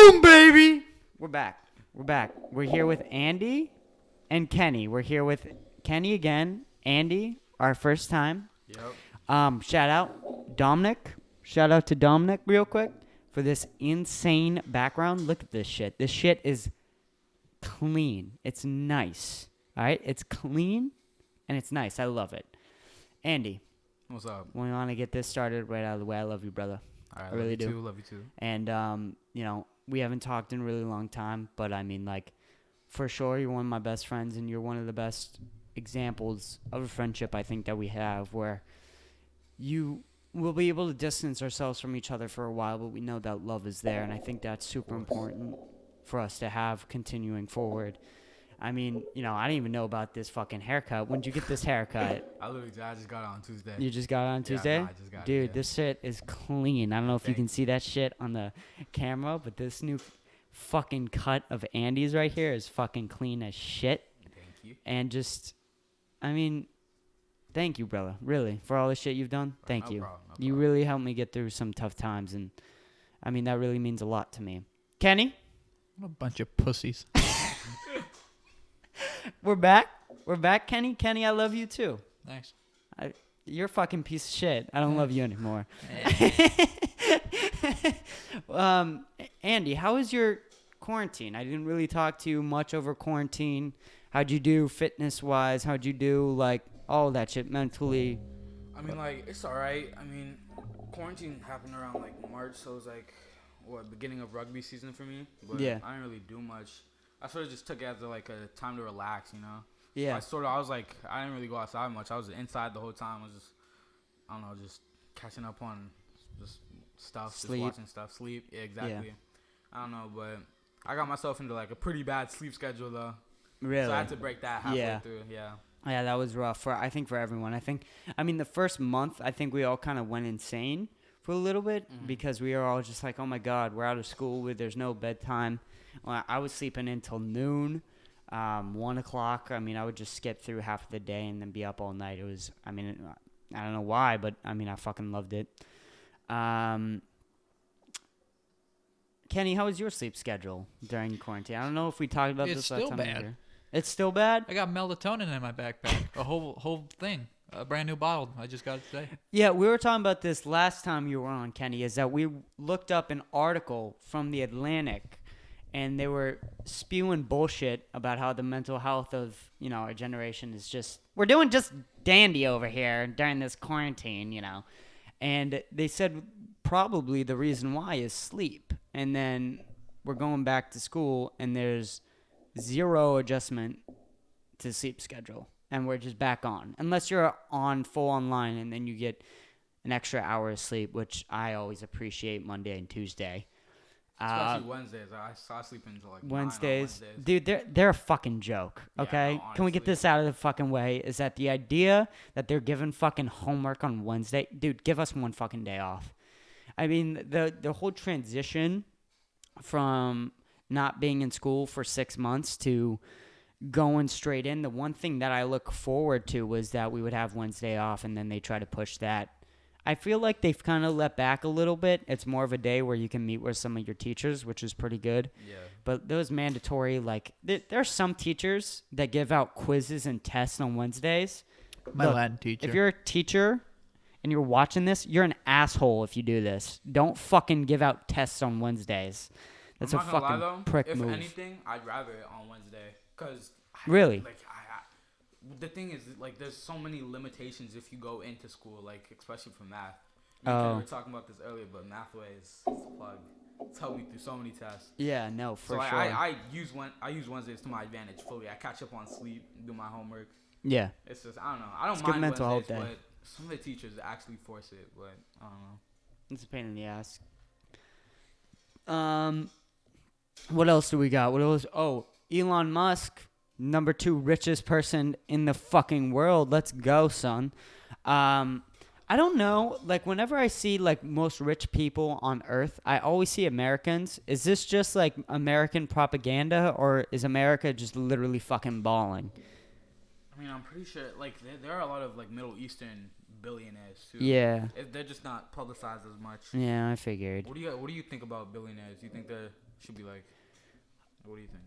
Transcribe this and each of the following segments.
Boom, baby! We're back. We're here with Andy and Kenny. We're here with Kenny again. Andy, our first time. Yep. Shout out Dominic. Shout out to Dominic real quick for this insane background. Look at this shit. This shit is clean. It's nice. All right? It's clean and it's nice. I love it. Andy. What's up? We want to get this started right out of the way. I love you, brother. All right, I really do. Love you too. And, we haven't talked in a really long time, but I mean, like, for sure, you're one of my best friends, and you're one of the best examples of a friendship I think that we have where you will be able to distance ourselves from each other for a while, but we know that love is there, and I think that's super important for us to have continuing forward. I mean, I didn't even know about this fucking haircut. When did you get this haircut? I just got it on Tuesday. You just got it on Tuesday? Yeah, I just got Dude, it. Yeah. this shit is clean. I don't know if you can see that shit on the camera, but this new fucking cut of Andy's right here is fucking clean as shit. Thank you. And just, I mean, thank you, brother. Really, for all the shit you've done. Thank No you. problem. You really helped me get through some tough times, and I mean, that really means a lot to me. Kenny? What a bunch of pussies. We're back, Kenny. Kenny, I love you too. Thanks. You're a fucking piece of shit. I don't love you anymore. Andy, how was your quarantine? I didn't really talk to you much over quarantine. How'd you do fitness-wise? How'd you do, like, all that shit mentally? I mean, like, it's all right. I mean, quarantine happened around, like, March, so it was, like, beginning of rugby season for me. But Yeah. I didn't really do much. I sort of just took it as, like, a time to relax, you know? Yeah. I was like, I didn't really go outside much. I was inside the whole time. I was just, I don't know, just catching up on just stuff, Sleep. just watching stuff, sleep. Yeah, exactly. Yeah. I don't know, but I got myself into like a pretty bad sleep schedule though. Really? So I had to break that halfway through. Yeah. Yeah, that was rough I think for everyone. I mean, the first month, I think we all kind of went insane for a little bit because we were all just like, oh my God, we're out of school. There's no bedtime. Well, I was sleeping until noon, 1 o'clock. I mean, I would just skip through half of the day and then be up all night. It was, I mean, I don't know why, but I mean, I fucking loved it. Kenny, how was your sleep schedule during quarantine? I don't know if we talked about It's this last still time. bad. It's still bad? I got melatonin in my backpack. A whole thing. A brand new bottle. I just got it today. Yeah, we were talking about this last time you were on, Kenny, is that we looked up an article from The Atlantic, and they were spewing bullshit about how the mental health of, our generation is just, we're doing just dandy over here during this quarantine, And they said probably the reason why is sleep. And then we're going back to school, and there's zero adjustment to sleep schedule. And we're just back on. Unless you're on full online, and then you get an extra hour of sleep, which I always appreciate Monday and Tuesday. Especially Wednesdays. I sleep until like 9 on Wednesdays. Wednesdays. Dude, they're a fucking joke, okay? Yeah, no, Can we get honestly. this out of the fucking way? Is that the idea that they're giving fucking homework on Wednesday? Dude, give us one fucking day off. I mean, the whole transition from not being in school for 6 months to going straight in, the one thing that I look forward to was that we would have Wednesday off, and then they try to push that. I feel like they've kind of let back a little bit. It's more of a day where you can meet with some of your teachers, which is pretty good. Yeah. But those mandatory, like, there are some teachers that give out quizzes and tests on Wednesdays. My Look, Latin teacher. If you're a teacher and you're watching this, you're an asshole if you do this. Don't fucking give out tests on Wednesdays. That's I'm a not gonna fucking lie, though, prick if move. anything, I'd rather it on Wednesday. Cause Really? Like the thing is, like, there's so many limitations if you go into school, like especially for math. We were talking about this earlier, but Mathway is the plug. It's helped me through so many tests. Yeah, no, for So sure. I use Wednesdays to my advantage fully. I catch up on sleep, do my homework. Yeah. It's just, I don't know. I don't It's good mind mental health Wednesdays, day. but some of the teachers actually force it. But I don't know. It's a pain in the ass. What else do we got? What else? Oh, Elon Musk, number 2 richest person in the fucking world. Let's go, son. I don't know. Like, whenever I see, like, most rich people on Earth, I always see Americans. Is this just, like, American propaganda, or is America just literally fucking balling? I mean, I'm pretty sure, like, there are a lot of, like, Middle Eastern billionaires, too. Yeah. They're just not publicized as much. Yeah, I figured. What do you think about billionaires? Do you think they're should be like? What do you think?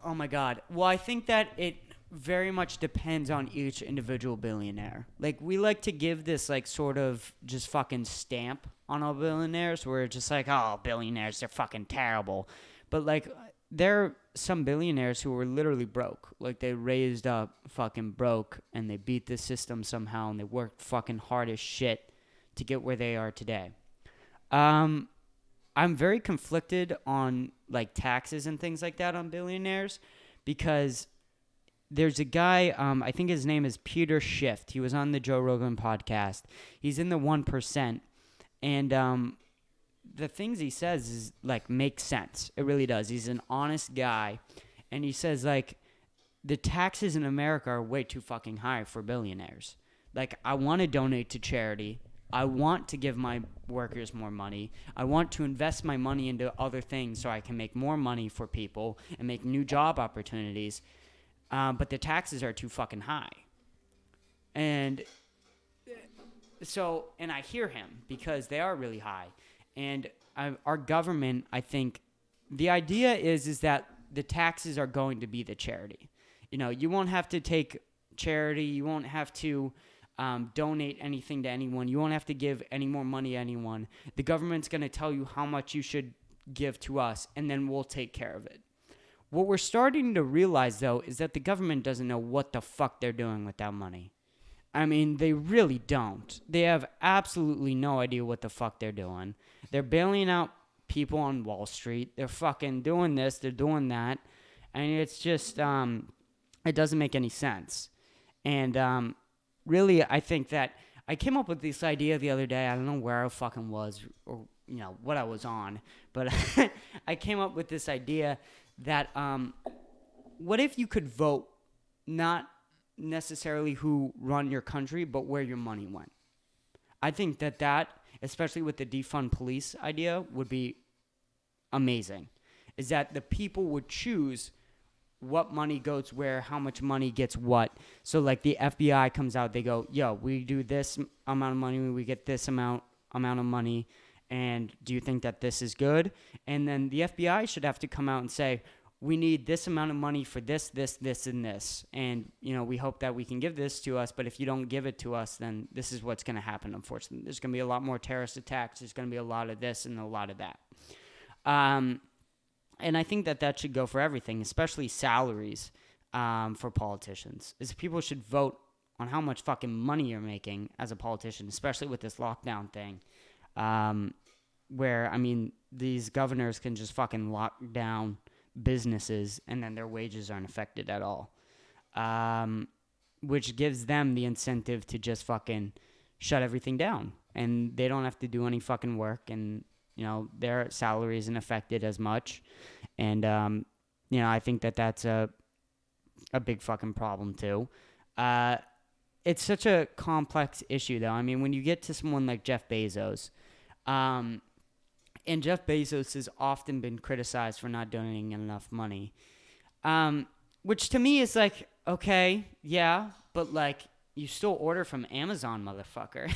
Oh my God. Well, I think that it very much depends on each individual billionaire. Like, we like to give this, like, sort of just fucking stamp on all billionaires where it's just like, oh, billionaires, they're fucking terrible. But, like, there are some billionaires who were literally broke. Like, they raised up fucking broke and they beat the system somehow and they worked fucking hard as shit to get where they are today. I'm very conflicted on like taxes and things like that on billionaires because there's a guy, I think his name is Peter Schiff. He was on the Joe Rogan podcast. He's in the 1%. And the things he says is like make sense. It really does. He's an honest guy. And he says like the taxes in America are way too fucking high for billionaires. Like I want to donate to charity. I want to give my workers more money. I want to invest my money into other things so I can make more money for people and make new job opportunities. But the taxes are too fucking high. And so, and I hear him because they are really high. And our government, I think, the idea is that the taxes are going to be the charity. You know, you won't have to take charity. You won't have to donate anything to anyone. You won't have to give any more money to anyone. The government's going to tell you how much you should give to us, and then we'll take care of it. What we're starting to realize, though, is that the government doesn't know what the fuck they're doing with that money. I mean, they really don't. They have absolutely no idea what the fuck they're doing. They're bailing out people on Wall Street. They're fucking doing this. They're doing that. And it's just, it doesn't make any sense. And really, I think that I came up with this idea the other day. I don't know where I fucking was or, you know, what I was on. But I came up with this idea that what if you could vote not necessarily who run your country, but where your money went? I think that, especially with the defund police idea, would be amazing. Is that the people would choose what money goes where, how much money gets what. So, like, the FBI comes out, they go, yo, we do this amount of money, we get this amount of money, and do you think that this is good? And then the FBI should have to come out and say, we need this amount of money for this, this, this, and this. And, you know, we hope that we can give this to us, but if you don't give it to us, then this is what's going to happen, unfortunately. There's going to be a lot more terrorist attacks. There's going to be a lot of this and a lot of that. And I think that should go for everything, especially salaries for politicians. Is people should vote on how much fucking money you're making as a politician, especially with this lockdown thing. Where, I mean, these governors can just fucking lock down businesses and then their wages aren't affected at all. Which gives them the incentive to just fucking shut everything down. And they don't have to do any fucking work, and, you know, their salary isn't affected as much. And, you know, I think that's a big fucking problem too. It's such a complex issue, though. I mean, when you get to someone like Jeff Bezos, and Jeff Bezos has often been criticized for not donating enough money, which to me is like, okay, yeah, but like, you still order from Amazon, motherfucker.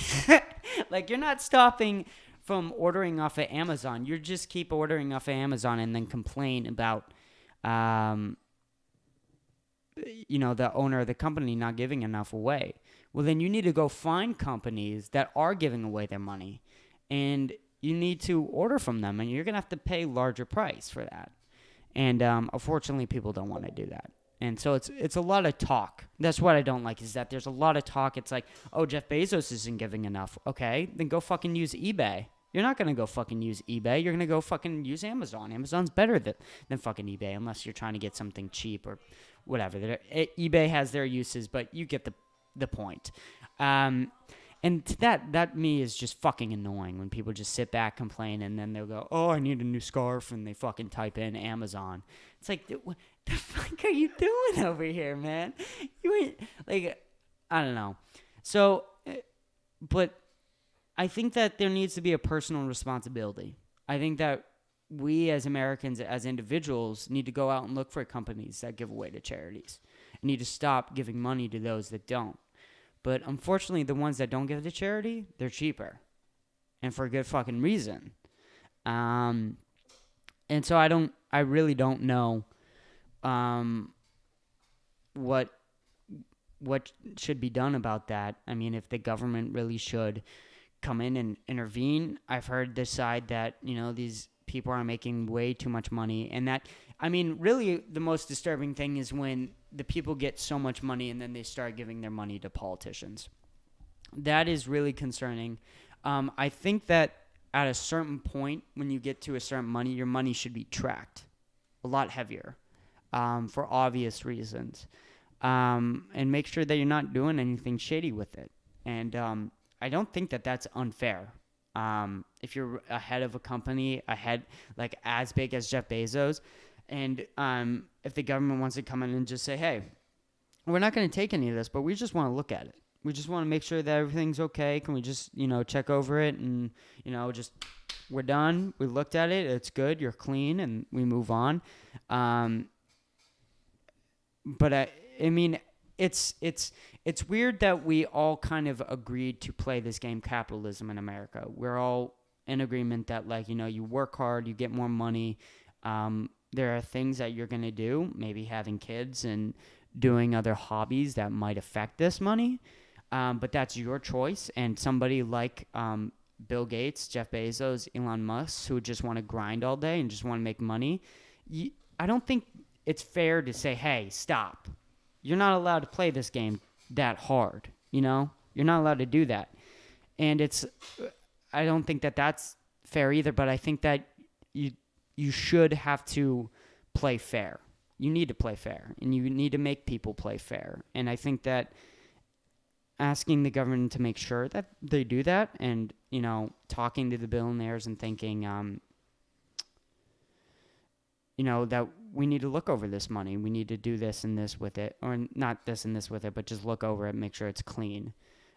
Like, you're not stopping from ordering off of Amazon. You just keep ordering off of Amazon and then complain about, you know, the owner of the company not giving enough away. Well, then you need to go find companies that are giving away their money, and you need to order from them, and you're going to have to pay larger price for that. And unfortunately, people don't want to do that. And so it's a lot of talk. That's what I don't like, is that there's a lot of talk. It's like, oh, Jeff Bezos isn't giving enough. Okay, then go fucking use eBay. You're not going to go fucking use eBay. You're going to go fucking use Amazon. Amazon's better than fucking eBay, unless you're trying to get something cheap or whatever. eBay has their uses, but you get the point. And that me is just fucking annoying when people just sit back, complain, and then they'll go, oh, I need a new scarf, and they fucking type in Amazon. It's like, what the fuck are you doing over here, man? You ain't, like, I don't know. So, but I think that there needs to be a personal responsibility. I think that we as Americans, as individuals, need to go out and look for companies that give away to charities. We need to stop giving money to those that don't. But unfortunately, the ones that don't give to charity, they're cheaper. And for a good fucking reason. And so I really don't know um, what should be done about that. I mean, if the government really should come in and intervene. I've heard this side that, these people are making way too much money. And that, I mean, really the most disturbing thing is when the people get so much money and then they start giving their money to politicians. That is really concerning. I think that at a certain point, when you get to a certain money, your money should be tracked a lot heavier for obvious reasons. And make sure that you're not doing anything shady with it. And I don't think that that's unfair. If you're ahead of a company, like as big as Jeff Bezos, and if the government wants to come in and just say, hey, we're not going to take any of this, but we just want to look at it. We just want to make sure that everything's okay. Can we just, check over it and, just we're done. We looked at it. It's good. You're clean, and we move on. But I mean, it's weird that we all kind of agreed to play this game capitalism in America. We're all in agreement that, like, you work hard, you get more money. There are things that you're going to do, maybe having kids and doing other hobbies that might affect this money. But that's your choice. And somebody like Bill Gates, Jeff Bezos, Elon Musk, who just want to grind all day and just want to make money, I don't think it's fair to say, hey, stop. You're not allowed to play this game that hard, You're not allowed to do that. And I don't think that that's fair either, but I think that you should have to play fair. You need to play fair, and you need to make people play fair. And I think that asking the government to make sure that they do that and, talking to the billionaires and thinking, that we need to look over this money. We need to do this and this with it. Or not this and this with it, but just look over it, make sure it's clean.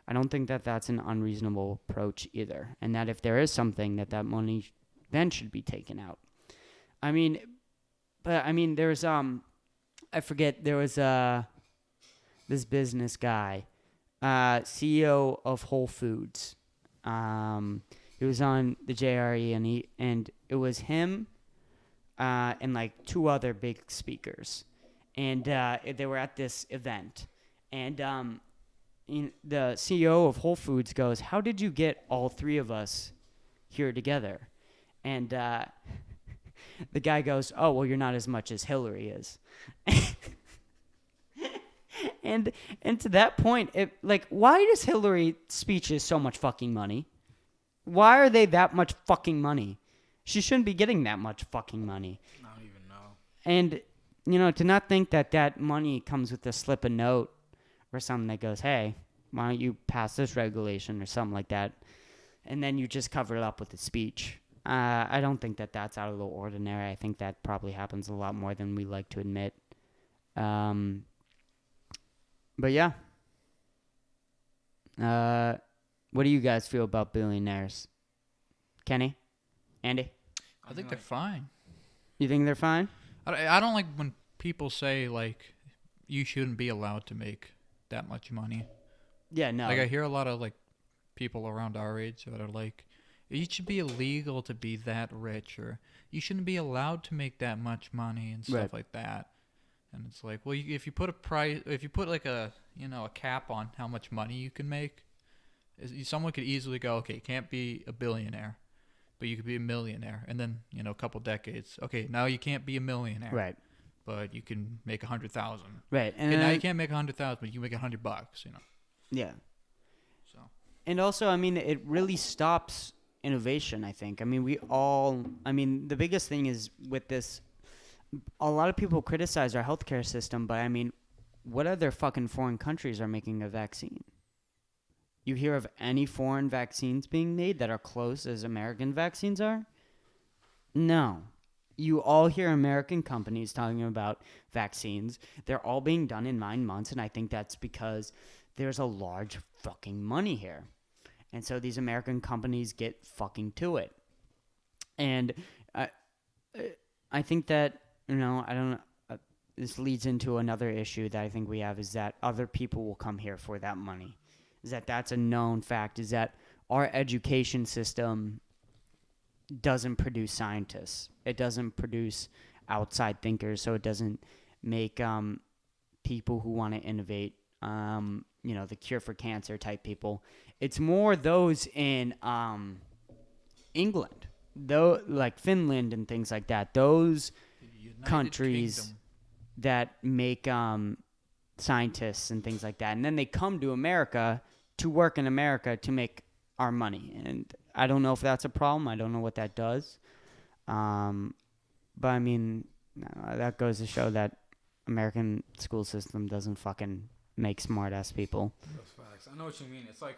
I don't think that that's an unreasonable approach either. And that if there is something, that money then should be taken out. There's, I forget, there was this business guy, CEO of Whole Foods. He was on the JRE, and it was him and like two other big speakers. And they were at this event. And the CEO of Whole Foods goes, how did you get all three of us here together? And the guy goes, oh, well, you're not as much as Hillary is. And to that point, why does Hillary's speeches so much fucking money? Why are they that much fucking money? She shouldn't be getting that much fucking money. I don't even know. And, to not think that money comes with a slip of note or something that goes, hey, why don't you pass this regulation or something like that? And then you just cover it up with a speech. I don't think that that's out of the ordinary. I think that probably happens a lot more than we like to admit. But yeah. What do you guys feel about billionaires? Kenny? Andy? I think they're fine. You think they're fine? I don't like when people say, like, you shouldn't be allowed to make that much money. Yeah, no. Like, I hear a lot of, like, people around our age that are like, it should be illegal to be that rich, or you shouldn't be allowed to make that much money and stuff like that. And it's like, well, if you put like a cap on how much money you can make, someone could easily go, okay, you can't be a billionaire, but you could be a millionaire. And then, a couple decades, okay, now you can't be a millionaire. Right. But you can make 100,000. Right. And now you can't make 100,000, but you can make $100, Yeah. So. And also, it really stops innovation, I think. The biggest thing is with this, a lot of people criticize our healthcare system, but what other fucking foreign countries are making a vaccine? You hear of any foreign vaccines being made that are close as American vaccines are? No. You all hear American companies talking about vaccines. They're all being done in 9 months, and I think that's because there's a large fucking money here. And so these American companies get fucking to it. And I think that, this leads into another issue that I think we have, is that other people will come here for that money. That's a known fact, is that our education system, doesn't produce scientists. It doesn't produce outside thinkers. So it doesn't make people who want to innovate. The cure for cancer type people. It's more those in England, though, like Finland and things like that. Those The United countries Kingdom. that make scientists and things like that, and then they come to America to work in America to make our money. And I don't know if that's a problem. I don't know what that does. But I mean, that goes to show that American school system doesn't fucking make smart ass people. That's facts. I know what you mean. It's like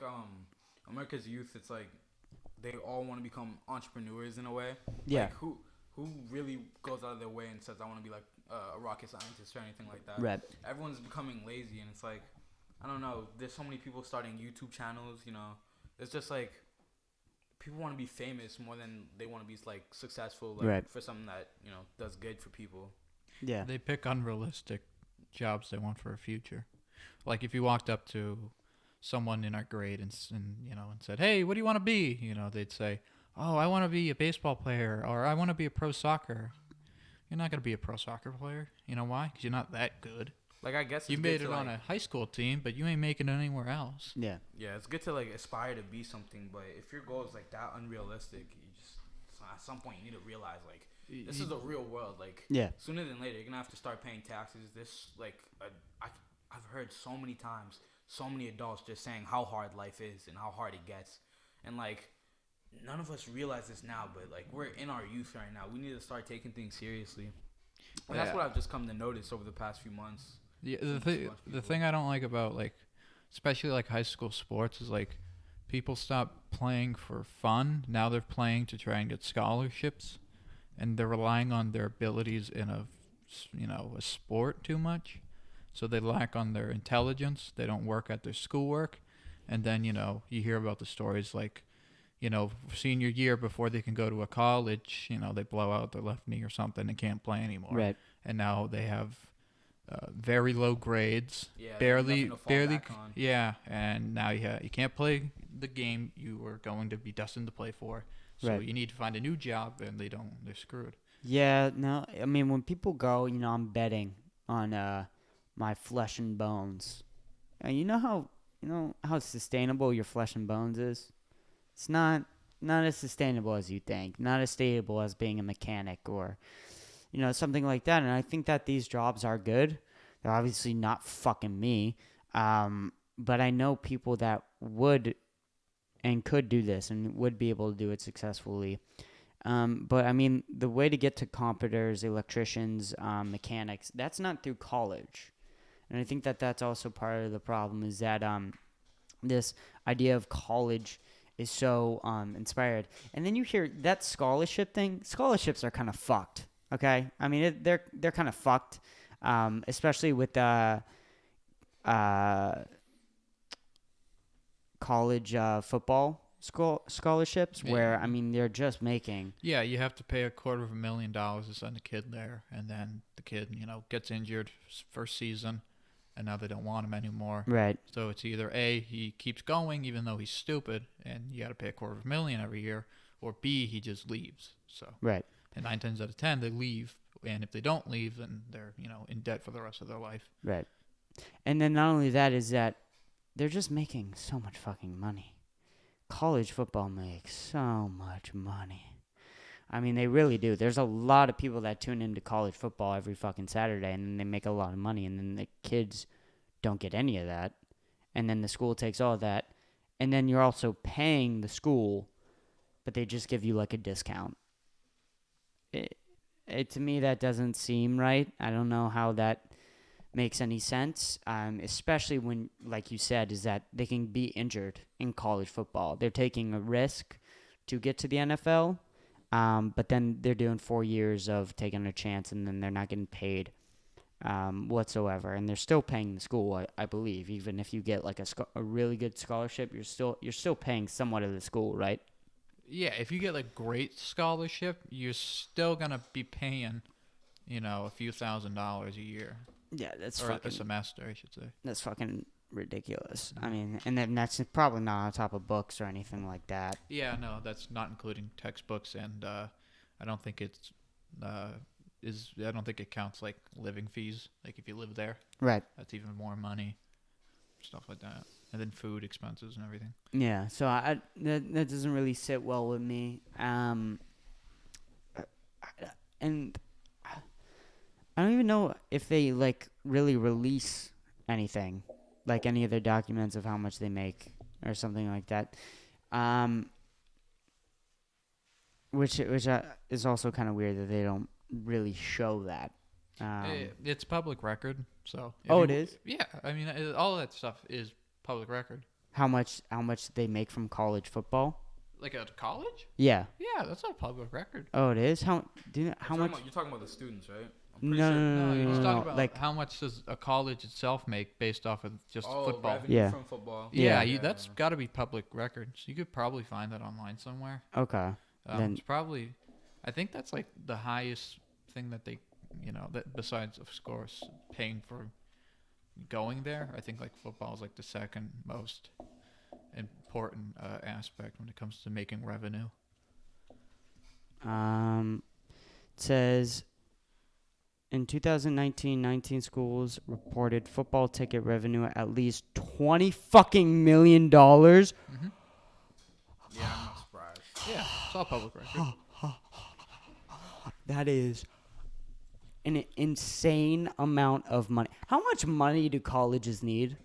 America's youth. It's like they all want to become entrepreneurs in a way. Yeah. Like who really goes out of their way and says I want to be like a rocket scientist or anything like that. Right. Everyone's becoming lazy, and it's like I don't know. There's so many people starting YouTube channels. It's just like people want to be famous more than they want to be like successful. Like, right. For something that does good for people. Yeah. They pick unrealistic jobs they want for a future. Like if you walked up to someone in our grade and said, "Hey, what do you want to be?" They'd say, "Oh, I want to be a baseball player, or I want to be a pro soccer." You're not gonna be a pro soccer player. You know why? Because you're not that good. Like I guess you made it on a high school team, but you ain't making it anywhere else. Yeah. Yeah, it's good to like aspire to be something, but if your goal is like that unrealistic, you just at some point you need to realize like this is the real world. Like sooner than later, you're gonna have to start paying taxes. This I've heard so many times, so many adults just saying how hard life is and how hard it gets, and like none of us realize this now, but like we're in our youth right now. We need to start taking things seriously, and that's what I've just come to notice over the past few months. Yeah, the thing I don't like about like, especially like high school sports is like, people stop playing for fun. Now they're playing to try and get scholarships, and they're relying on their abilities in a sport too much. So they lack on their intelligence. They don't work at their schoolwork, and then you hear about the stories like, senior year before they can go to a college, they blow out their left knee or something and can't play anymore. Right. And now they have very low grades, Yeah, barely, yeah, and now you can't play the game you were going to be destined to play for. So you need to find a new job, and they're screwed. Yeah, no, I mean when people go, I'm betting on my flesh and bones. You know how sustainable your flesh and bones is? It's not as sustainable as you think. Not as stable as being a mechanic or something like that. And I think that these jobs are good. They're obviously not fucking me. But I know people that would and could do this and would be able to do it successfully. But I mean, the way to get to carpenters, electricians, mechanics, that's not through college. And I think that that's also part of the problem is that this idea of college is so inspired. And then you hear that scholarship thing. Scholarships are kind of fucked. Okay, I mean they're kind of fucked, especially with college football scholarships, where I mean they're just making. Yeah, you have to pay $250,000 to send a kid there, and then the kid gets injured first season, and now they don't want him anymore. Right. So it's either A, he keeps going even though he's stupid, and you got to pay $250,000 every year, or B, he just leaves. So right. And 9 times out of 10, they leave. And if they don't leave, then they're, in debt for the rest of their life. Right. And then not only that is that they're just making so much fucking money. College football makes so much money. I mean, they really do. There's a lot of people that tune into college football every fucking Saturday, and then they make a lot of money, and then the kids don't get any of that. And then the school takes all of that. And then you're also paying the school, but they just give you like a discount. To me, that doesn't seem right. I don't know how that makes any sense, especially when, like you said, is that they can be injured in college football. They're taking a risk to get to the NFL, but then they're doing 4 years of taking a chance, and then they're not getting paid whatsoever. And they're still paying the school, I believe. Even if you get like a really good scholarship, you're still paying somewhat of the school, right? Yeah, if you get like great scholarship, you're still gonna be paying, a few $1,000s a year. Yeah, that's or fucking a semester, I should say. That's fucking ridiculous. I mean, and then that's probably not on top of books or anything like that. Yeah, no, that's not including textbooks, and I don't think it's I don't think it counts like living fees. Like if you live there, right? That's even more money, stuff like that, and then food expenses and everything. Yeah, so that doesn't really sit well with me. And I don't even know if they like really release anything, like any of their documents of how much they make or something like that. Which is also kind of weird that they don't really show that. It's public record, so. It is? Yeah, I mean, all that stuff is public record. How much they make from college football? Like at college? Yeah. Yeah, that's not public record. Oh, it is. How much? You're talking about the students, right? No. He's talking about like how much does a college itself make based off of just football? Revenue from football. Yeah, that's got to be public record. So you could probably find that online somewhere. Okay. It's probably, I think that's like the highest thing that they, that besides of course paying for going there. I think like football is like the second most important aspect when it comes to making revenue. It says in 2019, 19 schools reported football ticket revenue at least $20 fucking million. Mm-hmm. Yeah, I'm not surprised. Yeah, it's all public record. That is an insane amount of money. How much money do colleges need?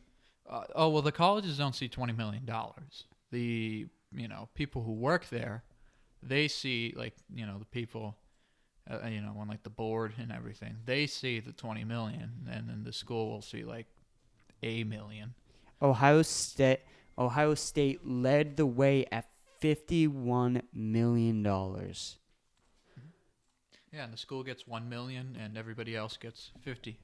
Well, the colleges don't see $20 million. The, people who work there, they see, like, the people, on, like, the board and everything. They see the $20 million, and then the school will see, like, $1 million. Ohio State led the way at $51 million. Yeah, and the school gets $1 million, and everybody else gets $50.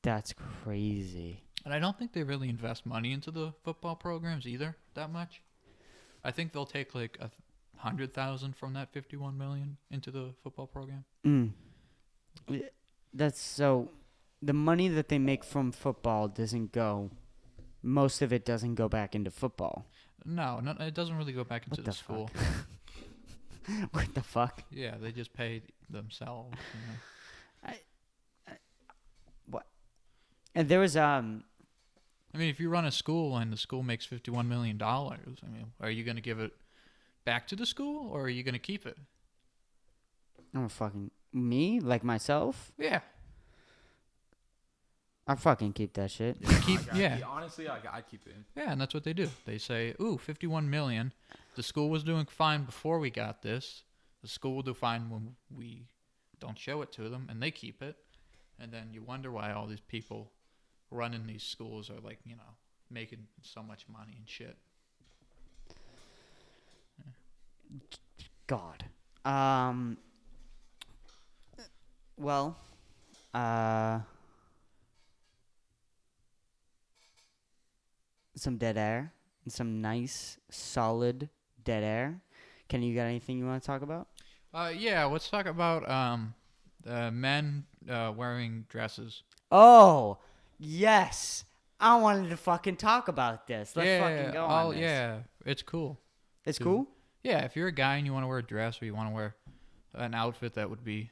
That's crazy. And I don't think they really invest money into the football programs either that much. I think they'll take like $100,000 from that $51 million into the football program. That's so. The money that they make from football doesn't go. Most of it doesn't go back into football. No, it doesn't really go back into the school. What the fuck? Yeah, they just pay themselves. What? And there was I mean, if you run a school and the school makes $51 million, I mean, are you going to give it back to the school or are you going to keep it? Oh, fucking me? Like myself? Yeah. I fucking keep that shit. Honestly, I keep it. Yeah, and that's what they do. They say, ooh, $51 million. The school was doing fine before we got this. The school will do fine when we don't show it to them, and they keep it. And then you wonder why all these people running these schools are like, making so much money and shit. Yeah. God. Well, some dead air and some nice, solid dead air. Kenny, you got anything you want to talk about? Yeah, let's talk about men wearing dresses. Oh, yes. I wanted to fucking talk about this. Let's fucking go on this. Yeah, it's cool. It's cool? Yeah, if you're a guy and you want to wear a dress or you want to wear an outfit that would be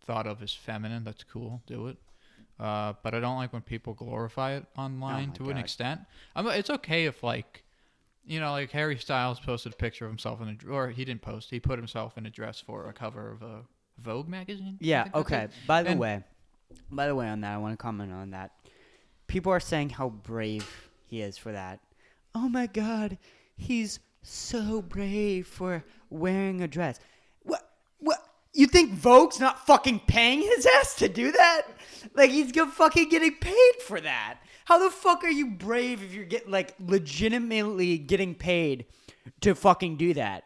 thought of as feminine, that's cool. Do it. But I don't like when people glorify it online to an extent. It's okay if, like, like Harry Styles posted a picture of himself or he didn't post. He put himself in a dress for a cover of a Vogue magazine. Yeah. Okay. By the way, on that, I want to comment on that. People are saying how brave he is for that. Oh my God, he's so brave for wearing a dress. What? You think Vogue's not fucking paying his ass to do that? Like, he's fucking getting paid for that. How the fuck are you brave if you're legitimately getting paid to fucking do that?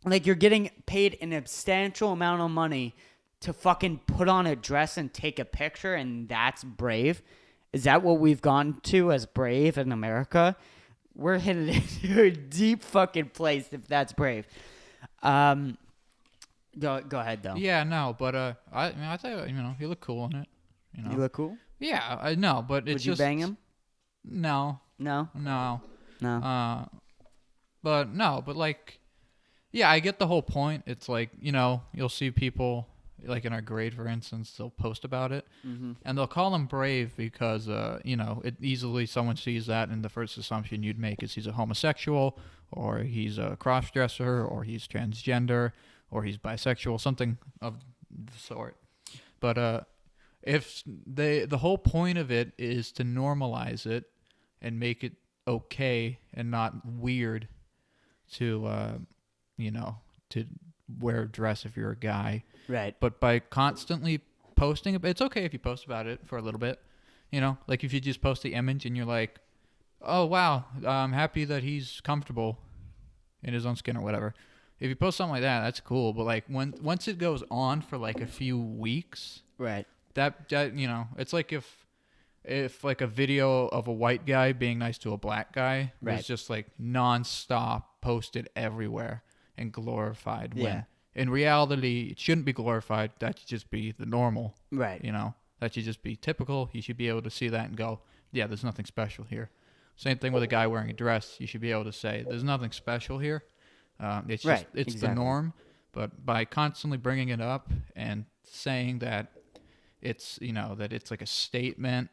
Like, you're getting paid an substantial amount of money to fucking put on a dress and take a picture, and that's brave? Is that what we've gone to as brave in America? We're headed into a deep fucking place if that's brave. Go ahead though. Yeah, no, but I thought you look cool in it. You look cool. Yeah, I know, but it's Would you just bang him? no, No. no, No. but no, but like, yeah, I get the whole point. It's like you'll see people like in our grade, for instance, they'll post about it, and they'll call him brave because it easily someone sees that, and the first assumption you'd make is he's a homosexual, or he's a cross-dresser, or he's transgender, or he's bisexual, something of the sort. But if the whole point of it is to normalize it and make it okay and not weird to to wear a dress if you're a guy. Right. But by constantly posting, it's okay if you post about it for a little bit. Like if you just post the image and you're like, oh, wow, I'm happy that he's comfortable in his own skin or whatever. If you post something like that, that's cool. But like once it goes on for like a few weeks, right, that it's like if like a video of a white guy being nice to a black guy was just like nonstop posted everywhere and glorified. When in reality, it shouldn't be glorified. That should just be the normal. Right. That should just be typical. You should be able to see that and go, yeah, there's nothing special here. Same thing with a guy wearing a dress. You should be able to say, there's nothing special here. It's just the norm. But by constantly bringing it up and saying that it's that it's like a statement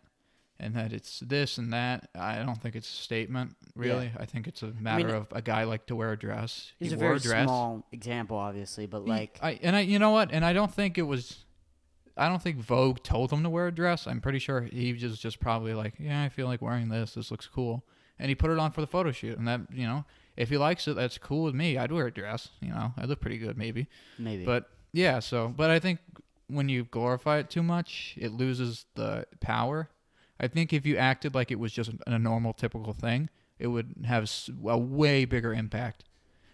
and that it's this and that, I don't think it's a statement really. I think it's a matter of a guy like to wear a dress. He's a very small example, obviously, but like you know what? And I don't think Vogue told him to wear a dress. I'm pretty sure he was just probably like, yeah, I feel like wearing this. This looks cool, and he put it on for the photo shoot. And that if he likes it, that's cool with me. I'd wear a dress. I look pretty good, maybe. But yeah, but I think when you glorify it too much, it loses the power. I think if you acted like it was just a normal, typical thing, it would have a way bigger impact.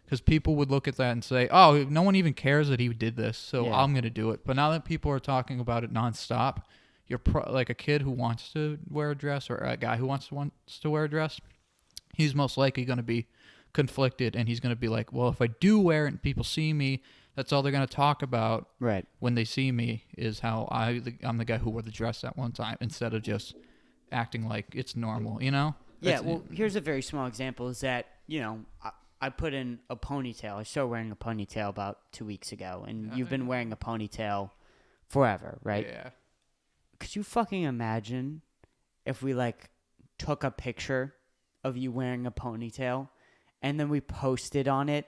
Because people would look at that and say, oh, no one even cares that he did this, so I'm going to do it. But now that people are talking about it nonstop, you're like a kid who wants to wear a dress or a guy who wants to wear a dress, he's most likely going to be conflicted, and he's going to be like, well, if I do wear it and people see me, that's all they're going to talk about when they see me is how I'm the guy who wore the dress at one time, instead of just acting like it's normal, Yeah, well, here's a very small example is that, I put in a ponytail. I started wearing a ponytail about 2 weeks ago, and you've been wearing a ponytail forever, right? Yeah. Could you fucking imagine if we, like, took a picture of you wearing a ponytail and then we posted on it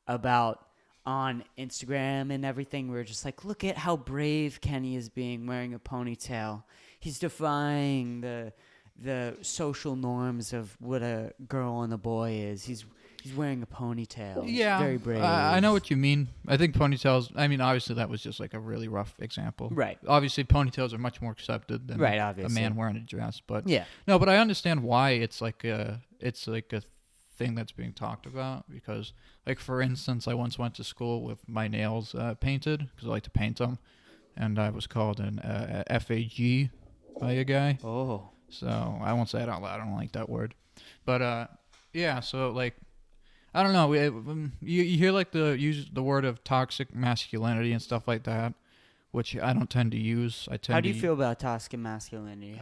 on Instagram and everything? We were just like, look at how brave Kenny is being wearing a ponytail. He's defying the social norms of what a girl and a boy is. He's wearing a ponytail. Yeah. Very brave. I know what you mean. I think ponytails, obviously that was just like a really rough example. Right. Obviously ponytails are much more accepted than obviously. a man wearing a dress. But yeah. No, but I understand why it's like a thing that's being talked about, because like for instance, I once went to school with my nails painted because I like to paint them, and I was called an FAG by a guy. Oh. So I won't say it out loud. I don't like that word. But yeah, so like I don't know. You hear like use the word of toxic masculinity and stuff like that, which I don't tend to use. How do you feel about toxic masculinity?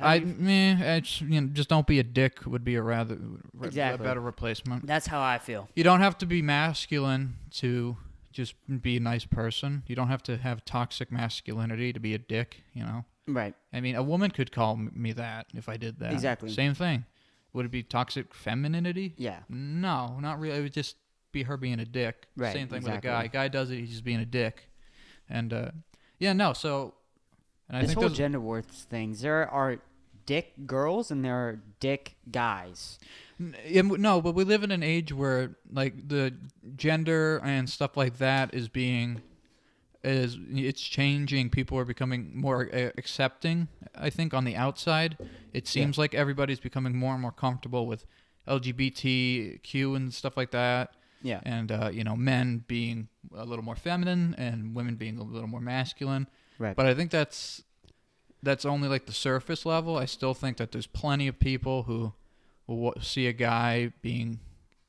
Just don't be a dick would be a better replacement. That's how I feel. You don't have to be masculine to just be a nice person. You don't have to have toxic masculinity to be a dick, Right. A woman could call me that if I did that. Exactly. Same thing. Would it be toxic femininity? Yeah. No, not really. It would just be her being a dick. Right. Same thing with a guy. Guy does it, he's just being a dick. And yeah, no. So, and I this think whole gender wars things. There are dick girls and there are dick guys. No, but we live in an age where like the gender and stuff like that it's changing. People are becoming more accepting. I think on the outside, it seems like everybody's becoming more and more comfortable with LGBTQ and stuff like that. Yeah. And men being a little more feminine and women being a little more masculine. Right. But I think that's only like the surface level. I still think that there's plenty of people who will see a guy being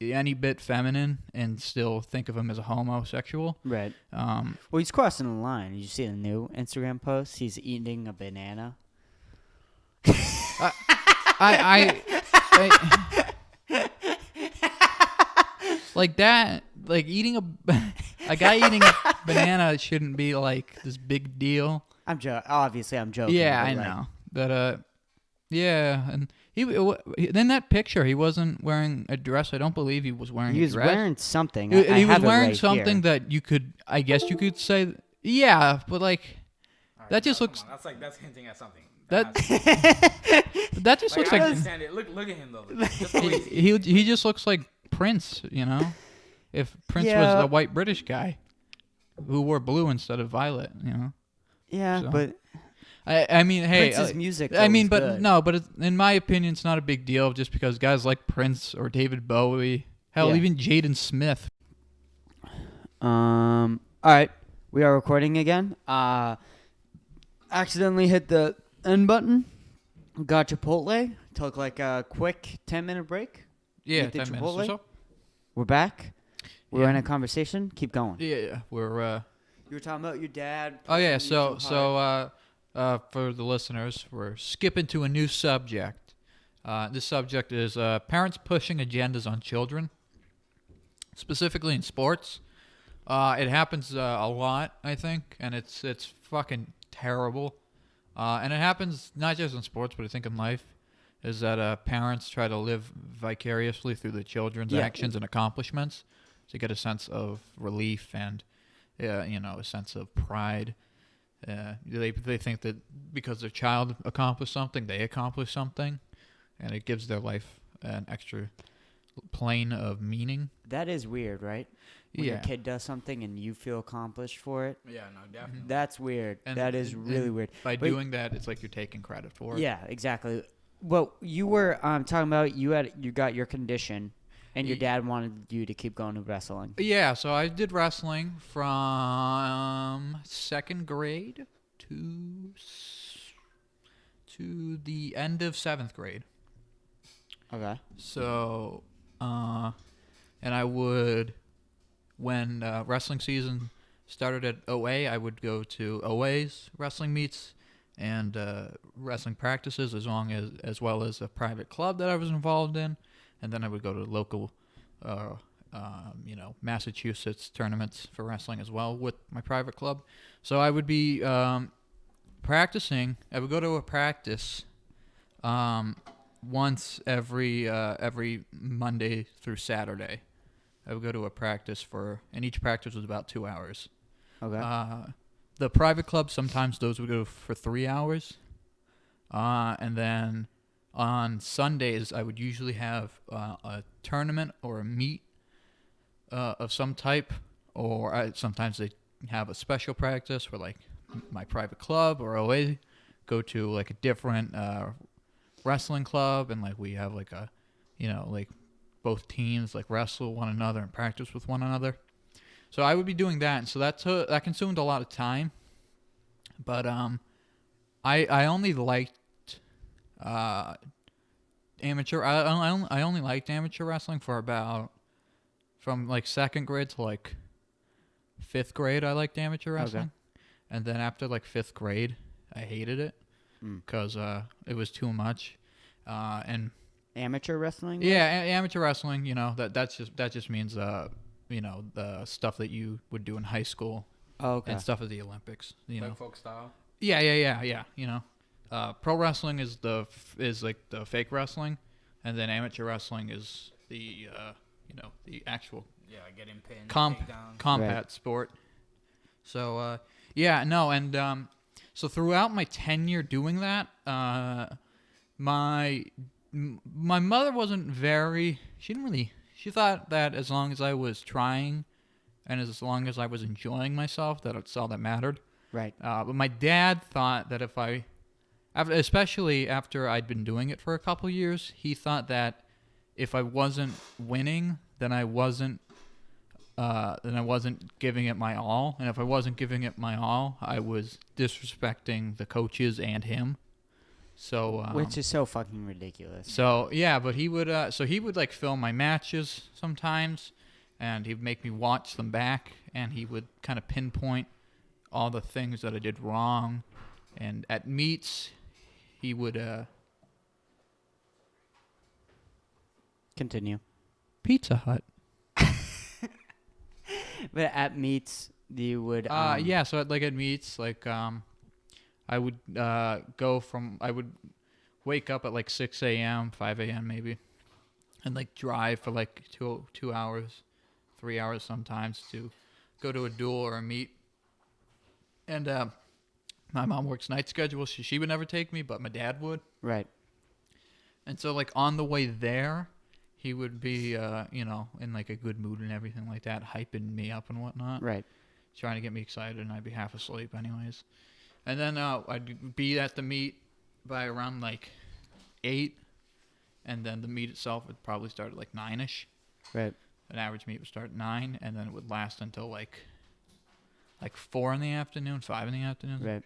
any bit feminine and still think of him as a homosexual. Right. Well, he's crossing the line. Did you see the new Instagram post? He's eating a banana. I like that. Like eating a guy eating a banana shouldn't be like this big deal. Obviously, I'm joking. Yeah, I know. But yeah, and in that picture, he wasn't wearing a dress. I don't believe he was wearing a dress. He was wearing something. He was wearing right something here. that you could, I guess you could say, yeah, but like, Right, that just looks. That's hinting at something. That just looks I like. understand it. Look at him though. Just he just looks like Prince, you know. If Prince was a white British guy who wore blue instead of violet, you know. Yeah, So. but I mean, hey, Prince's music. I mean, but good. no, but in my opinion, it's not a big deal just because guys like Prince or David Bowie, hell, even Jaden Smith. All right, we are recording again. Accidentally hit the end button. Got Chipotle. Took like a quick 10-minute break. Yeah, Eat the 10 minutes or so. We're back. We're Yeah. in a conversation. Keep going. Yeah, we're. You were talking about your dad. Oh yeah, so for the listeners, we're skipping to a new subject. This subject is parents pushing agendas on children, specifically in sports. It happens a lot, I think, and it's fucking terrible. And it happens not just in sports, but I think in life, is that parents try to live vicariously through the children's actions and accomplishments to get a sense of relief and, a sense of pride. They think that because their child accomplished something, they accomplished something, and it gives their life an extra plane of meaning. That is weird, right? When your kid does something and you feel accomplished for it. Yeah, no, definitely. That's weird. That is really weird. By doing that, it's like you're taking credit for it. Yeah, exactly. Well, you were talking about you got your condition, and your dad wanted you to keep going to wrestling. Yeah, so I did wrestling from second grade to the end of seventh grade. Okay. So, and I would, when wrestling season started at OA, I would go to OA's wrestling meets and wrestling practices, as well as a private club that I was involved in, and then I would go to local, Massachusetts tournaments for wrestling as well with my private club. So I would be practicing. I would go to a practice once every Monday through Saturday. I would go to a practice and each practice was about 2 hours. Okay. The private club, sometimes those would go for 3 hours. And then on Sundays, I would usually have a tournament or a meet of some type, or sometimes they have a special practice where, like, my private club or OA go to, like, a different wrestling club, and, like, we have, like, both teams, like, wrestle one another and practice with one another. So I would be doing that, and so that consumed a lot of time. But I only liked amateur. I only liked amateur wrestling from like second grade to like fifth grade. I liked amateur wrestling, and then after like fifth grade, I hated it because it was too much. And amateur wrestling? Yeah, amateur wrestling. That just means the stuff that you would do in high school. Oh, okay. And stuff at the Olympics. Like folk style. Yeah. Pro wrestling is like the fake wrestling, and then amateur wrestling is the actual getting pinned, combat sport. So so throughout my tenure doing that, my mother wasn't very. She thought that as long as I was trying, and as long as I was enjoying myself, that's all that mattered. Right. But my dad thought that especially after I'd been doing it for a couple years, he thought that if I wasn't winning, then I wasn't giving it my all. And if I wasn't giving it my all, I was disrespecting the coaches and him. So which is so fucking ridiculous. So yeah, but he would like film my matches sometimes, and he'd make me watch them back, and he would kind of pinpoint all the things that I did wrong. And at meets, he would continue. Pizza Hut. But at meets, you would yeah, so at meets, like I would I would wake up at like 6 a.m., 5 a.m. maybe, and like drive for like 2 hours, 3 hours sometimes to go to a duel or a meet. And my mom works night schedule. She would never take me, but my dad would. Right. And so like on the way there, he would be, in like a good mood and everything like that, hyping me up and whatnot. Right. Trying to get me excited, and I'd be half asleep anyways. And then I'd be at the meet by around like 8, and then the meet itself would probably start at like 9ish. Right. An average meet would start at 9, and then it would last until like 4 in the afternoon, 5 in the afternoon. Right.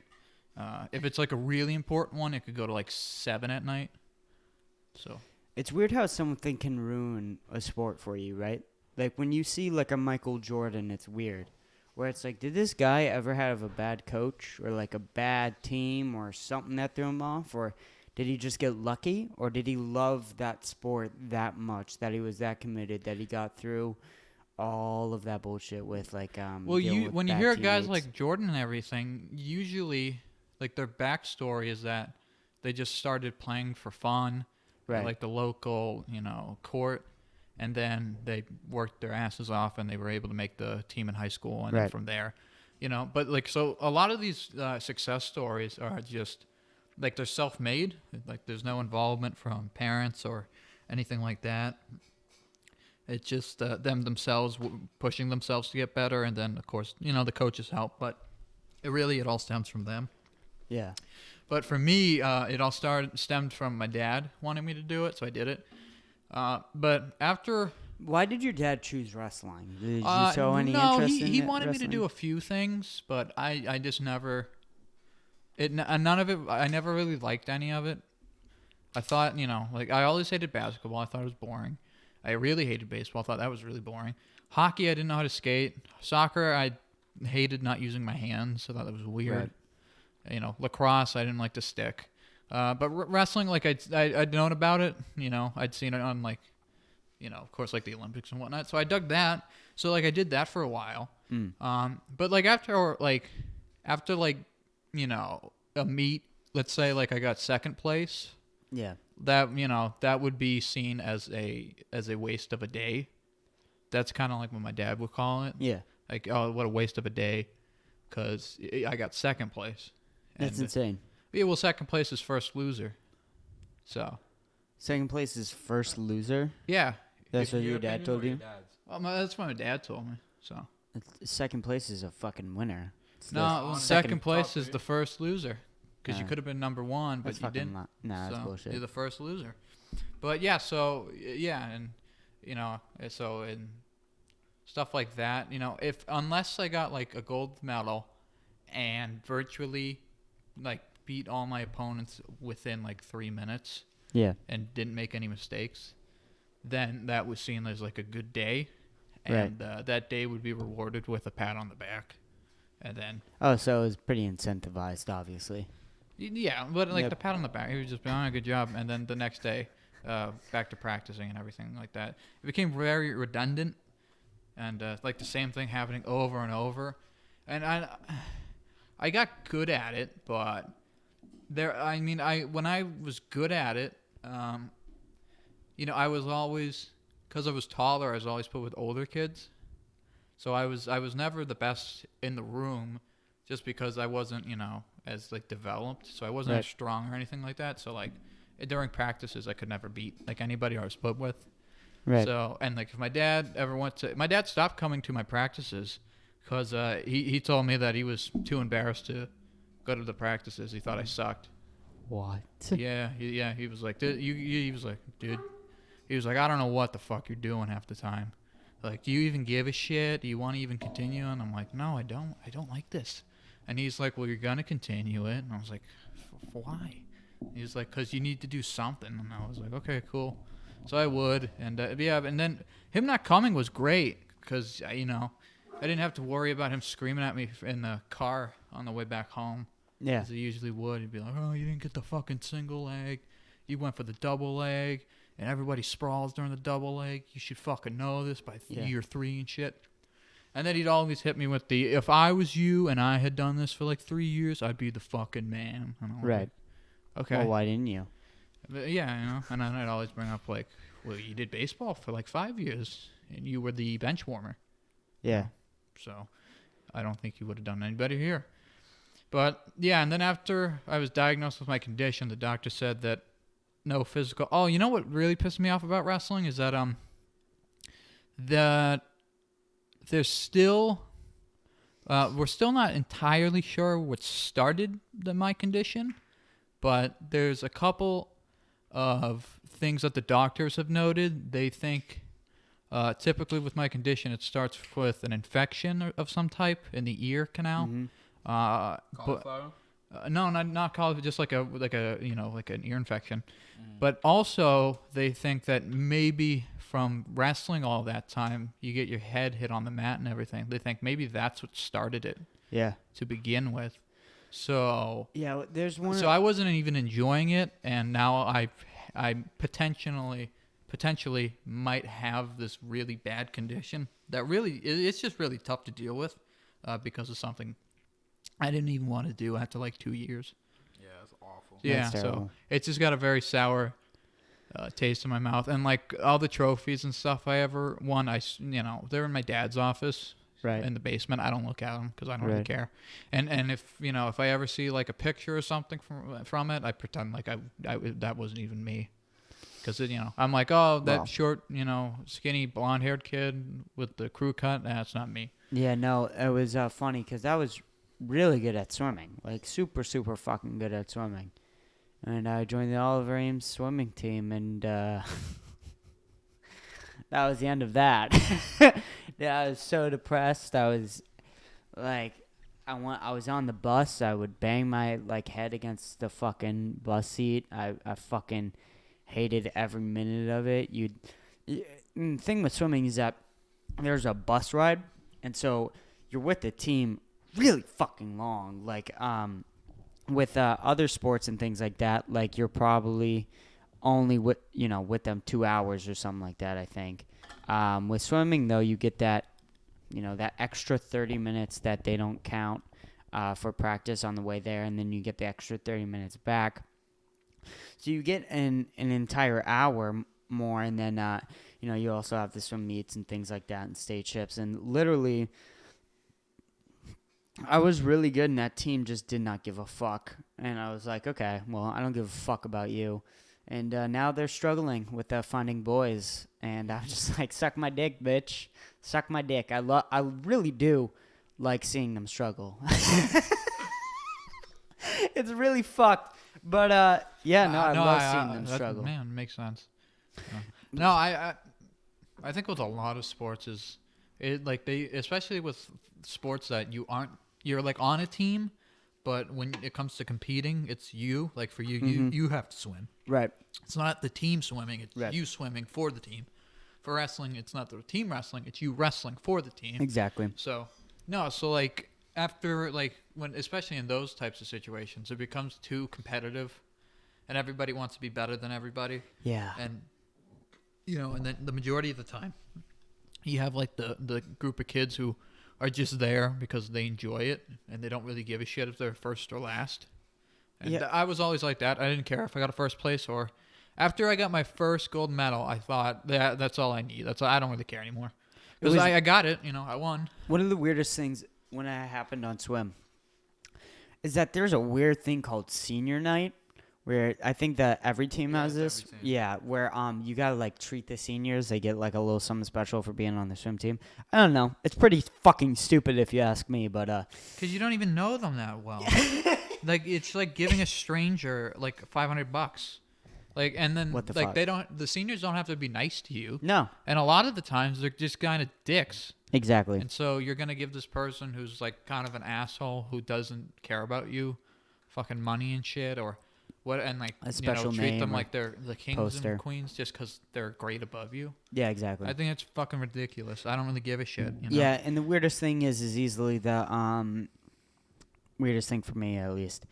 If it's like a really important one, it could go to like 7 at night. So it's weird how something can ruin a sport for you, right? Like when you see like a Michael Jordan, it's weird. Where it's like, did this guy ever have a bad coach or like a bad team or something that threw him off? Or did he just get lucky? Or did he love that sport that much that he was that committed that he got through all of that bullshit with like well, when you hear teammates? Guys like Jordan and everything, usually like their backstory is that they just started playing for fun, right, at, like the local court, and then they worked their asses off and they were able to make the team in high school, and then from there, but like, so a lot of these success stories are just like they're self-made, like there's no involvement from parents or anything like that. It's just them themselves pushing themselves to get better, and then of course the coaches help, but it all stems from them. Yeah. But for me, it all stemmed from my dad wanting me to do it, so I did it. But after... Why did your dad choose wrestling? Did you show any interest in he wanted wrestling? me to do a few things, but I just never... none of it... I never really liked any of it. I thought, like, I always hated basketball. I thought it was boring. I really hated baseball. I thought that was really boring. Hockey, I didn't know how to skate. Soccer, I hated not using my hands, so I thought that was weird. Right. Lacrosse, I didn't like to stick. But wrestling, like I'd known about it, I'd seen it on like, of course, like the Olympics and whatnot. So I dug that. So like I did that for a while. But like after a meet, let's say like I got second place. Yeah. That would be seen as a waste of a day. That's kind of like what my dad would call it. Yeah. Like, oh, what a waste of a day, because I got second place. That's insane. Yeah, well, second place is first loser. So. Second place is first loser? Yeah. That's what your dad told you? Well, that's what my dad told me. So. Second place is a fucking winner. No, second place is the first loser. Because you could have been number one, but you didn't. That's bullshit. You're the first loser. But yeah, so, yeah, and, so, and stuff like that, unless I got, like, a gold medal and virtually, like, beat all my opponents within, like, 3 minutes. Yeah. And didn't make any mistakes, then that was seen as, like, a good day. And that day would be rewarded with a pat on the back. And then... Oh, so it was pretty incentivized, obviously. Yeah, but like the pat on the back, he was just doing a good job, and then the next day, back to practicing and everything like that. It became very redundant, and like the same thing happening over and over. And I got good at it, but when I was good at it, I was always, because I was taller, I was always put with older kids. So I was never the best in the room, just because I wasn't, as like developed, so I wasn't as strong or anything like that. So like during practices, I could never beat like anybody I was put with. Right. So, and like if my dad stopped coming to my practices because he told me that he was too embarrassed to go to the practices. He thought I sucked. What? Yeah. He was like, dude, he was like, I don't know what the fuck you're doing half the time. Like, do you even give a shit? Do you want to even continue? And I'm like, no, I don't like this. And he's like, well, you're going to continue it. And I was like, why? He was like, because you need to do something. And I was like, okay, cool. So I would. And and then him not coming was great because, I didn't have to worry about him screaming at me in the car on the way back home. Yeah. As he usually would. He'd be like, oh, you didn't get the fucking single leg. You went for the double leg. And everybody sprawls during the double leg. You should fucking know this by year 3 and shit. And then he'd always hit me with the, if I was you and I had done this for like 3 years, I'd be the fucking man. And Right. Like, okay. Well, why didn't you? But yeah, And then I'd always bring up like, well, you did baseball for like 5 years. And you were the bench warmer. Yeah. So I don't think you would have done any better here. But yeah, and then after I was diagnosed with my condition, the doctor said that no physical. Oh, you know what really pissed me off about wrestling is that that there's still we're still not entirely sure what started my condition, but there's a couple of things that the doctors have noted. They think typically with my condition, it starts with an infection of some type in the ear canal. Mm-hmm. Cauliflower? No, not cauliflower, just like an ear infection. But also, they think that maybe from wrestling all that time, you get your head hit on the mat and everything. They think maybe that's what started it. Yeah. To begin with. So. Yeah, there's one. So I wasn't even enjoying it, and now I potentially might have this really bad condition that really it's just really tough to deal with because of something I didn't even want to do after like 2 years. Yeah, it's awful. Yeah, so it's just got a very sour taste in my mouth. And like all the trophies and stuff I ever won, they're in my dad's office, right, in the basement. I don't look at them because I don't right, really care. And if I ever see like a picture or something from it, I pretend like I that wasn't even me. Because I'm like, oh, that short, skinny blonde-haired kid with the crew cut, that's not me. Yeah, no, it was funny because I was really good at swimming, like super, super fucking good at swimming. And I joined the Oliver Ames swimming team, and that was the end of that. Yeah, I was so depressed. I was like, I was on the bus. I would bang my head against the fucking bus seat. I fucking hated every minute of it. The thing with swimming is that there's a bus ride, and so you're with the team really fucking long. With other sports and things like that, like you're probably only with them 2 hours or something like that, I think. With swimming though, you get that that extra 30 minutes that they don't count for practice on the way there, and then you get the extra 30 minutes back. So you get an entire hour more, and then you also have the swim meets and things like that and state ships. And literally, I was really good, and that team just did not give a fuck. And I was like, okay, well, I don't give a fuck about you. And now they're struggling with finding boys, and I'm just like, suck my dick, bitch, suck my dick. I really do like seeing them struggle. It's really fucked. But I love seeing them struggle. Man, makes sense. No, I think with a lot of sports especially with sports that you're like on a team, but when it comes to competing, it's you. Like for you, you have to swim. Right. It's not the team swimming. It's you swimming for the team. For wrestling, it's not the team wrestling. It's you wrestling for the team. Exactly. So after when especially in those types of situations, it becomes too competitive, and everybody wants to be better than everybody. Yeah. And and then the majority of the time, you have like the group of kids who are just there because they enjoy it and they don't really give a shit if they're first or last. And I was always like that. I didn't care if I got a first place or after I got my first gold medal, I thought that's all I need. I don't really care anymore. Because I got it, I won. One of the weirdest things when it happened on swim is that there's a weird thing called senior night where I think that every team has this. Yeah, where you gotta treat the seniors. They get a little something special for being on the swim team. I don't know. It's pretty fucking stupid if you ask me, but because you don't even know them that well. It's like giving a stranger $500. And then what the fuck? The seniors don't have to be nice to you. No. And a lot of the times they're just kind of dicks. Exactly. And so you're going to give this person who's kind of an asshole who doesn't care about you fucking money and shit or and like a special treat name them like they're the kings poster. and queens just because they're great above you. Yeah, exactly. I think it's fucking ridiculous. I don't really give a shit. Yeah, and the weirdest thing is easily the weirdest thing for me at least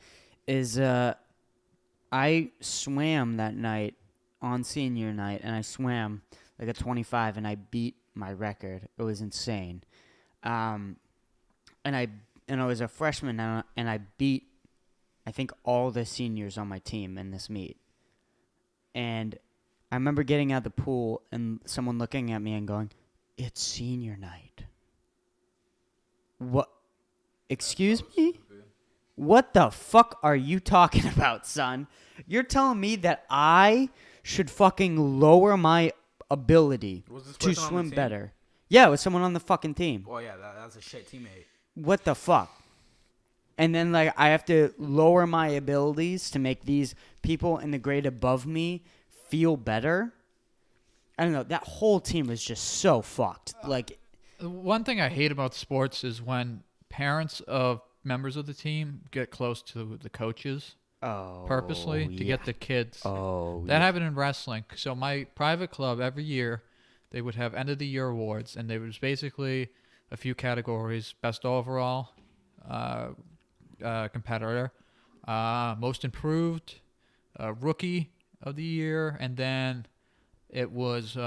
is I swam that night on senior night, and I swam like a 25, and I beat my record. It was insane. And I was a freshman, and I beat, I think, all the seniors on my team in this meet. And I remember getting out of the pool and someone looking at me and going, "It's senior night." What? Excuse me? What the fuck are you talking about, son? You're telling me that I should fucking lower my ability to swim better? Yeah, it was someone on the fucking team. Oh, yeah, that's a shit teammate. What the fuck? And then, like, I have to lower my abilities to make these people in the grade above me feel better? I don't know. That whole team was just so fucked. Like, one thing I hate about sports is when parents of members of the team get close to the coaches purposely to get the kids. That happened in wrestling. So my private club, every year, they would have end of the year awards, and there was basically a few categories: best overall competitor, most improved, rookie of the year, and then it was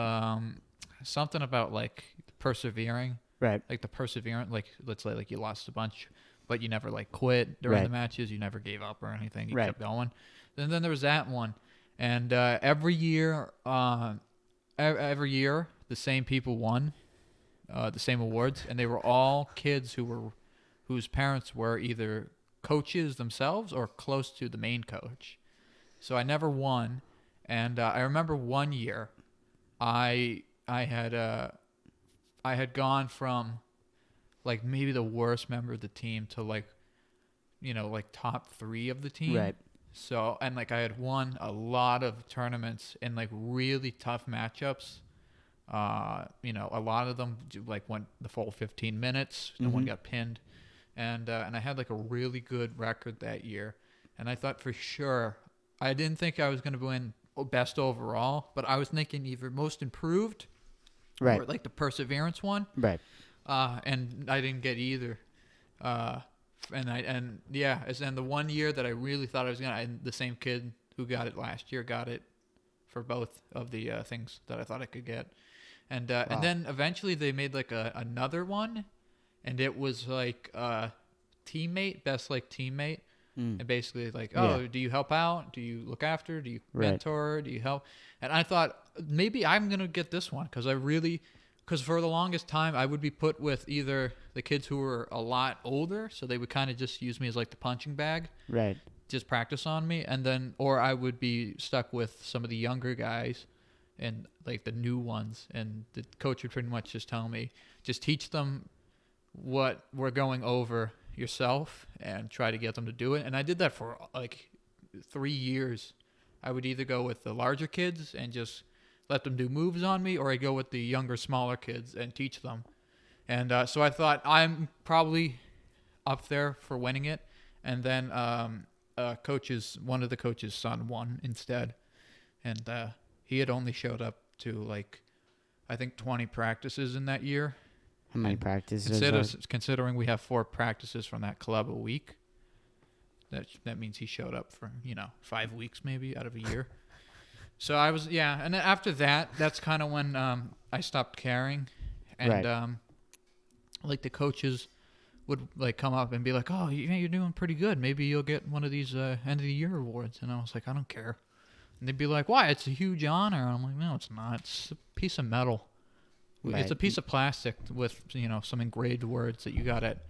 something about like persevering. Right. Like the perseverance, like let's say like you lost a bunch, but you never like quit during the matches. You never gave up or anything. You kept going. And then there was that one, and every year, the same people won the same awards, and they were all kids whose parents were either coaches themselves or close to the main coach. So I never won, and I remember one year, I had gone from like maybe the worst member of the team to like top 3 of the team. Right. So, and like I had won a lot of tournaments in like really tough matchups. A lot of them like went the full 15 minutes. No one got pinned. And I had like a really good record that year. And I thought for sure, I didn't think I was going to win best overall, but I was thinking either most improved or like the perseverance one. Right. And I didn't get either. And the one year that I really thought I was the same kid who got it last year got it for both of the things that I thought I could get. And and then eventually they made like another one, and it was like teammate, best like teammate. And basically like, do you help out? Do you look after? Do you mentor? Do you help? And I thought maybe I'm going to get this one because for the longest time I would be put with either the kids who were a lot older, so they would kind of just use me as like the punching bag. Right. Just practice on me, and then or I would be stuck with some of the younger guys and like the new ones, and the coach would pretty much just tell me, just teach them what we're going over yourself and try to get them to do it. And I did that for like 3 years. I would either go with the larger kids and just let them do moves on me, or I go with the younger, smaller kids and teach them. And so I thought I'm probably up there for winning it. And then one of the coach's son won instead. And he had only showed up to like, I think 20 practices in that year. How many practices? Considering we have 4 practices from that club a week, that means he showed up for 5 weeks maybe out of a year. So I was and then after that, that's kind of when I stopped caring, and like the coaches would like come up and be like, "Oh, you're doing pretty good. Maybe you'll get one of these end of the year awards." And I was like, "I don't care." And they'd be like, "Why? It's a huge honor." And I'm like, "No, it's not. It's a piece of metal. Right. It's a piece of plastic with some engraved words that you got at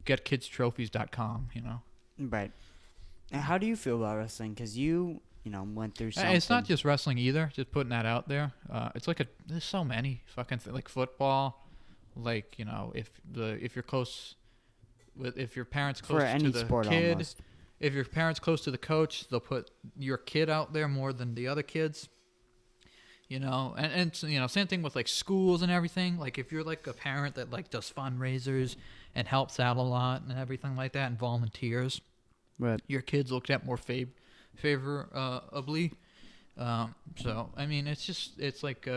getkidstrophies.com. Right. And how do you feel about wrestling? Because you went through something. It's not just wrestling either. Just putting that out there. It's like there's so many fucking like football. Like if you're close with if your parents close to the kid, almost. If your parents close to the coach, they'll put your kid out there more than the other kids. And same thing with like schools and everything. Like if you're like a parent that like does fundraisers and helps out a lot and everything like that and volunteers, right? Your kids looked at more favorably. So I mean, it's like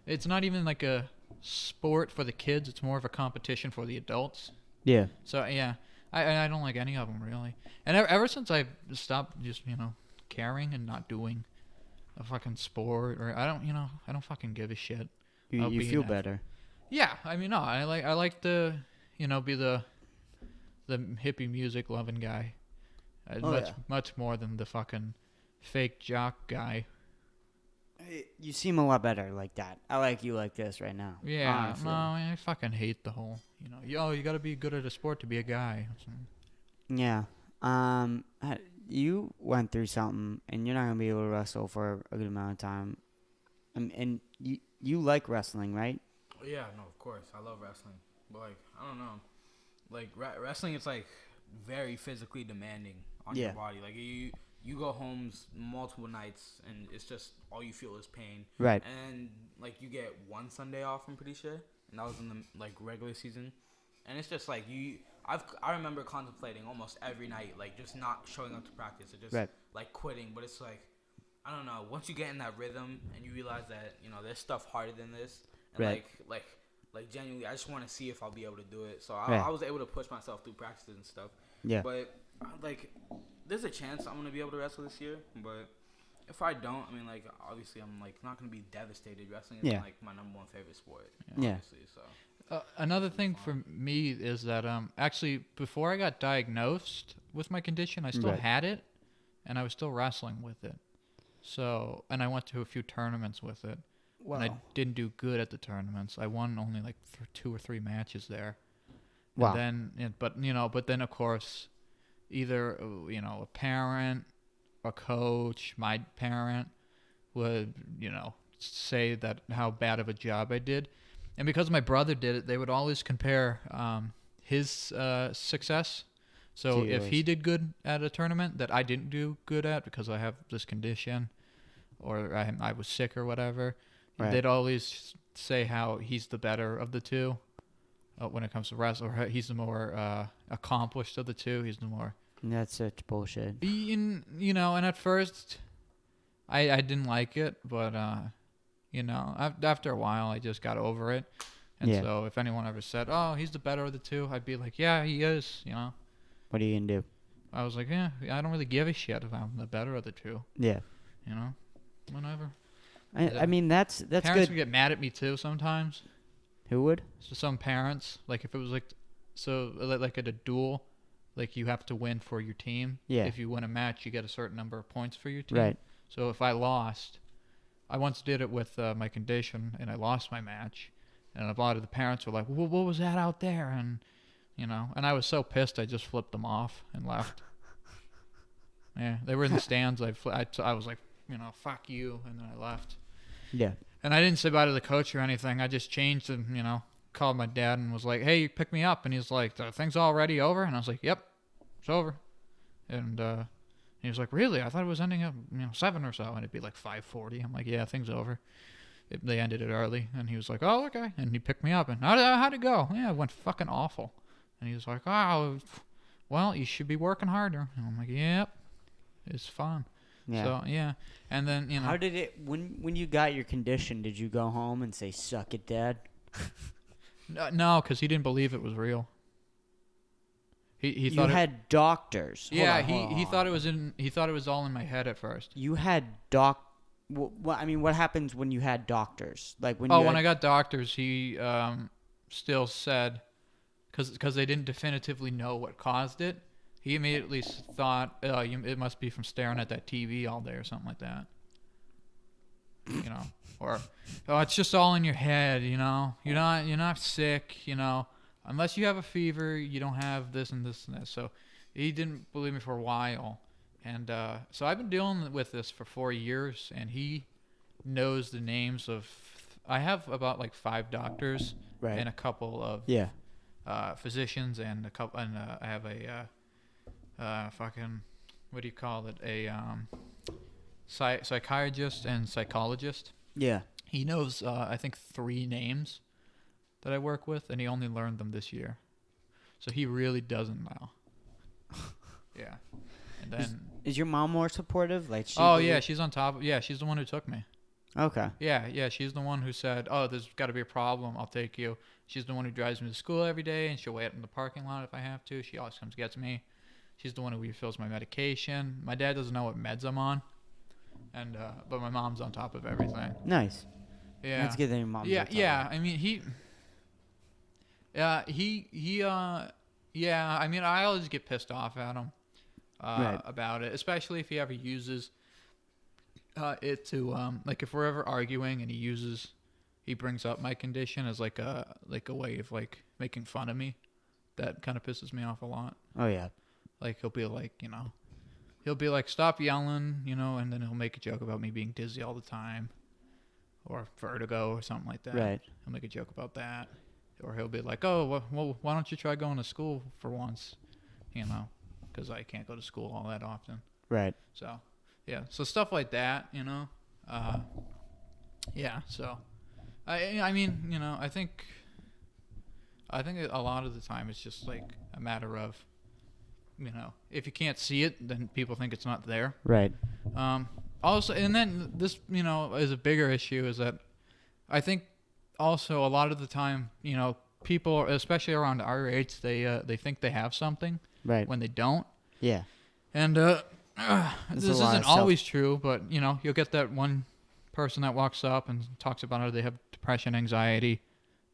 it's not even like a sport for the kids. It's more of a competition for the adults. Yeah. So yeah, I don't like any of them really. And ever since I stopped just caring and not doing a fucking sport, or I don't fucking give a shit. You feel better. Yeah, I mean, no, I like to be the hippie music loving guy. Much more than the fucking fake jock guy. You seem a lot better like that. I like you like this right now. Yeah, honestly. no, I fucking hate the whole, you gotta be good at a sport to be a guy. Yeah. You went through something, and you're not gonna be able to wrestle for a good amount of time. And you like wrestling, right? Yeah, no, of course. I love wrestling. But, like, I don't know. Like, wrestling is, like, very physically demanding on your body. Like, you go home multiple nights, and it's just all you feel is pain. Right. And, like, you get one Sunday off, I'm pretty sure. And that was in the, like, regular season. And it's just, like, I remember contemplating almost every night, like, just not showing up to practice or just, like, quitting. But it's, like, I don't know. Once you get in that rhythm and you realize that, there's stuff harder than this. And, like genuinely, I just want to see if I'll be able to do it. So I was able to push myself through practices and stuff. Yeah. But, like, there's a chance I'm going to be able to wrestle this year. But if I don't, I mean, like, obviously I'm, like, not going to be devastated. Wrestling is, like, my number one favorite sport. Obviously, so. Another thing for me is that actually before I got diagnosed with my condition, I still had it, and I was still wrestling with it. So, and I went to a few tournaments with it. Wow. And I didn't do good at the tournaments. I won only like 2 or 3 matches there. Wow. And then, but then of course, either a parent, a coach, my parent would say that how bad of a job I did, and because my brother did it, they would always compare his success. So if he did good at a tournament that I didn't do good at because I have this condition, or I was sick or whatever. Right. They'd always say how he's the better of the two when it comes to wrestling. Or he's the more accomplished of the two. He's the more... That's such bullshit. And at first, I didn't like it. But, after a while, I just got over it. And so if anyone ever said, oh, he's the better of the two, I'd be like, yeah, he is, What are you going to do? I was like, yeah, I don't really give a shit if I'm the better of the two. Yeah. Whatever. I mean, that's parents good. would get mad at me too sometimes. Who would? So some parents, like if it was like at a duel, like you have to win for your team. Yeah. If you win a match, you get a certain number of points for your team. Right. So if I lost, I once did it with my condition, and I lost my match, and a lot of the parents were like, well, "What was that out there?" And and I was so pissed, I just flipped them off and left. Yeah, they were in the stands. I was like, fuck you, and then I left. Yeah. And I didn't say bye to the coach or anything. I just changed and, called my dad and was like, hey, you pick me up. And he's like, the thing's already over? And I was like, yep, it's over. And he was like, really? I thought it was ending at 7 or so. And it'd be like 5:40. I'm like, yeah, thing's over. They ended it early. And he was like, oh, okay. And he picked me up. And how'd it go? Yeah, it went fucking awful. And he was like, oh, well, you should be working harder. And I'm like, yep, it's fun. Yeah. So, yeah. And then, How did it, when you got your condition, did you go home and say, suck it, Dad? No, because he didn't believe it was real. He thought you had doctors. Yeah, he thought it was he thought it was all in my head at first. You had what happens when you had doctors? Like when when I got doctors, he still said, because they didn't definitively know what caused it. He immediately thought, it must be from staring at that TV all day or something like that. Or, oh, it's just all in your head, You're not sick, Unless you have a fever, you don't have this and this and that. So he didn't believe me for a while. And so I've been dealing with this for 4 years, and he knows the names of... I have about like 5 doctors and a couple of physicians and I have a... fucking, what do you call it? A psychiatrist and psychologist. Yeah. He knows, I think, 3 names that I work with, and he only learned them this year. So he really doesn't know. Yeah. And then Is your mom more supportive? Like she? Oh yeah, she's on top. Yeah, she's the one who took me. Okay. Yeah, she's the one who said, "Oh, there's got to be a problem. I'll take you." She's the one who drives me to school every day, and she'll wait in the parking lot if I have to. She always comes gets me. She's the one who refills my medication. My dad doesn't know what meds I'm on, and but my mom's on top of everything. Nice. Yeah. That's good that your mom's. Yeah. I mean, yeah. I mean, I always get pissed off at him about it, especially if he ever uses it to like if we're ever arguing and he brings up my condition as like a way of like making fun of me. That kind of pisses me off a lot. Oh yeah. Like he'll be like, stop yelling, and then he'll make a joke about me being dizzy all the time, or vertigo or something like that. Right. He'll make a joke about that, or he'll be like, oh, well, why don't you try going to school for once, because I can't go to school all that often. Right. So, yeah, so stuff like that, yeah. So, I mean, I think a lot of the time it's just like a matter of, if you can't see it, then people think it's not there. Right. Also, and then this, is a bigger issue is that I think also a lot of the time, people, especially around our age, they think they have something right when they don't. Yeah. And this isn't always true, but you'll get that one person that walks up and talks about how they have depression, anxiety,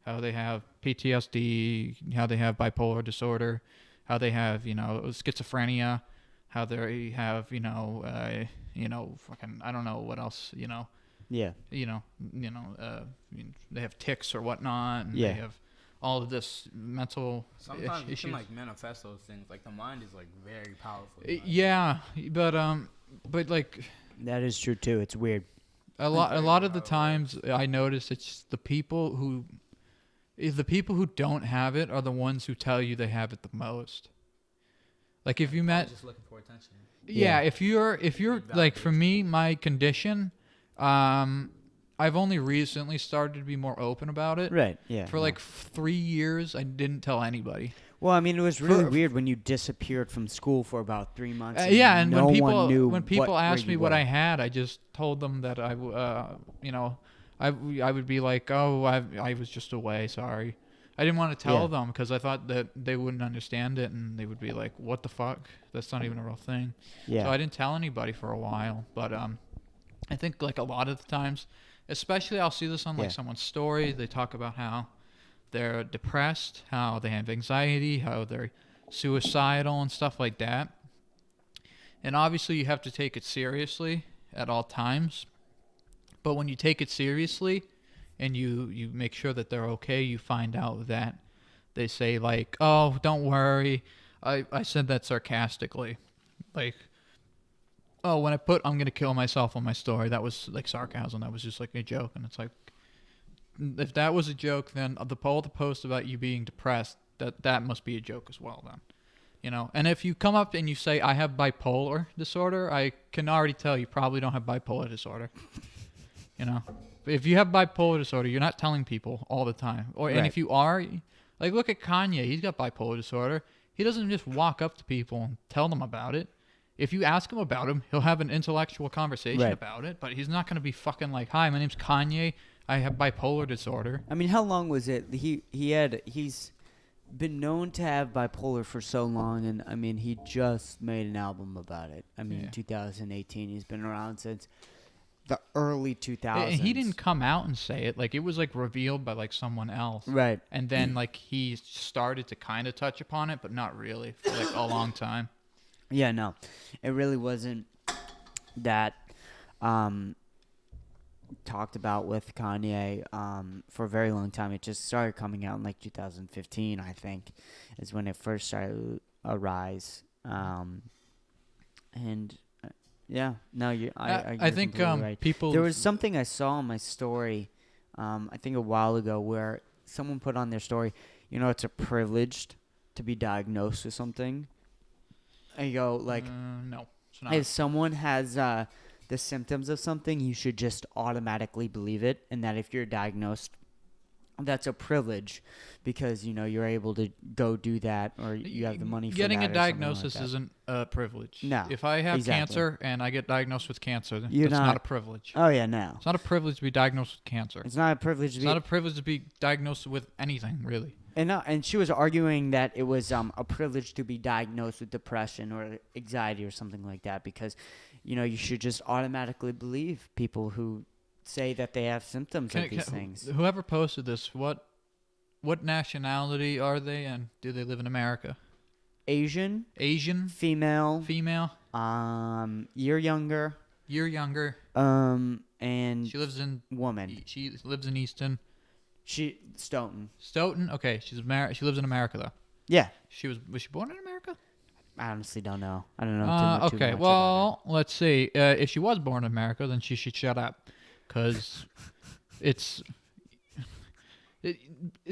how they have PTSD, how they have bipolar disorder, how they have, schizophrenia, how they have, fucking, I don't know what else, Yeah. They have tics or whatnot, and yeah. they have all of this mental Sometimes issues. you can, like, manifest those things. Like, the mind is, like, very powerful. Yeah, but, like... That is true, too. It's weird. A lot of the times, I notice it's the people who don't have it are the ones who tell you they have it the most. Like if you met, just looking for attention. Yeah, if you're like for me, my condition, I've only recently started to be more open about it. Right. Yeah. For like 3 years, I didn't tell anybody. Well, I mean, it was really weird when you disappeared from school for about 3 months. And no when people asked me what I had, I just told them that I would be like, oh, I was just away, sorry. I didn't want to tell them because I thought that they wouldn't understand it and they would be like, what the fuck? That's not even a real thing. Yeah. So I didn't tell anybody for a while. But I think like a lot of the times, especially I'll see this on like someone's story, they talk about how they're depressed, how they have anxiety, how they're suicidal and stuff like that. And obviously you have to take it seriously at all times. But when you take it seriously and you make sure that they're okay, you find out that they say like, oh, don't worry. I said that sarcastically. Like, oh, when I put I'm going to kill myself on my story, that was like sarcasm. That was just like a joke. And it's like, if that was a joke, then all the post about you being depressed, that must be a joke as well then. And if you come up and you say, I have bipolar disorder, I can already tell you probably don't have bipolar disorder. If you have bipolar disorder, you're not telling people all the time. And if you are, like look at Kanye, he's got bipolar disorder. He doesn't just walk up to people and tell them about it. If you ask him about him, he'll have an intellectual conversation about it, but he's not going to be fucking like, hi, my name's Kanye. I have bipolar disorder. I mean, how long was it? He's been known to have bipolar for so long, and I mean, he just made an album about it. I mean, 2018. He's been around since the early 2000s. And he didn't come out and say it. Like, it was, like, revealed by, like, someone else. Right. And then, like, he started to kind of touch upon it, but not really for, like, a long time. Yeah, no. It really wasn't that talked about with Kanye for a very long time. It just started coming out in, like, 2015, I think, is when it first started to rise. And... yeah, no, I think right. people. There was something I saw on my story, I think a while ago, where someone put on their story, it's a privilege to be diagnosed with something. And you go like, no, it's not. If someone has the symptoms of something, you should just automatically believe it, and that if you're diagnosed that's a privilege because, you're able to go do that or you have the money for Getting that. Getting a diagnosis isn't a privilege. No. If I have cancer and I get diagnosed with cancer, that's not a privilege. Oh, yeah, no. It's not a privilege to be diagnosed with cancer. It's not a privilege It's not a privilege to be diagnosed with anything, really. And she was arguing that it was a privilege to be diagnosed with depression or anxiety or something like that because, you should just automatically believe people who say that they have symptoms of these things. Whoever posted this, what nationality are they and do they live in America? Asian. Female. Year younger. And she lives in woman. She lives in Easton. Stoughton. Okay, she lives in America though. Yeah. Was she born in America? I honestly don't know. I don't know too okay, much well, let's see. If she was born in America, then she should shut up, because it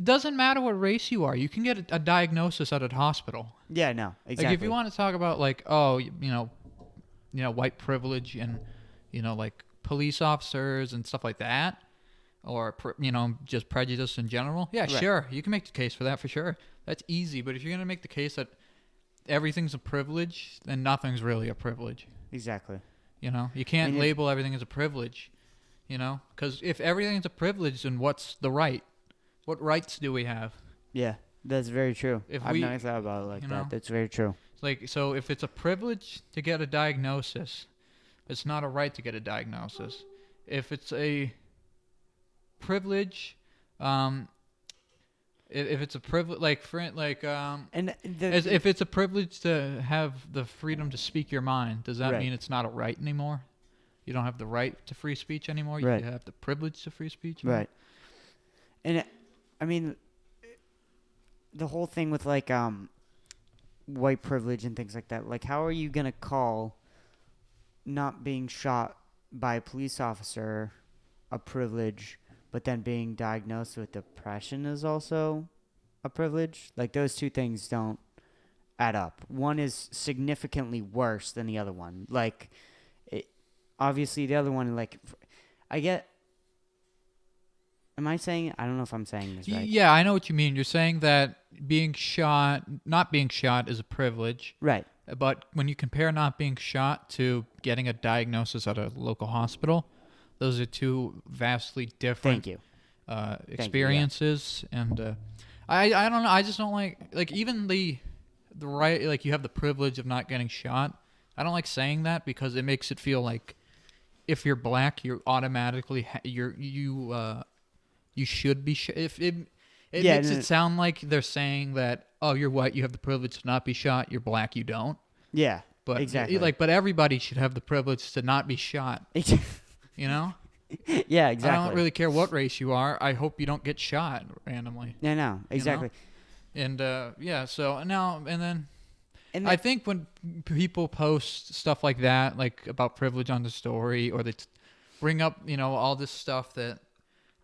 doesn't matter what race you are. You can get a diagnosis at a hospital. Yeah, no, exactly. Like if you want to talk about white privilege and like police officers and stuff like that, or just prejudice in general. Yeah, right. Sure, you can make the case for that for sure. That's easy. But if you're gonna make the case that everything's a privilege, then nothing's really a privilege. Exactly. You can't label everything as a privilege. Because if everything's a privilege, then what's the right? What rights do we have? Yeah, that's very true. I've never thought about it like that. That's very true. So if it's a privilege to get a diagnosis, it's not a right to get a diagnosis. If it's a privilege, if it's a privilege, if it's a privilege to have the freedom to speak your mind, does that mean it's not a right anymore? You don't have the right to free speech anymore. Right. You have the privilege to free speech. Right. And I mean, the whole thing with white privilege and things like that. Like, how are you gonna call not being shot by a police officer a privilege? But then being diagnosed with depression is also a privilege. Like, those two things don't add up. One is significantly worse than the other one. Like, obviously the other one, am I saying, I don't know if I'm saying this right. Yeah, I know what you mean. You're saying that not being shot is a privilege. Right. But when you compare not being shot to getting a diagnosis at a local hospital, those are two vastly different experiences. Thank you, yeah. And I don't know. I just don't like even the right, like you have the privilege of not getting shot. I don't like saying that because it makes it feel like if you're black, you're automatically you should be if it makes it sound like they're saying that, oh, you're white, you have the privilege to not be shot. You're black, you don't. Yeah. But exactly. But everybody should have the privilege to not be shot. Yeah, exactly. I don't really care what race you are. I hope you don't get shot randomly. Yeah, no, exactly. And so now and then I think when people post stuff like that, like about privilege on the story, or they bring up, all this stuff that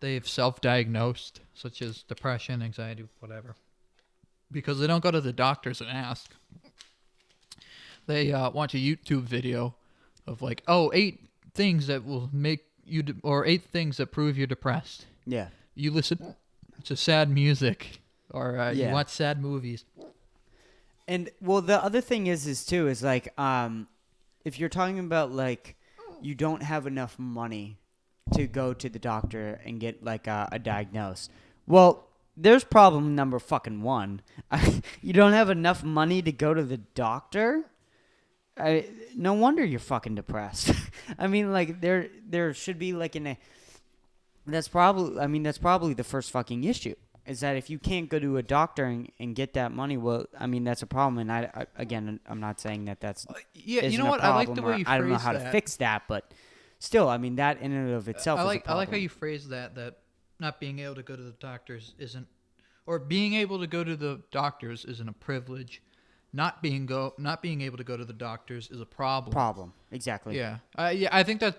they've self-diagnosed, such as depression, anxiety, whatever, because they don't go to the doctors and ask. They watch a YouTube video of 8 things that will make you, or 8 things that prove you're depressed. Yeah. You listen to sad music, or you watch sad movies. And the other thing is if you're talking about you don't have enough money to go to the doctor and get a diagnosis. Well, there's problem number fucking 1. You don't have enough money to go to the doctor? No wonder you're fucking depressed. I mean, there should be that's probably the first fucking issue, is that if you can't go to a doctor and get that money, well, I mean, that's a problem. And I'm not saying that's you know what? I like the way you phrase that. I don't know how to fix that, but still, I mean, that in and of itself is a problem. I like how you phrase that not being able to go to the doctors isn't, or being able to go to the doctors isn't a privilege. Not being able to go to the doctors is a problem. Exactly. Yeah. I think that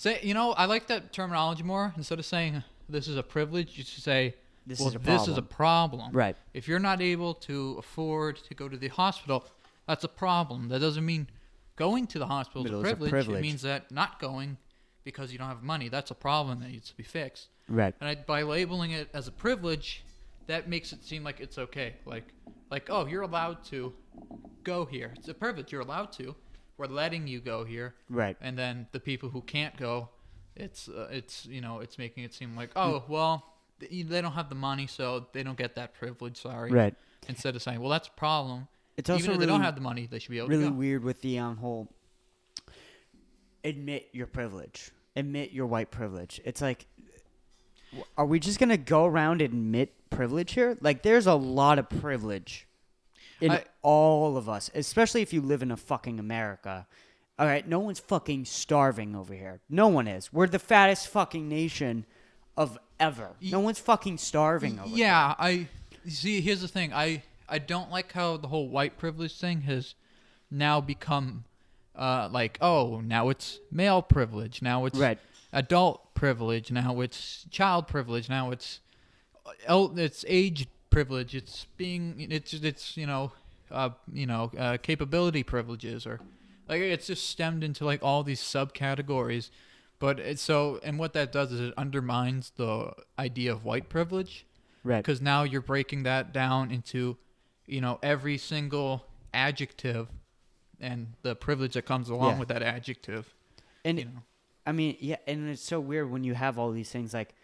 I like that terminology more. Instead of saying this is a privilege, you should say this is a problem. Right. If you're not able to afford to go to the hospital, that's a problem. That doesn't mean going to the hospital is a privilege. It means that not going because you don't have money. That's a problem that needs to be fixed. Right. And by labeling it as a privilege, that makes it seem like it's okay. Like, oh, you're allowed to go here. It's a privilege. You're allowed to. We're letting you go here. Right. And then the people who can't go, it's making it seem like, oh, well, they don't have the money, so they don't get that privilege. Sorry. Right. Instead of saying, well, that's a problem. It's also even if really, they don't have the money, they should be able to go. Really weird with the whole admit your privilege, admit your white privilege. It's like, are we just gonna go around and admit privilege here? Like, there's a lot of privilege in all of us, especially if you live in a fucking America. All right, no one's fucking starving over here. No one is. We're the fattest fucking nation of ever. No one's fucking starving over here. Yeah, see. Here's the thing. I don't like how the whole white privilege thing has now become like, oh, now it's male privilege. Now it's adult privilege. Now it's child privilege. Now it's age privilege. It's capability privileges, or like it's just stemmed into like all these subcategories. But and what that does is it undermines the idea of white privilege. Right. Because now you're breaking that down into, every single adjective and the privilege that comes along with that adjective. And I mean, yeah, and it's so weird when you have all these things like,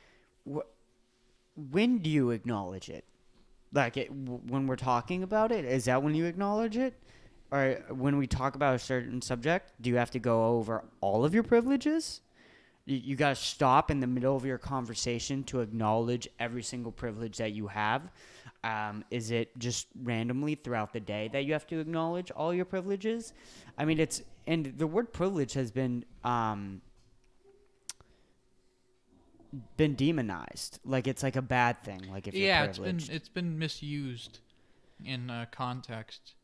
when do you acknowledge it? Like, when we're talking about it, is that when you acknowledge it? Or when we talk about a certain subject, do you have to go over all of your privileges? You got to stop in the middle of your conversation to acknowledge every single privilege that you have. Is it just randomly throughout the day that you have to acknowledge all your privileges? I mean, and the word privilege has been demonized. Like, it's like a bad thing. Like, if you're privileged. it's been misused in context.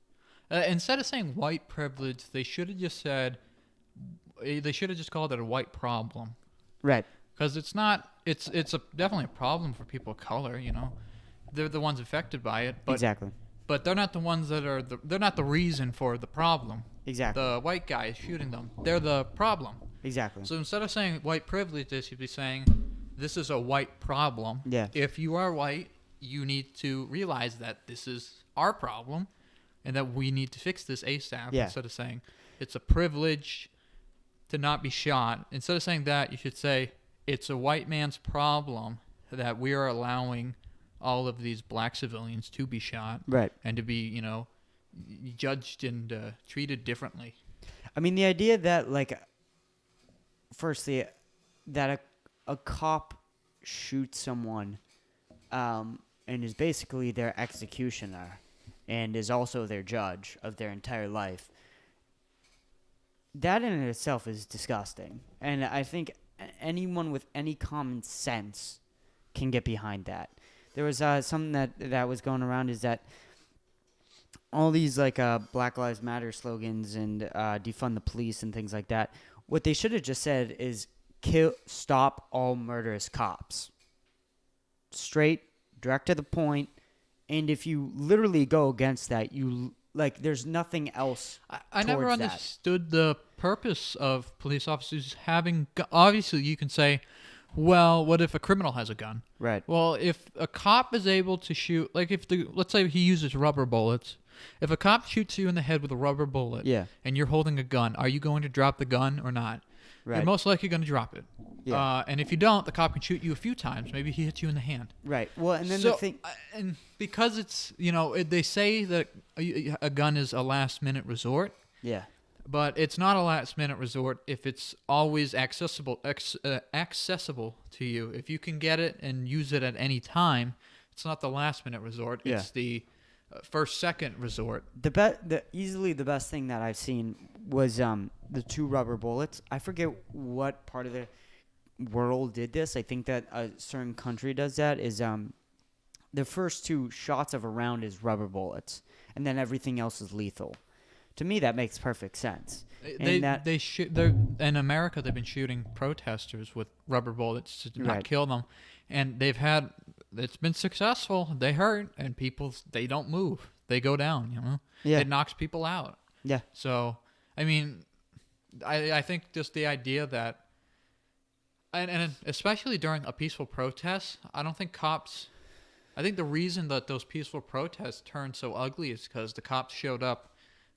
Instead of saying white privilege, they should have just said. They should have just called it a white problem. Right. Because it's not. It's definitely a problem for people of color. They're the ones affected by it. But, exactly. But they're not the ones that are. They're not the reason for the problem. Exactly. The white guy is shooting them. They're the problem. Exactly. So instead of saying white privilege, they should be saying this is a white problem. Yeah. If you are white, you need to realize that this is our problem, and that we need to fix this ASAP. Yeah. Instead of saying it's a privilege to not be shot. Instead of saying that, you should say it's a white man's problem that we are allowing all of these black civilians to be shot. Right. And to be, judged and treated differently. I mean, the idea that, like, firstly, that a cop shoots someone and is basically their executioner and is also their judge of their entire life, that in itself is disgusting. And I think anyone with any common sense can get behind that. There was something that was going around is that all these like Black Lives Matter slogans and defund the police and things like that, what they should have just said is stop all murderous cops. Straight, direct to the point. And if you literally go against that, there's nothing else. I never understood the purpose of police officers having. Obviously, you can say, well, what if a criminal has a gun? Right. Well, if a cop is able to shoot, like let's say he uses rubber bullets. If a cop shoots you in the head with a rubber bullet, and you're holding a gun, are you going to drop the gun or not? Right. You're most likely going to drop it. Yeah. And if you don't, the cop can shoot you a few times. Maybe he hits you in the hand. Right. Well, and then the thing, and because it's they say that a gun is a last-minute resort. Yeah. But it's not a last-minute resort if it's always accessible to you. If you can get it and use it at any time, it's not the last-minute resort. Yeah. It's the second resort. Easily the best thing that I've seen was the 2 rubber bullets. I forget what part of the world did this. I think that a certain country does that. Is the first 2 shots of a round is rubber bullets, and then everything else is lethal. To me, that makes perfect sense. In America, they've been shooting protesters with rubber bullets to not kill them, and it's been successful. They hurt, and they don't move. They go down. Yeah. It knocks people out. Yeah. So, I mean, I think just the idea that And especially during a peaceful protest, I don't think cops. I think the reason that those peaceful protests turned so ugly is because the cops showed up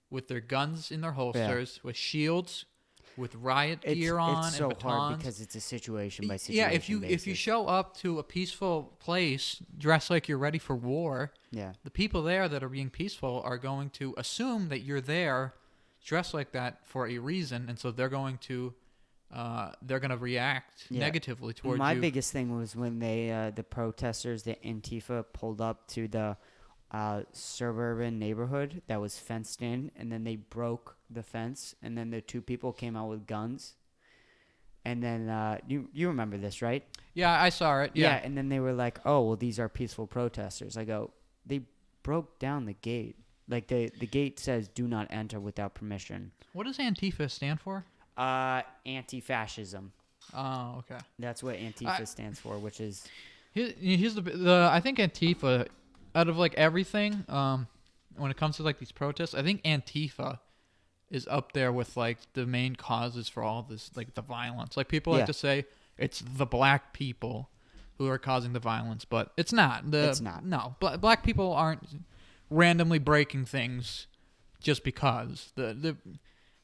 with their guns in their holsters, with shields, with riot gear on, it's so and hard batons. because it's a situation by Yeah, situation if you show up to a peaceful place dressed like you're ready for war, the people there that are being peaceful are going to assume that you're there dressed like that for a reason, and so they're going to react negatively towards you. My biggest thing was when the protesters, the Antifa, pulled up to the suburban neighborhood that was fenced in, and then they broke the fence, and then the two people came out with guns, and then you remember this, right? Yeah, I saw it. Yeah, and then they were like, "Oh, well, these are peaceful protesters." I go, "They broke down the gate. Like the gate says, do not enter without permission." What does Antifa stand for? Anti-fascism. Oh, okay. That's what Antifa stands for, which is. Here's the I think Antifa, out of like everything, when it comes to like these protests, I think Antifa is up there with like the main causes for all this, like the violence. Like people like to say it's the black people who are causing the violence, but it's not. It's not. No, black people aren't randomly breaking things just because.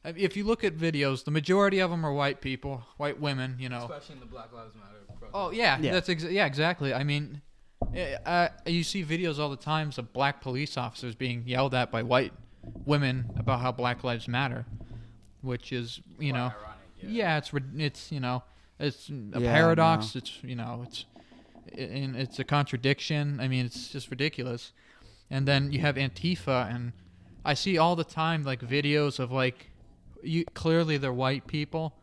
If you look at videos, the majority of them are white people, white women, you know. Especially in the Black Lives Matter protest. Oh, yeah. That's exactly. I mean, you see videos all the time of black police officers being yelled at by white women about how Black Lives Matter, which is, you know. Ironic, it's you know, it's a paradox. No. It's, you know, it's a contradiction. I mean, it's just ridiculous. And then you have Antifa, and I see all the time, like, videos of, like, clearly they're white people,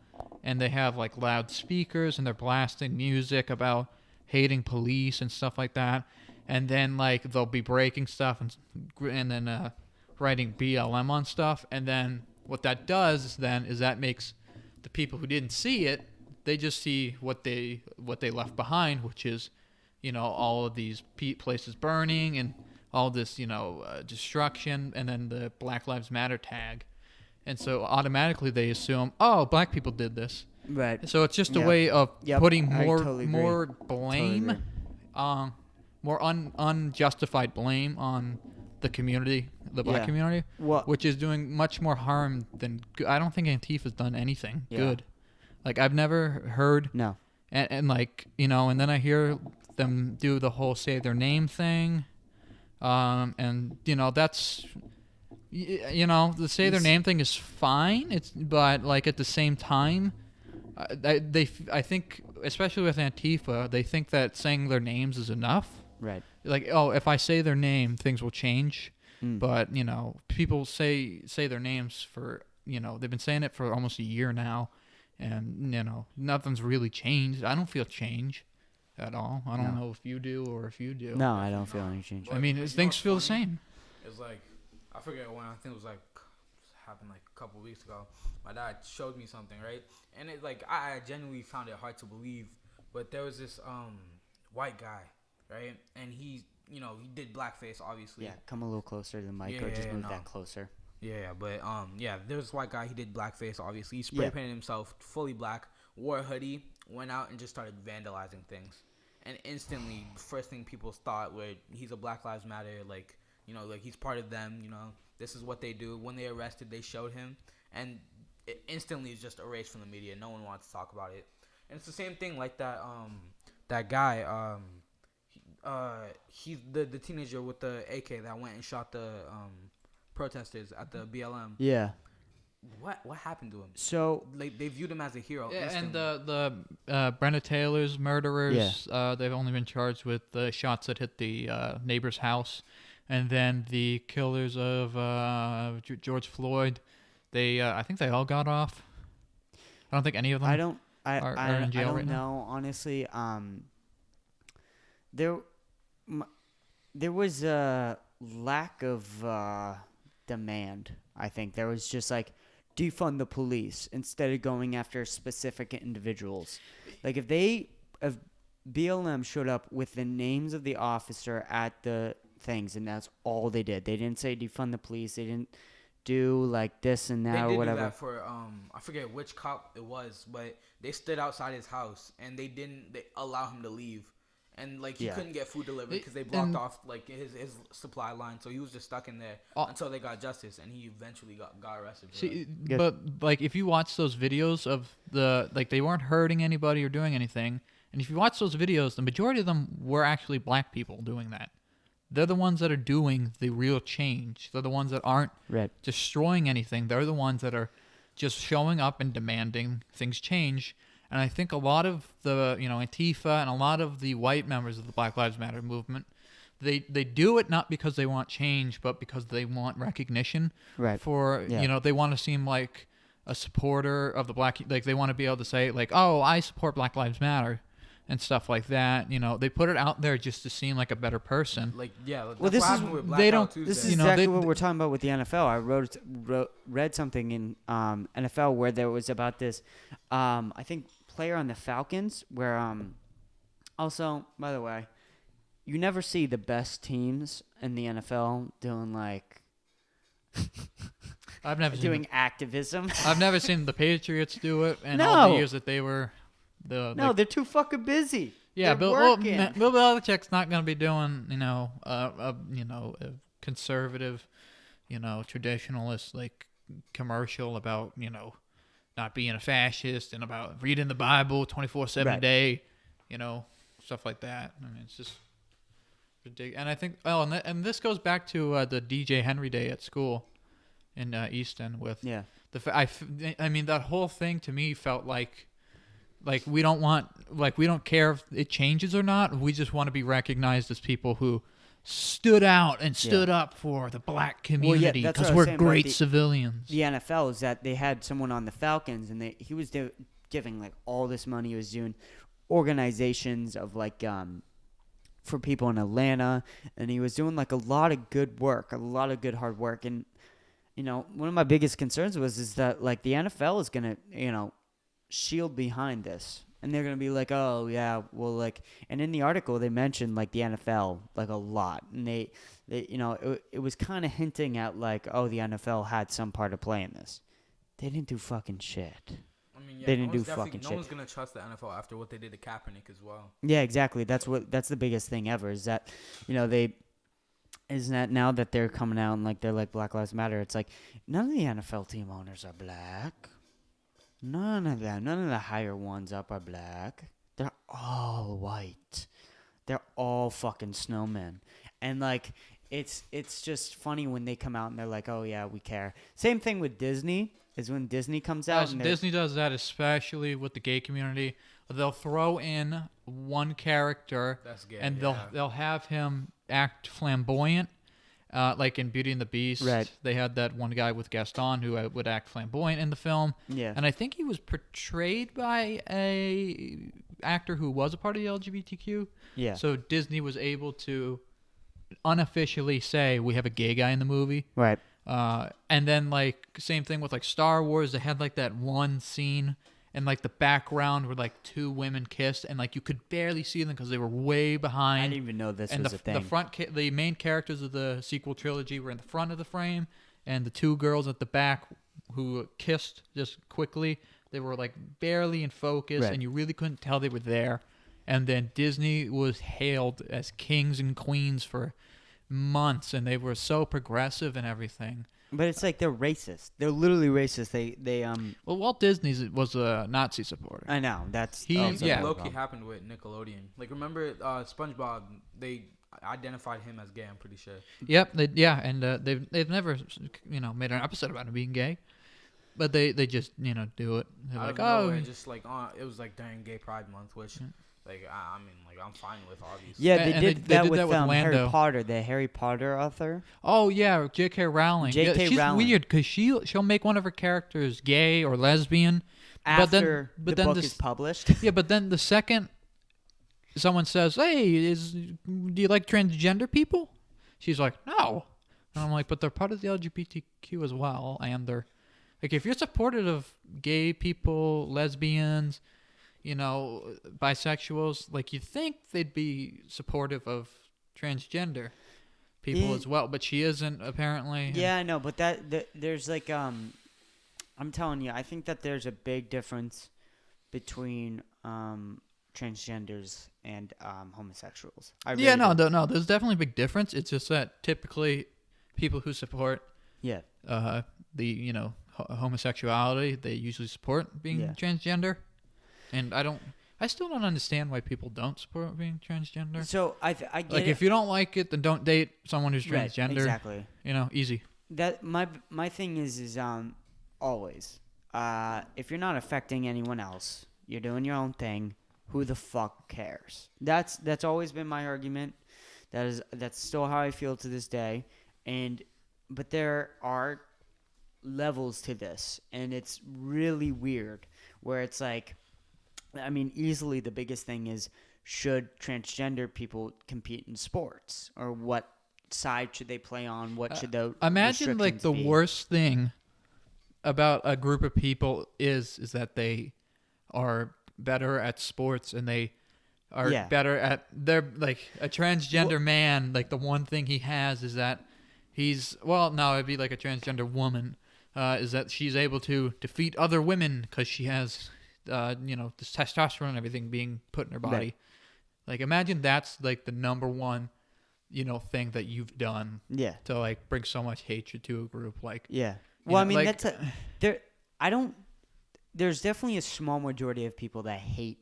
and they have like loud speakers and they're blasting music about hating police and stuff like that, and then like they'll be breaking stuff and then writing BLM on stuff, and then what that does is that makes the people who didn't see it, they just see what they left behind, which is, you know, all of these places burning and all this, you know, destruction, and then the Black Lives Matter tag. And so automatically they assume, oh, black people did this. Right. So it's just a way of putting more blame, totally more unjustified blame on the community, the black community, which is doing much more harm than good. I don't think Antifa's done anything good. Like, I've never heard. No. And like, you know, and then I hear them do the whole say their name thing. And, you know, that's... You know, the say their name thing is fine. But like at the same time, I think, especially with Antifa, they think that saying their names is enough. Right. Like, oh, if I say their name, things will change. But you know, people say their names for, you know, they've been saying it for almost a year now, and you know, nothing's really changed. I don't feel change at all. I don't know if you do or if you do. No, I don't feel any change. I mean, things feel the same. It's like, I forget when, I think it was like happened like a couple weeks ago. My dad showed me something, right? And it like I genuinely found it hard to believe, but there was this white guy, right? And he, you know, he did blackface, obviously. Yeah, come a little closer to the mic, or just move that closer. Yeah, but there was this white guy. He did blackface, obviously. He spray painted himself fully black, wore a hoodie, went out and just started vandalizing things. And instantly, first thing people thought was he's a Black Lives Matter, like, you know, like he's part of them, you know, this is what they do. When they arrested, they showed him, and it instantly is just erased from the media. No one wants to talk about it. And it's the same thing like that guy, he's the teenager with the AK that went and shot the protesters at the BLM. Yeah. What happened to him? So like, they viewed him as a hero. Yeah, instantly. and the Breonna Taylor's murderers, they've only been charged with the shots that hit the neighbor's house. And then the killers of George Floyd, I think they all got off. I don't think any of them are in jail I don't right know, now. honestly. There was a lack of demand. I think there was just like defund the police instead of going after specific individuals. Like if BLM showed up with the names of the officer at the things, and that's all they did. They didn't say defund the police. They didn't do like this and that or whatever. They did do that for I forget which cop it was, but they stood outside his house and they allow him to leave. And like he couldn't get food delivered because they blocked off like his supply line, so he was just stuck in there until they got justice, and he eventually got arrested. But like if you watch those videos of they weren't hurting anybody or doing anything, and if you watch those videos, the majority of them were actually black people doing that. They're the ones that are doing the real change. They're the ones that aren't destroying anything. They're the ones that are just showing up and demanding things change. And I think a lot of the, Antifa and a lot of the white members of the Black Lives Matter movement, they do it not because they want change, but because they want recognition. Right. They want to seem like a supporter of the black, like they want to be able to say like, oh, I support Black Lives Matter and stuff like that. They put it out there just to seem like a better person. This is exactly what we're talking about with the NFL. I read something in NFL where there was about this, I think, player on the Falcons where also, by the way, you never see the best teams in the NFL doing like I've never doing activism. I've never seen the Patriots do it, and all the years that they were they're too fucking busy. Yeah, Bill Belichick's not going to be doing a conservative, traditionalist like commercial about not being a fascist and about reading the Bible 24/7 a day, stuff like that. I mean, it's just ridiculous. And I think, and this goes back to the DJ Henry Day at school in Easton with I mean, that whole thing to me felt like we don't care if it changes or not. We just want to be recognized as people who stood out and stood up for the black community because we're great civilians. The NFL is that they had someone on the Falcons and he was giving like all this money. He was doing organizations of like for people in Atlanta, and he was doing like a lot of good work, a lot of good hard work. And one of my biggest concerns is that like the NFL is gonna shield behind this. And they're going to be like, oh, yeah, well, like, and in the article, they mentioned, like, the NFL, like, a lot. And they it was kind of hinting at, like, oh, the NFL had some part to play in this. They didn't do fucking shit. I mean, yeah, they didn't do fucking shit. No one's going to trust the NFL after what they did to Kaepernick as well. Yeah, exactly. That's the biggest thing ever is that, isn't that now that they're coming out and, like, they're like Black Lives Matter, it's like, none of the NFL team owners are black. None of them. None of the higher ones up are black. They're all white. They're all fucking snowmen. And, like, it's just funny when they come out and they're like, oh, yeah, we care. Same thing with Disney is when Disney comes out. And Disney does that, especially with the gay community. They'll throw in one character that's gay, and they'll have him act flamboyant. Like in Beauty and the Beast, they had that one guy with Gaston who would act flamboyant in the film. Yeah. And I think he was portrayed by a actor who was a part of the LGBTQ. Yeah. So Disney was able to unofficially say, we have a gay guy in the movie. Right. And then, like, same thing with, like, Star Wars. They had, like, that one scene and like the background where like two women kissed, and like you could barely see them because they were way behind. I didn't even know this was a thing. The main characters of the sequel trilogy were in the front of the frame, and the two girls at the back who kissed just quickly, they were like barely in focus, and you really couldn't tell they were there. And then Disney was hailed as kings and queens for months, and they were so progressive and everything. But it's like they're racist. They're literally racist. They Well, Walt Disney was a Nazi supporter. I know. That's low-key happened with Nickelodeon. Like, remember SpongeBob? They identified him as gay. I'm pretty sure. Yep. They've never made an episode about him being gay, but they just do it. They're like, nowhere, just like it was like during Gay Pride Month, which. Yeah. Like, I mean, like, I'm fine with, obviously. Yeah, they did that with Harry Potter, the Harry Potter author. Oh, yeah, J.K. Rowling. She's weird because she'll make one of her characters gay or lesbian. After the book is published. Yeah, but then the second someone says, hey, do you like transgender people? She's like, no. And I'm like, but they're part of the LGBTQ as well. And they're, like, if you're supportive of gay people, lesbians, bisexuals, like, you think they'd be supportive of transgender people as well, but she isn't apparently. Yeah, I know, but there's like I'm telling you, I think that there's a big difference between transgenders and homosexuals. No, there's definitely a big difference. It's just that typically people who support the homosexuality, they usually support being transgender, and I still don't understand why people don't support being transgender. So I get like it. If you don't like it, then don't date someone who's transgender. Right, exactly. Easy. That my thing is always if you're not affecting anyone else, you're doing your own thing. Who the fuck cares? That's always been my argument. That's still how I feel to this day. But there are levels to this, and it's really weird. Where it's like, I mean, easily the biggest thing is, should transgender people compete in sports, or what side should they play on? What should the imagine like the be? Worst thing about a group of people is that they are better at sports and they are better at they're like a transgender man. Like the one thing he has is that it'd be like a transgender woman. Is that she's able to defeat other women because she has, this testosterone and everything being put in her body. Right. Like, imagine that's like the number one, thing that you've done. Yeah. To like bring so much hatred to a group. Like. Yeah. Well, I mean, there's definitely a small majority of people that hate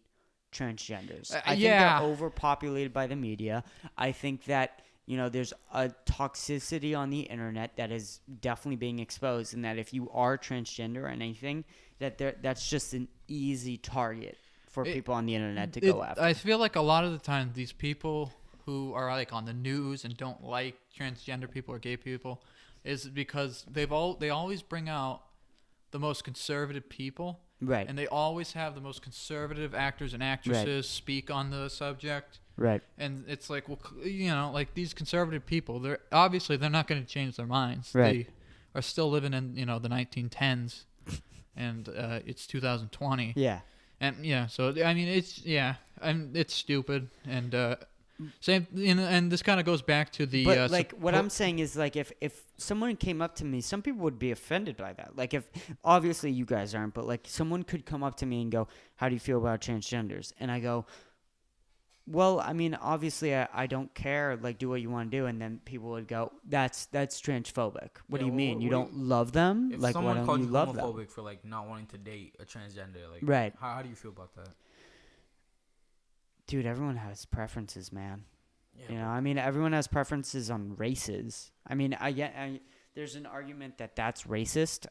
transgenders. I think they're overpopulated by the media. I think that. There's a toxicity on the internet that is definitely being exposed, and that if you are transgender or anything, that's just an easy target for people on the internet to go after. I feel like a lot of the time these people who are like on the news and don't like transgender people or gay people is because they always bring out the most conservative people. Right. And they always have the most conservative actors and actresses speak on the subject. Right. And it's like, well, like these conservative people, they're not going to change their minds. Right. They are still living in, the 1910s and it's 2020. Yeah. And so I mean it's stupid and same and this kind of goes back to the what I'm saying is like if someone came up to me, some people would be offended by that. Like if obviously you guys aren't, but like someone could come up to me and go, "How do you feel about transgenders?" And I go, well, I mean, obviously, I don't care. Like, do what you want to do, and then people would go, "That's transphobic." What do you mean? You don't love them? If like, someone why don't called you love them? homophobic for like not wanting to date a transgender, like, right? How do you feel about that? Dude, everyone has preferences, man. Yeah, I mean, everyone has preferences on races. I mean, there's an argument that that's racist.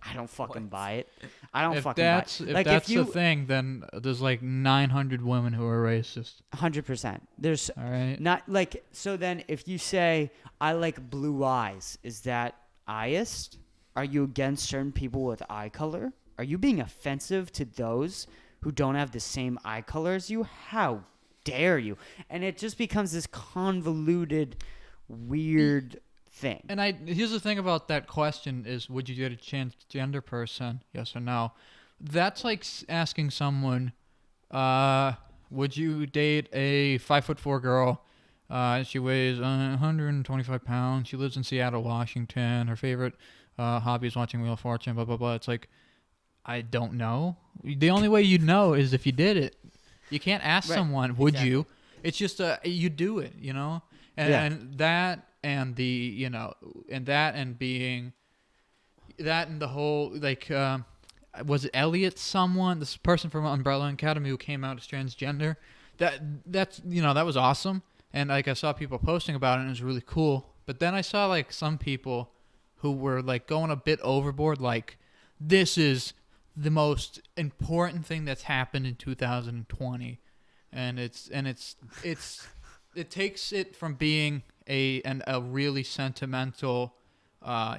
I don't fucking buy it. I don't fucking buy it. If that's the thing, then there's like 900 women who are racist. 100%. There's all right. Not like so. Then if you say I like blue eyes, is that biased? Are you against certain people with eye color? Are you being offensive to those who don't have the same eye color as you? How dare you? And it just becomes this convoluted, weird thing. And here's the thing about that question is, would you date a transgender person? Yes or no? That's like asking someone, would you date a 5'4" girl? She weighs 125 pounds. She lives in Seattle, Washington. Her favorite hobby is watching Wheel of Fortune, blah, blah, blah. It's like, I don't know. The only way you'd know is if you did it. You can't ask someone, would you? It's just you do it, and that and the and that and being that and the whole like was it Elliot this person from Umbrella Academy who came out as transgender, that's that was awesome, and like I saw people posting about it and it was really cool, but then I saw like some people who were like going a bit overboard, like this is the most important thing that's happened in 2020, and it takes it from being a really sentimental, pat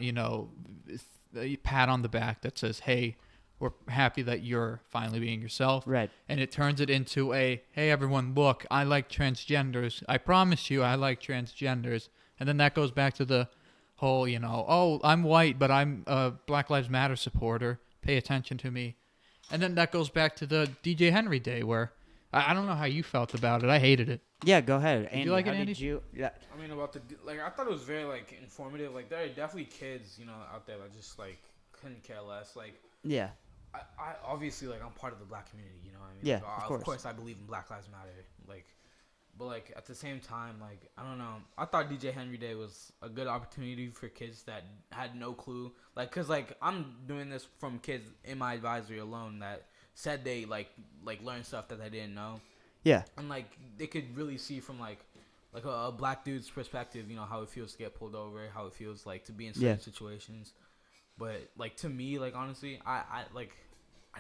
on the back that says, "Hey, we're happy that you're finally being yourself," right? And it turns it into a, "Hey, everyone, look, I like transgenders. I promise you, I like transgenders," and then that goes back to the whole, "Oh, I'm white, but I'm a Black Lives Matter supporter. Pay attention to me." And then that goes back to the DJ Henry day where I don't know how you felt about it. I hated it. Yeah, go ahead. Did you like it, Andy? Yeah. I mean, I thought it was very like informative. Like there are definitely kids, out there that just like couldn't care less. Like Yeah. I obviously like I'm part of the black community. You know what I mean? Yeah, Like, of course I believe in Black Lives Matter. Like, but like at the same time, like I don't know. I thought DJ Henry Day was a good opportunity for kids that had no clue. Like, cause like I'm doing this from kids in my advisory alone that said they like learned stuff that they didn't know. Yeah. And like they could really see from like a black dude's perspective, how it feels to get pulled over, how it feels like to be in certain situations. But like to me, like honestly, I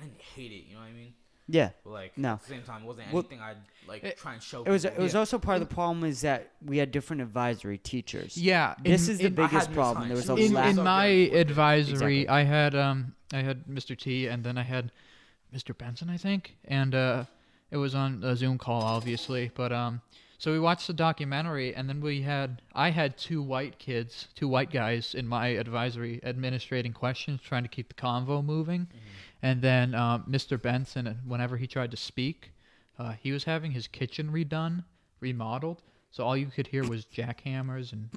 didn't hate it. You know what I mean? Yeah. But like no. at the same time, it wasn't anything I'd like try and show. It was also part of the problem is that we had different advisory teachers. Yeah. This is the biggest problem. There was a lack. In my advisory, exactly. I had Mr. T, and then I had Mr. Benson, I think, and it was on a Zoom call, obviously. But so we watched the documentary, and then I had two white guys in my advisory administrating questions, trying to keep the convo moving. Mm-hmm. And then Mr. Benson, whenever he tried to speak, he was having his kitchen remodeled. So all you could hear was jackhammers and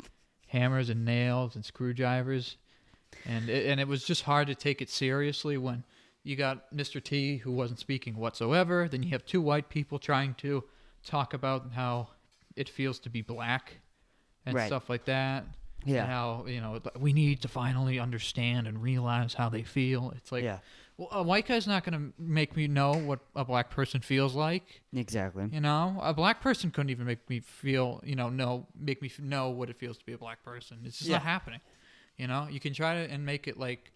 hammers and nails and screwdrivers. And it was just hard to take it seriously when you got Mr. T, who wasn't speaking whatsoever. Then you have two white people trying to talk about how it feels to be black and stuff like that. Yeah. And how, we need to finally understand and realize how they feel. It's like, well, a white guy's not going to make me know what a black person feels like. Exactly. A black person couldn't even make me feel, make me know what it feels to be a black person. It's just not happening. You can try to and make it like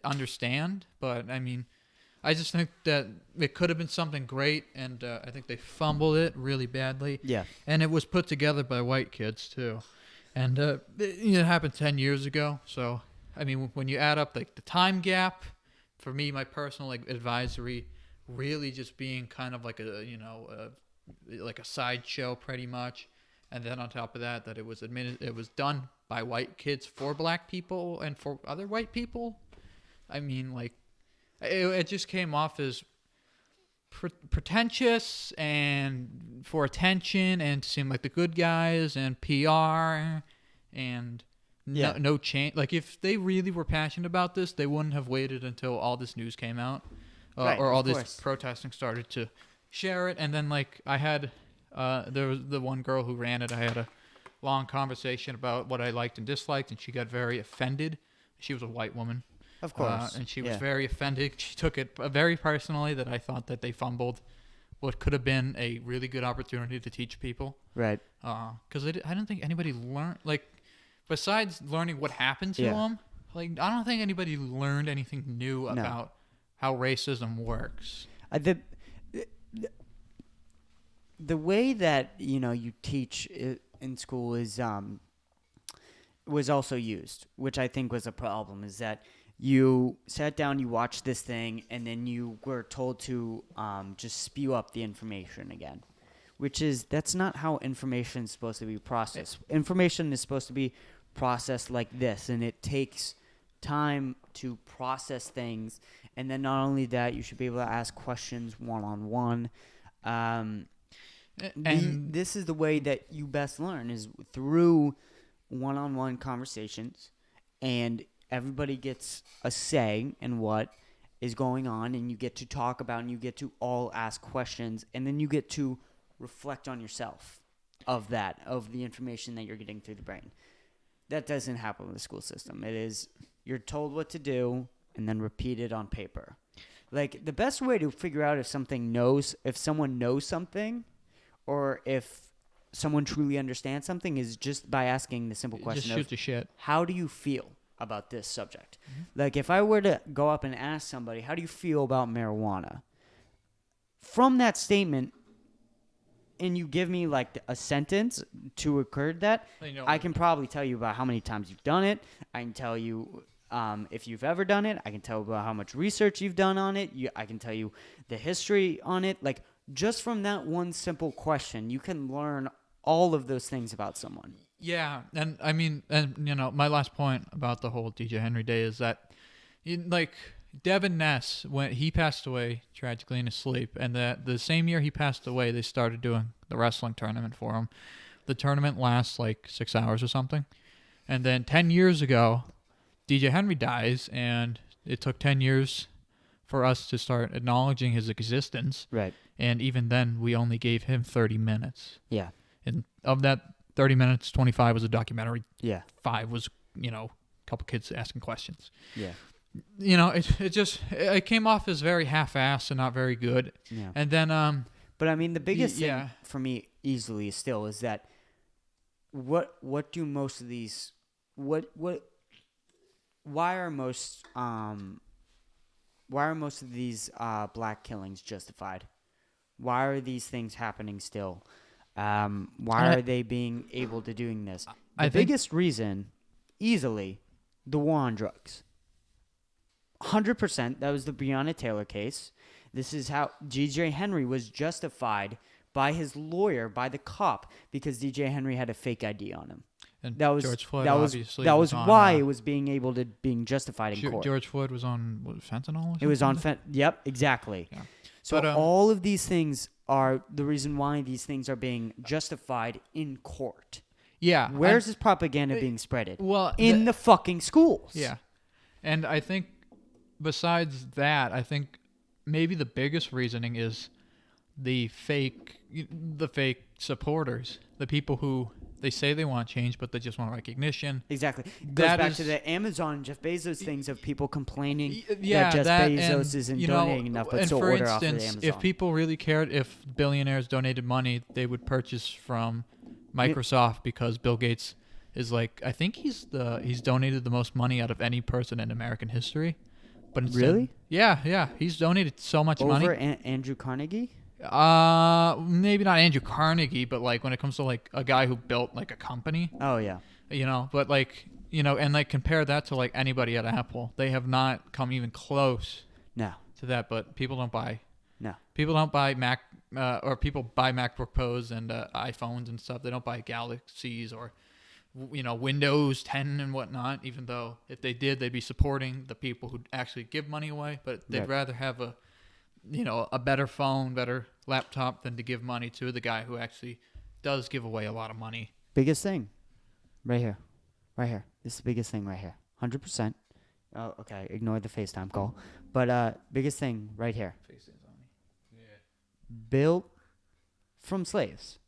understand, but I mean, I just think that it could have been something great, and I think they fumbled it really badly. Yeah. And it was put together by white kids too, and it happened 10 years ago. So I mean, when you add up like the time gap, for me, my personal advisory, really just being kind of like like a sideshow pretty much, and then on top of that, it was done by white kids for black people and for other white people. I mean, like, it just came off as pretentious and for attention and to seem like the good guys and PR and no change. Like, if they really were passionate about this, they wouldn't have waited until all this news came out or all this protesting started to share it. And then, like, I had there was the one girl who ran it. I had a long conversation about what I liked and disliked, and she got very offended. She was a white woman. Of course. And she was very offended. She took it very personally that I thought that they fumbled what could have been a really good opportunity to teach people. Right. Because I don't think anybody learned, like, besides learning what happened to them, like, I don't think anybody learned anything new about how racism works. The way that, you teach in school is was also used, which I think was a problem, is that you sat down, you watched this thing, and then you were told to just spew up the information again, that's not how information is supposed to be processed. Information is supposed to be processed like this, and it takes time to process things. And then not only that, you should be able to ask questions one-on-one. This is the way that you best learn, is through one-on-one conversations, and everybody gets a say in what is going on, and you get to talk about, and you get to all ask questions, and then you get to reflect on yourself of the information that you're getting through the brain. That doesn't happen with the school system. It is, you're told what to do and then repeat it on paper. Like, the best way to figure out if someone knows something, or if someone truly understands something, is just by asking the simple question just shoot the shit. How do you feel about this subject? Mm-hmm. Like, if I were to go up and ask somebody, how do you feel about marijuana? From that statement, and you give me like a sentence to occur that, I can probably tell you about how many times you've done it. I can tell you if you've ever done it. I can tell about how much research you've done on it. I can tell you the history on it. Like, just from that one simple question, you can learn all of those things about someone. Yeah, and I mean, my last point about the whole DJ Henry Day is that, Devin Ness, when he passed away tragically in his sleep, and the same year he passed away, they started doing the wrestling tournament for him. The tournament lasts like 6 hours or something. And then 10 years ago, DJ Henry dies, and it took 10 years for us to start acknowledging his existence. Right. And even then, we only gave him 30 minutes. Yeah. And of that 30 minutes, 25 was a documentary. Yeah. 5 was, a couple kids asking questions. Yeah. It came off as very half-assed and not very good. Yeah. And then but I mean, the biggest thing for me easily still is that what do most of these why are most of these black killings justified? Why are these things happening still? Why are they being able to doing this? The biggest reason, easily, the war on drugs. 100%. That was the Breonna Taylor case. This is how DJ Henry was justified by his lawyer, by the cop, because DJ Henry had a fake ID on him. And that was George Floyd that was obviously that was on, why it was being justified in court. George Floyd was on fentanyl. Or it was on Yep, exactly. Yeah. So all of these things are the reason why these things are being justified in court. Yeah. Where's this propaganda being spreaded? Well, in the fucking schools. Yeah. And I think besides that, I think maybe the biggest reasoning is the fake supporters, the people who they say they want change, but they just want recognition. Exactly. Goes back to the Amazon, Jeff Bezos things of people complaining that Jeff Bezos isn't donating enough, but still order off of Amazon. If people really cared, if billionaires donated money, they would purchase from Microsoft because Bill Gates is like, I think he's donated the most money out of any person in American history. But instead, really? Yeah. He's donated so much money. Over Andrew Carnegie? Maybe not Andrew Carnegie, but like when it comes to like a guy who built like a company. Oh yeah. But like and like compare that to like anybody at Apple, they have not come even close. No. To that, but people don't buy. No. People don't buy Mac, or people buy MacBook Pros and iPhones and stuff. They don't buy Galaxies or Windows 10 and whatnot, even though if they did, they'd be supporting the people who actually give money away, but they'd rather have a better phone, better laptop than to give money to the guy who actually does give away a lot of money. Biggest thing. Right here. This is the biggest thing right here. 100%. Oh, okay. Ignore the FaceTime call. But biggest thing right here. Yeah. Built from slaves.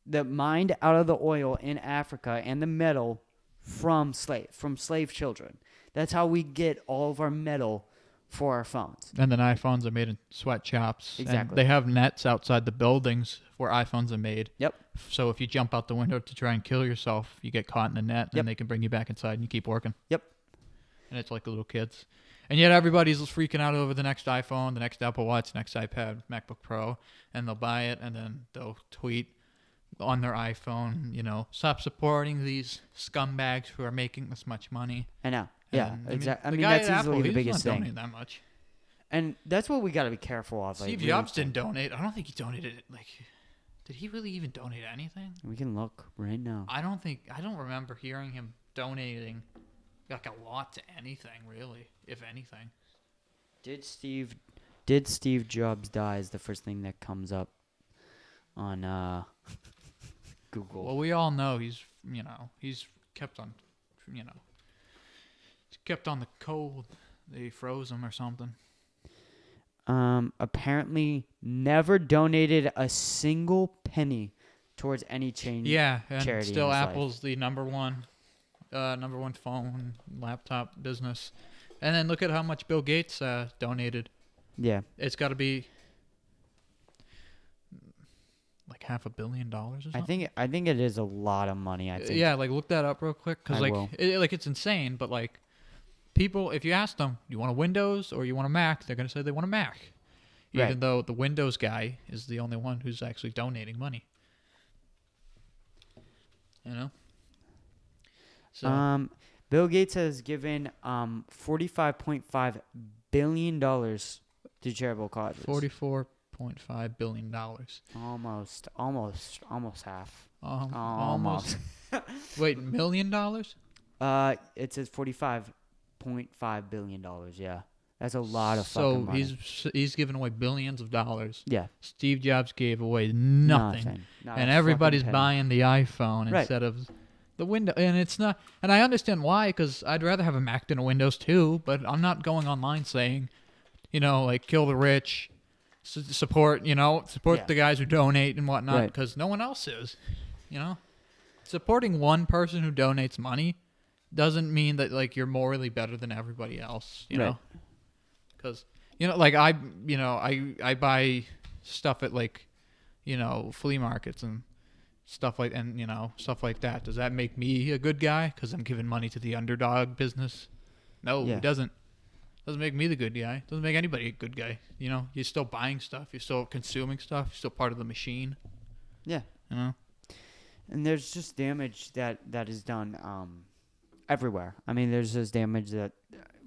That mined out of the oil in Africa and the metal from slave children. That's how we get all of our metal for our phones. And then iPhones are made in sweatshops. Exactly. And they have nets outside the buildings where iPhones are made. Yep. So if you jump out the window to try and kill yourself, you get caught in the net, and they can bring you back inside and you keep working. Yep. And it's like little kids. And yet everybody's freaking out over the next iPhone, the next Apple Watch, the next iPad, MacBook Pro, and they'll buy it and then they'll tweet on their iPhone, stop supporting these scumbags who are making this much money. I know. Yeah, exactly. I mean, that's easily the biggest thing. Donate that much. And that's what we got to be careful of. Steve Jobs didn't donate. I don't think he donated. Did he really even donate anything? We can look right now. I don't remember hearing him donating like a lot to anything, really, if anything. Did Steve Jobs die is the first thing that comes up on Google. Well, we all know he's kept on, kept on the cold. They froze him or something. Apparently never donated a single penny towards any change. Yeah, and charity still Apple's the number one phone, laptop business. And then look at how much Bill Gates donated. Yeah. It's got to be like $500 million or something. I think it is a lot of money. I think. Yeah, like look that up real quick because it's insane. But like people, if you ask them, you want a Windows or you want a Mac, they're gonna say they want a Mac, even though the Windows guy is the only one who's actually donating money. So. Bill Gates has given $45.5 billion to charitable causes. $44.5 billion. Almost half. Almost. Wait, $1 million? It says $45.5 billion. Yeah, That's a lot of fucking money. So he's giving away billions of dollars. Yeah. Steve Jobs gave away nothing. And everybody's buying the iPhone instead of the window. And it's not. And I understand why, because I'd rather have a Mac than a Windows too. But I'm not going online saying, like kill the rich, support the guys who donate and whatnot, because no one else is. Supporting one person who donates money doesn't mean that like you're morally better than everybody else. You know. Because, like I buy stuff at like, flea markets and stuff like that. Does that make me a good guy? Because I'm giving money to the underdog business? No, it doesn't. Doesn't make me the good guy. Doesn't make anybody a good guy. You're still buying stuff. You're still consuming stuff. You're still part of the machine. Yeah. And there's just damage that is done everywhere. I mean, there's just damage that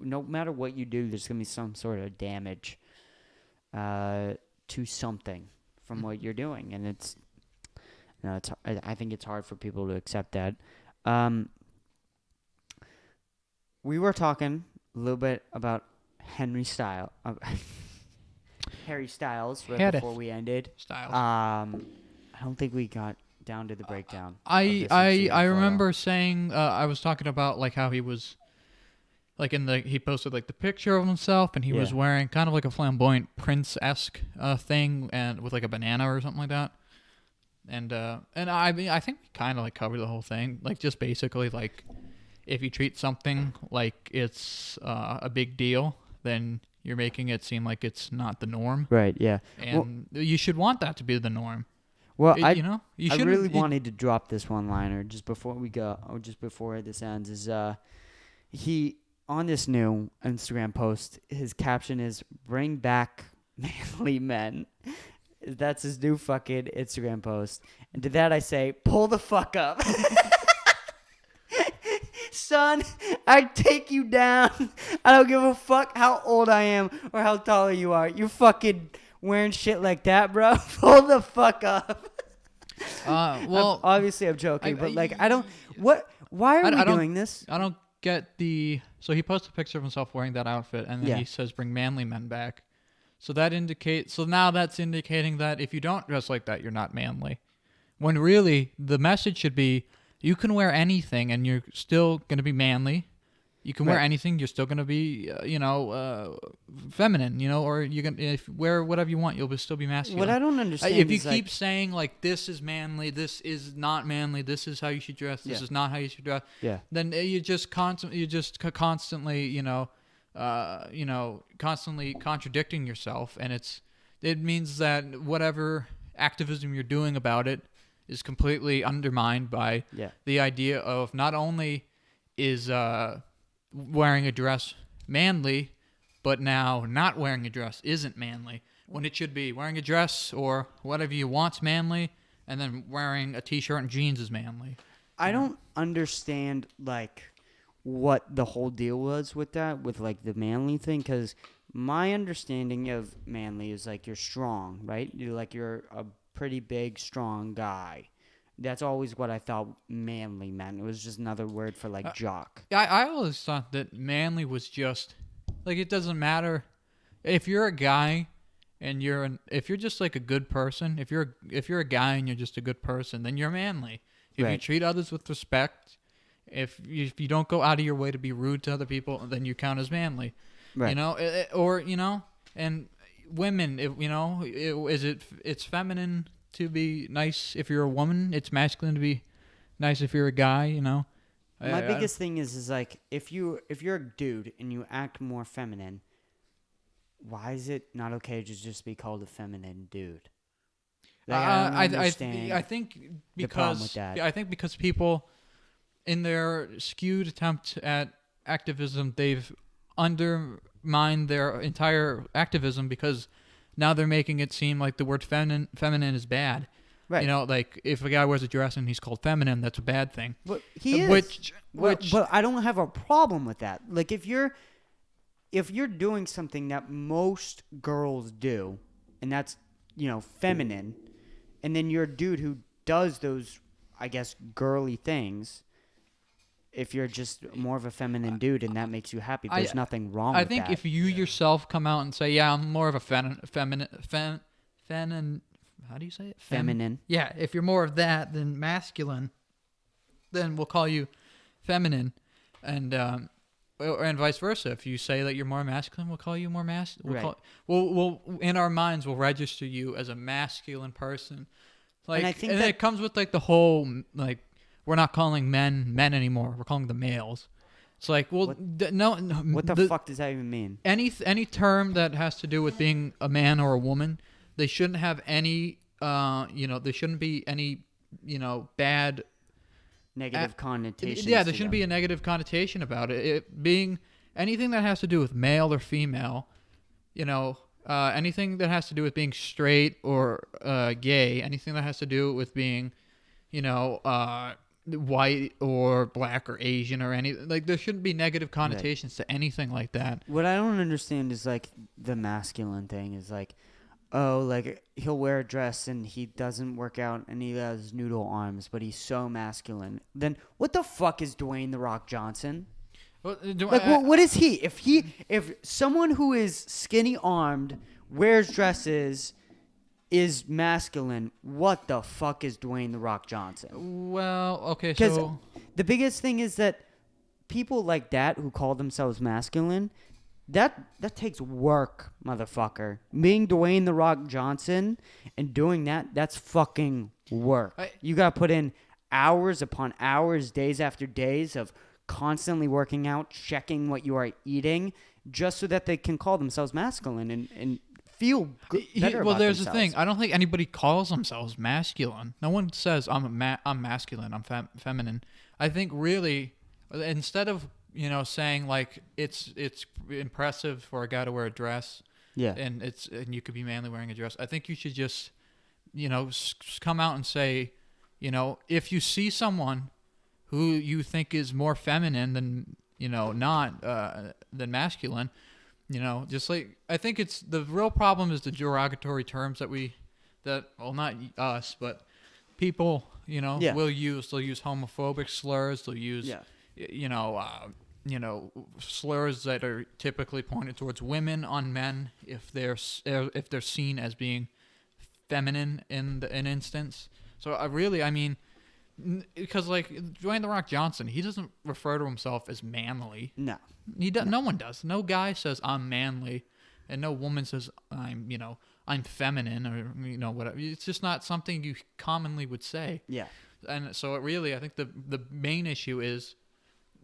no matter what you do, there's going to be some sort of damage to something from what you're doing. And it's, I think it's hard for people to accept that. We were talking a little bit about Harry Styles before we ended. I don't think we got down to the breakdown. I remember saying I was talking about like how he was like he posted like the picture of himself and he was wearing kind of like a flamboyant Prince-esque thing and with like a banana or something like that. And I mean I think we kind of like covered the whole thing, like just basically like if you treat something like it's a big deal, then you're making it seem like it's not the norm. Right. Yeah. And you should want that to be the norm. Well, I really wanted to drop this one-liner just before we go, or just before this ends. Is he on this new Instagram post? His caption is "Bring back manly men." That's his new fucking Instagram post. And to that I say, pull the fuck up, son. I take you down. I don't give a fuck how old I am or how tall you are. You fucking wearing shit like that, bro. Pull the fuck up. Well, obviously I'm joking, but like I don't. What? Why are we doing this? I don't get the. So he posts a picture of himself wearing that outfit, and then he says, "Bring manly men back." So that indicates. So now that's indicating that if you don't dress like that, you're not manly. When really the message should be, you can wear anything, and you're still gonna be manly. You can wear anything. You're still gonna be, feminine. Or you can wear whatever you want. You'll still be masculine. What I don't understand if you keep saying like this is manly, this is not manly, this is how you should dress, this is not how you should dress. Yeah. Then you just constantly, constantly contradicting yourself, and it means that whatever activism you're doing about it is completely undermined by the idea of not only is wearing a dress manly, but now not wearing a dress isn't manly, when it should be wearing a dress or whatever you want's manly, and then wearing a t-shirt and jeans is manly. I don't understand like what the whole deal was with that, with like the manly thing, because my understanding of manly is like you're strong, right? You're a pretty big, strong guy. That's always what I thought manly meant. It was just another word for like jock. I always thought that manly was just like, it doesn't matter if you're a guy and if you're just like a good person. If you're a guy and you're just a good person, then you're manly. If you treat others with respect, if you don't go out of your way to be rude to other people, then you count as manly. Right. And women, it's feminine to be nice if you're a woman. It's masculine to be nice if you're a guy. My biggest thing is like if you're a dude and you act more feminine, why is it not okay to just be called a feminine dude? Like, I think because people, in their skewed attempt at activism, they've undermined their entire activism, because now they're making it seem like the word feminine is bad. Right. Like if a guy wears a dress and he's called feminine, that's a bad thing. But he is. But I don't have a problem with that. Like if you're doing something that most girls do, and that's feminine, and then you're a dude who does those, I guess, girly things, if you're just more of a feminine dude and that makes you happy, there's nothing wrong with that. I think if you yourself come out and say, yeah, I'm more of a feminine, how do you say it? Feminine. Yeah, if you're more of that than masculine, then we'll call you feminine. And vice versa. If you say that you're more masculine, we'll call you more masculine. Right. We'll in our minds, we'll register you as a masculine person. Like, and I think it comes with like the whole like we're not calling men anymore. We're calling them males. It's like, well, no. What the fuck does that even mean? Any term that has to do with being a man or a woman, they shouldn't have any. There shouldn't be any. Bad. Negative connotations. Yeah, there shouldn't be a negative connotation about it. It being anything that has to do with male or female, anything that has to do with being straight or gay, anything that has to do with being, white or black or Asian or there shouldn't be negative connotations to anything like that. What I don't understand is like the masculine thing is like, oh, like he'll wear a dress and he doesn't work out and he has noodle arms, but he's so masculine. Then what the fuck is Dwayne "The Rock" Johnson? Well, what is he? If someone who is skinny armed wears dresses is masculine, what the fuck is Dwayne "The Rock" Johnson? Well, okay, because so the biggest thing is that people like that who call themselves masculine. That takes work, motherfucker. Being Dwayne "The Rock" Johnson and doing that's fucking work. You gotta put in hours upon hours, days after days of constantly working out, checking what you are eating, just so that they can call themselves masculine and feel better about there's themselves. the thing. I don't think anybody calls themselves masculine. No one says I'm masculine. I'm feminine. I think really, instead of saying like it's impressive for a guy to wear a dress, and you could be manly wearing a dress. I think you should just, come out and say, if you see someone who you think is more feminine than than masculine, just like I think it's the real problem is the derogatory terms not us but people will use. They'll use homophobic slurs. They'll use slurs that are typically pointed towards women on men if they're seen as being feminine in an instance. So because like Dwayne "The Rock" Johnson, he doesn't refer to himself as manly. No, no one does. No guy says I'm manly, and no woman says I'm feminine or whatever. It's just not something you commonly would say. Yeah, and so I think the main issue is.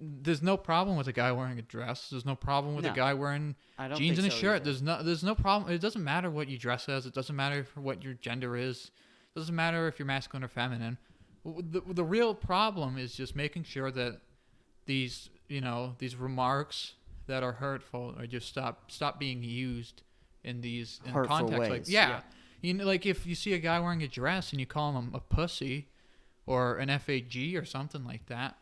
There's no problem with a guy wearing a dress. There's no problem with a guy wearing jeans and a shirt. Either. There's no problem. It doesn't matter what you dress as. It doesn't matter what your gender is. It doesn't matter if you're masculine or feminine. The real problem is just making sure that these remarks that are hurtful are just stop being used in hurtful contexts. ways. Like like if you see a guy wearing a dress and you call him a pussy or an FAG or something like that,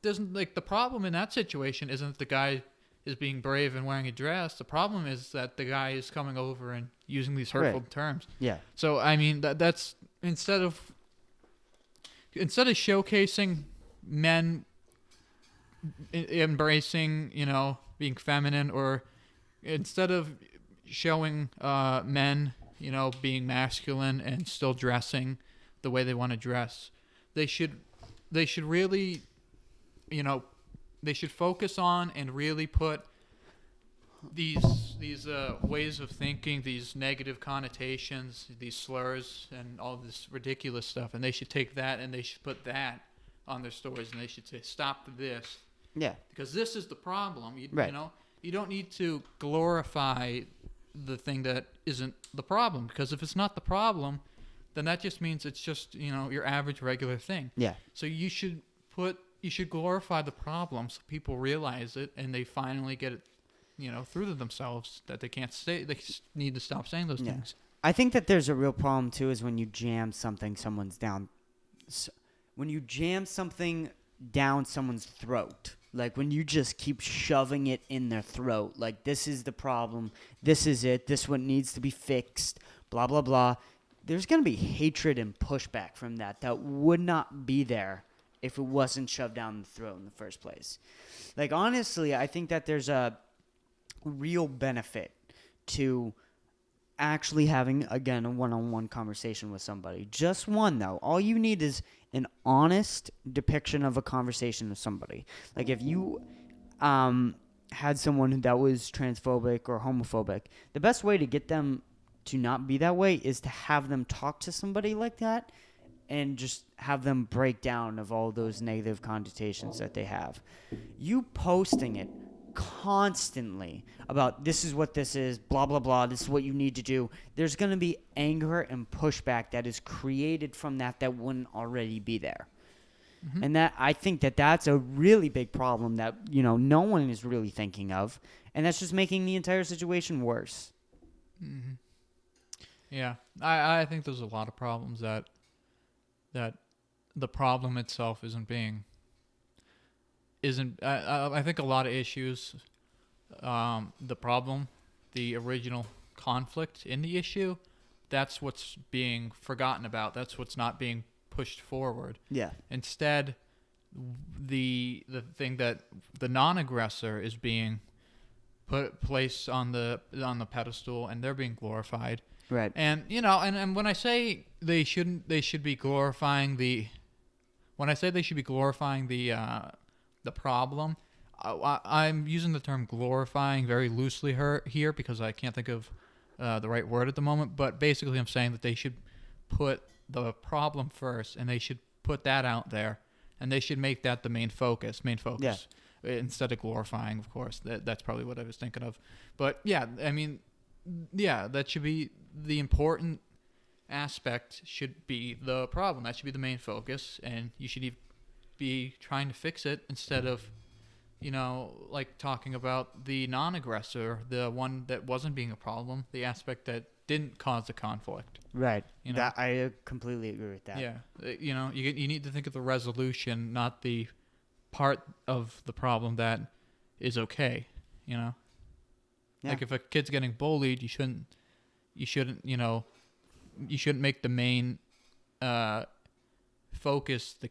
the problem in that situation isn't that the guy is being brave and wearing a dress. The problem is that the guy is coming over and using these hurtful terms. Yeah. So that's instead of showcasing men embracing being feminine, or instead of showing men being masculine and still dressing the way they want to dress, they should really. They should focus on and really put these ways of thinking, these negative connotations, these slurs, and all this ridiculous stuff, and they should take that and they should put that on their stories, and they should say, "Stop this." Yeah. Because this is the problem. You don't need to glorify the thing that isn't the problem, because if it's not the problem, then that just means it's just your average regular thing. Yeah. So you should glorify the problem so people realize it and they finally get it, through to themselves that they can't say. They need to stop saying those things. I think that there's a real problem too is when you jam something someone's down. When you jam something down someone's throat, like when you just keep shoving it in their throat, like this is the problem, this is it, this one needs to be fixed, blah blah blah. There's gonna be hatred and pushback from that would not be there if it wasn't shoved down the throat in the first place. Like, honestly, I think that there's a real benefit to actually having, again, a one-on-one conversation with somebody. Just one, though. All you need is an honest depiction of a conversation with somebody. Like, if you had someone that was transphobic or homophobic, the best way to get them to not be that way is to have them talk to somebody like that and just have them break down of all those negative connotations that they have. You posting it constantly about this is what this is, blah, blah, blah, this is what you need to do, there's going to be anger and pushback that is created from that wouldn't already be there. Mm-hmm. And that I think that that's a really big problem that, no one is really thinking of. And that's just making the entire situation worse. Mm-hmm. Yeah. I think there's a lot of problems that the problem itself I think a lot of issues, the problem, the original conflict in the issue, that's what's being forgotten about. That's what's not being pushed forward. Yeah. Instead, the thing that the non-aggressor is being placed on the pedestal, and they're being glorified. Right. And and when I say they should be glorifying the problem, I'm using the term glorifying very loosely here because I can't think of the right word at the moment. But basically, I'm saying that they should put the problem first, and they should put that out there, and they should make that the main focus. Yeah. Instead of glorifying, of course. That's probably what I was thinking of. But yeah, I mean, yeah, that should be the important aspect. Should be the problem. That should be the main focus, and you should be trying to fix it instead of, like talking about the non-aggressor, the one that wasn't being a problem, the aspect that didn't cause the conflict. Right. That I completely agree with that. Yeah. You need to think of the resolution, not the part of the problem that is okay. Yeah. Like if a kid's getting bullied, you shouldn't make the main focus the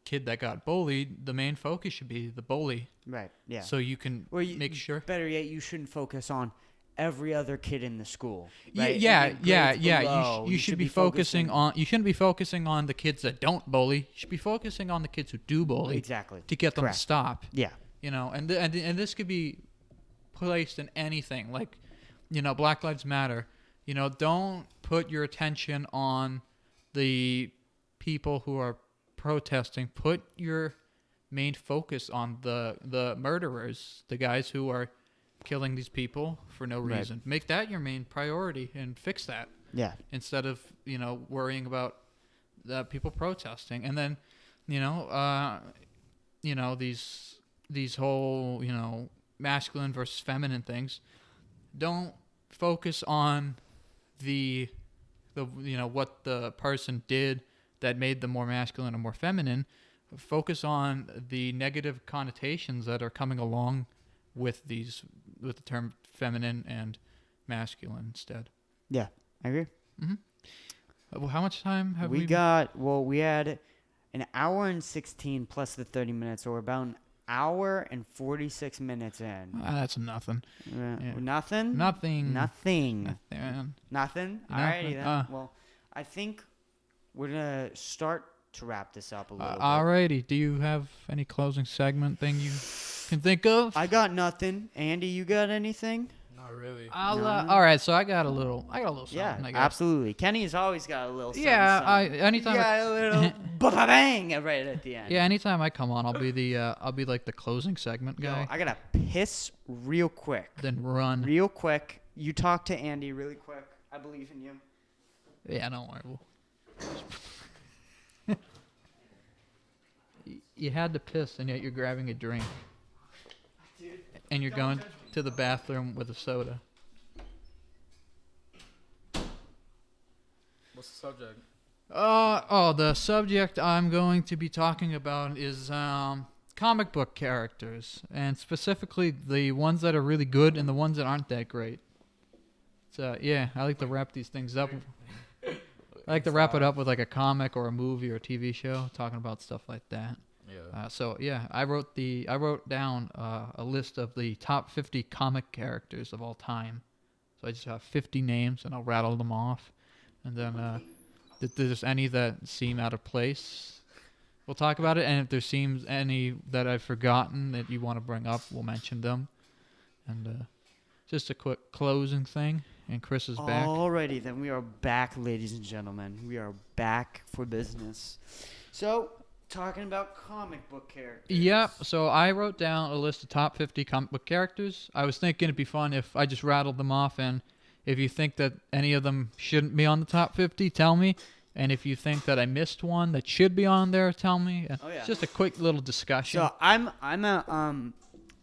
kid that got bullied. The main focus should be the bully. Right. Yeah. So you can make sure. Better yet, you shouldn't focus on every other kid in the school. Right? Yeah. You should be focusing on. You shouldn't be focusing on the kids that don't bully. You should be focusing on the kids who do bully. Exactly. To get them to stop. Yeah. And this could be placed in anything, like, Black Lives Matter. Don't put your attention on the people who are protesting. Put your main focus on the murderers, the guys who are killing these people for no reason. Right. Make that your main priority and fix that. Yeah. Instead of, worrying about the people protesting. And then, these whole, masculine versus feminine things. Don't focus on the what the person did that made them more masculine or more feminine. Focus on the negative connotations that are coming along with the term feminine and masculine instead. Yeah, I agree. Mm-hmm. Well, how much time have we got? Well, we had an hour and 16 plus the 30 minutes, so we're about an hour and 46 minutes in. That's nothing. Yeah. Nothing? Nothing. Nothing. Nothing? Alrighty then. Well, I think we're going to start to wrap this up a little bit. Alrighty. Do you have any closing segment thing you can think of? I got nothing. Andy, you got anything? Not really. All right, so I got a little something. Yeah, I guess. Absolutely. Kenny's always got a little something. Yeah, anytime. You got a little bang right at the end. Yeah, anytime I come on, I'll be like the closing segment guy. Yo, I gotta piss real quick. Then run. Real quick. You talk to Andy really quick. I believe in you. Yeah, don't worry. You had to piss, and yet you're grabbing a drink. Dude, and you're going to the bathroom with a soda. What's the subject? The subject I'm going to be talking about is comic book characters, and specifically the ones that are really good and the ones that aren't that great. So yeah, I like to wrap these things up. I like to wrap it up with like a comic or a movie or a TV show, talking about stuff like that. Yeah. So yeah, I wrote down a list of the top 50 comic characters of all time. So I just have 50 names, and I'll rattle them off, and then if there's any that seem out of place, we'll talk about it. And if there seems any that I've forgotten that you want to bring up, we'll mention them. And just a quick closing thing. And Chris is back. Alrighty, then we are back, ladies and gentlemen. We are back for business. So, talking about comic book characters. Yep. So I wrote down a list of top 50 comic book characters. I was thinking it'd be fun if I just rattled them off, and if you think that any of them shouldn't be on the top 50, tell me. And if you think that I missed one that should be on there, tell me. Oh, yeah. It's just a quick little discussion. So I'm a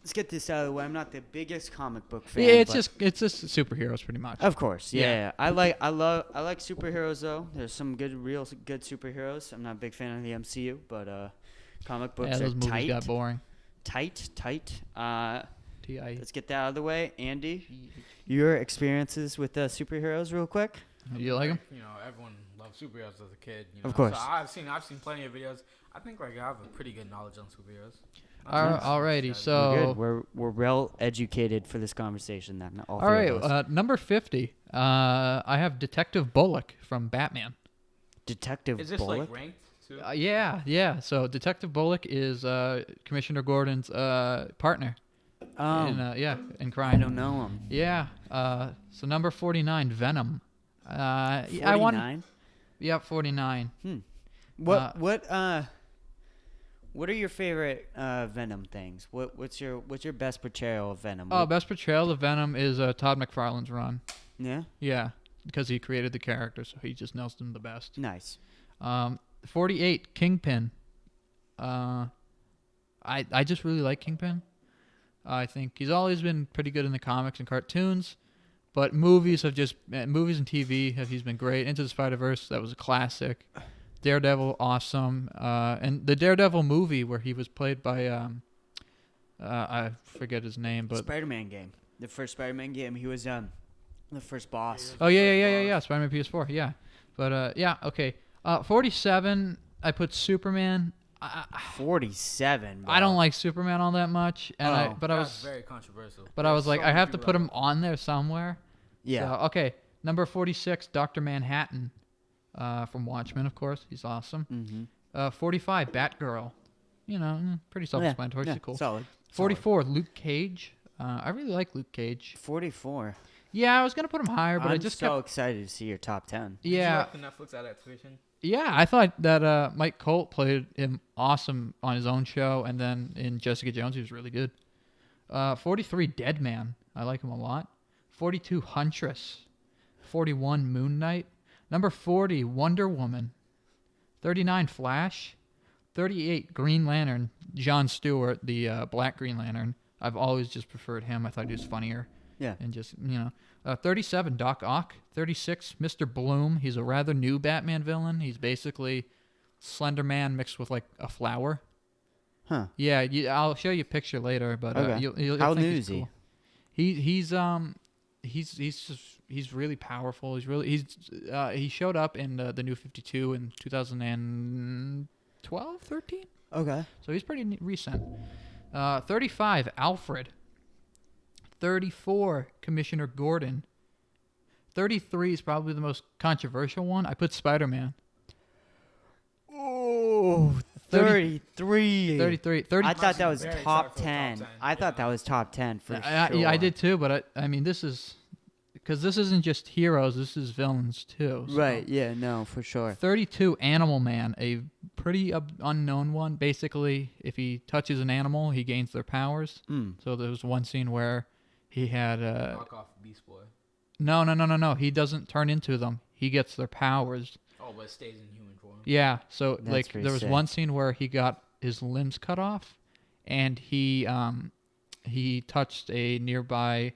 let's get this out of the way. I'm not the biggest comic book fan. Yeah, it's just superheroes pretty much. Of course, yeah. I like superheroes though. There's some real good superheroes. I'm not a big fan of the MCU, but comic books those are movies tight. got boring. Tight. T-I. Let's get that out of the way, Andy. Your experiences with superheroes, real quick. You like them? You know, everyone loved superheroes as a kid. You know? Of course. So I've seen plenty of videos. I think like I have a pretty good knowledge on superheroes. Alrighty, so we're well educated for this conversation. Then all right, number 50. I have Detective Bullock from Batman. Detective Is this Bullock? like ranked too? Yeah. So Detective Bullock is Commissioner Gordon's partner. In crime. I don't know him. Yeah. So number 49, Venom. 49? Yeah, 49. What are your favorite Venom things? What's your best portrayal of Venom? Best portrayal of Venom is Todd McFarlane's run. Yeah? Yeah, because he created the character, so he just knows them the best. Nice. 48, Kingpin. I just really like Kingpin. I think he's always been pretty good in the comics and cartoons, but movies and TV he's been great. Into the Spider-Verse, that was a classic. Daredevil, awesome. And the Daredevil movie where he was played by I forget his name, but Spider-Man game. The first Spider-Man game, he was the first boss. Oh yeah. Spider-Man PS4, yeah. But okay. 47, I put Superman. 47. Bro. I don't like Superman all that much, and That's very controversial. But I was like, I have to put him on there somewhere. Yeah. So, okay, number 46, Dr. Manhattan, from Watchmen, of course. He's awesome. Mm-hmm. 45, Batgirl. You know, pretty self-explanatory. Yeah, Cool. Solid. 44, Luke Cage. I really like Luke Cage. 44. Yeah, I was gonna put him higher, but I'm I just so excited to see your top 10. Yeah. Did you like the Netflix adaptation? Yeah, I thought that Mike Colt played him awesome on his own show, and then in Jessica Jones, he was really good. 43, Deadman. I like him a lot. 42, Huntress. 41, Moon Knight. Number 40, Wonder Woman. 39, Flash. 38, Green Lantern. Jon Stewart, the Black Green Lantern. I've always just preferred him. I thought he was funnier. Yeah. And just, 37, Doc Ock. 36, Mr. Bloom. He's a rather new Batman villain. He's basically Slender Man mixed with, like, a flower. Huh. Yeah, I'll show you a picture later, but okay. you'll How think new he's is he? cool. He's really powerful. He showed up in the New 52 in 2012, 13? Okay. So he's pretty recent. 35, Alfred. 34, Commissioner Gordon. 33 is probably the most controversial one. I put Spider-Man. Oh, 33. 33. I thought that was Very top tough for 10. top 10. I thought that was top 10 for sure. Yeah, I did too, but I mean, this is... Because this isn't just heroes, this is villains too. So. Right, yeah, no, for sure. 32, Animal Man, a pretty unknown one. Basically, if he touches an animal, he gains their powers. So there was one scene where he had... Knock off Beast Boy. No. He doesn't turn into them. He gets their powers. Oh, but it stays in human form. Yeah, so That's like pretty there was sick. one scene where he got his limbs cut off, and he touched a nearby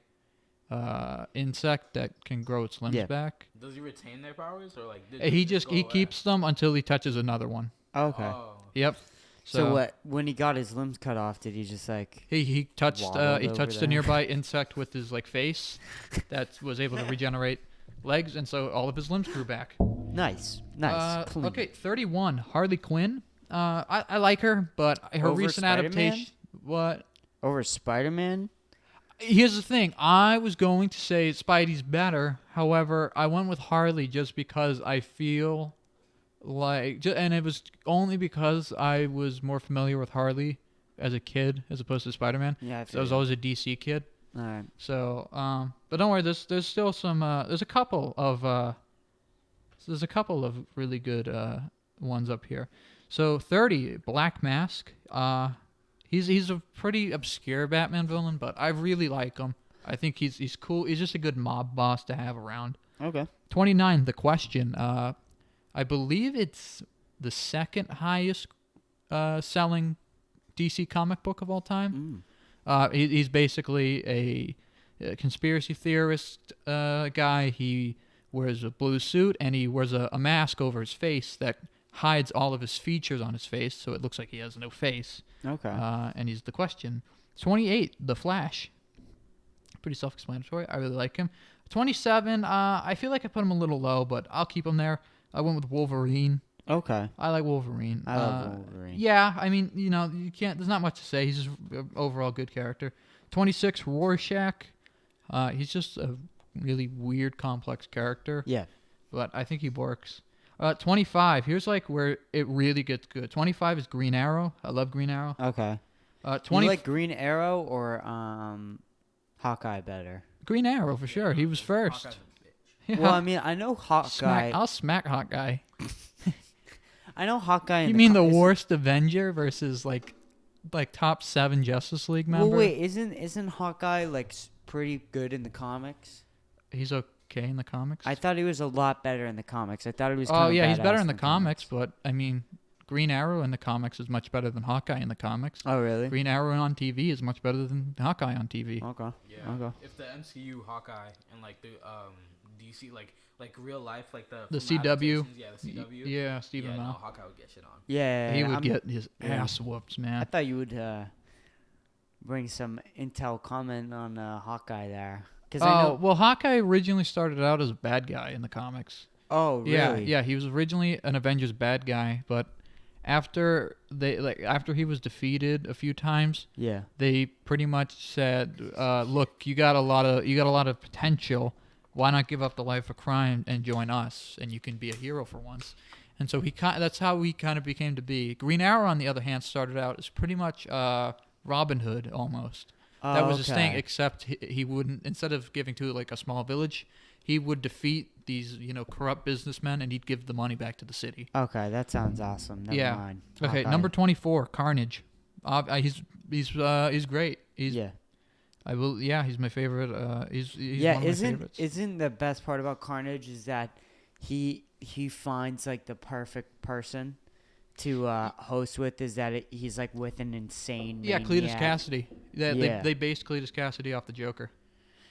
insect that can grow its limbs back. Does he retain their powers or like? He keeps them until he touches another one. Okay. Oh. Yep. So what? When he got his limbs cut off, did he just like? He touched waddled over a there? nearby insect with his like face that was able to regenerate legs, and so all of his limbs grew back. Nice. Clean. Okay, 31. Harley Quinn. I like her, but her Over recent Spider-Man? adaptation. What? Over Spider-Man? Here's the thing. I was going to say Spidey's better. However, I went with Harley just because I feel like, and it was only because I was more familiar with Harley as a kid as opposed to Spider-Man. Yeah, So I was always a DC kid. All right. So, but don't worry. There's still some. There's a couple of really good ones up here. So 30, Black Mask. He's a pretty obscure Batman villain, but I really like him. I think he's cool. He's just a good mob boss to have around. Okay. 29, The Question. I believe it's the second highest selling DC comic book of all time. He's basically a conspiracy theorist guy. He wears a blue suit and he wears a mask over his face that hides all of his features on his face, so it looks like he has no face. Okay. And he's The Question. 28, The Flash. Pretty self-explanatory. I really like him. 27, I feel like I put him a little low, but I'll keep him there. I went with Wolverine. Okay. I like Wolverine. I love Wolverine. Yeah, I mean, you can't. There's not much to say. He's just an overall good character. 26, Rorschach. He's just a really weird, complex character. Yeah. But I think he works. 25. Here's like where it really gets good. 25 is Green Arrow. I love Green Arrow. Okay. 20. You like Green Arrow or Hawkeye better? Green Arrow for sure. He was first. Hawkeye's a bitch. Yeah. Well, I mean, I know Hawkeye. I'll smack Hawkeye. I know Hawkeye. You mean the worst Avenger versus like top 7 Justice League member? Well, wait, isn't Hawkeye like pretty good in the comics? He's okay in the comics. I thought he was a lot better in the comics. I thought he was. Oh Kind of yeah, he's better badass in the comics, but I mean, Green Arrow in the comics is much better than Hawkeye in the comics. Oh really? Green Arrow on TV is much better than Hawkeye on TV. Okay. Yeah. Okay. If the MCU Hawkeye and like the DC like real life like the CW. adaptations, yeah, the CW. Yeah, Stephen Yeah, no, Amell. Hawkeye would get shit on. Yeah. He would get his ass whooped, I man. thought you would bring some intel comment on Hawkeye there, because I know. Well, Hawkeye originally started out as a bad guy in the comics. Oh really? Yeah, he was originally an Avengers bad guy, but after he was defeated a few times, Yeah. they pretty much said, "Look, you got a lot of potential. Why not give up the life of crime and join us, and you can be a hero for once?" And so that's how he kind of became to be. Green Arrow, on the other hand, started out as pretty much Robin Hood almost. That was his thing, except he wouldn't. Instead of giving to like a small village, he would defeat these corrupt businessmen, and he'd give the money back to the city. Okay, that sounds awesome. Never mind. Okay, Hawkeye. number 24, Carnage. He's great. Yeah. He's my favorite. He's Yeah. one of my favorites. Isn't the best part about Carnage is that he finds like the perfect person to host with, is that he's like with an insane Yeah, maniac. Cletus Cassidy. They based Cletus Cassidy off the Joker.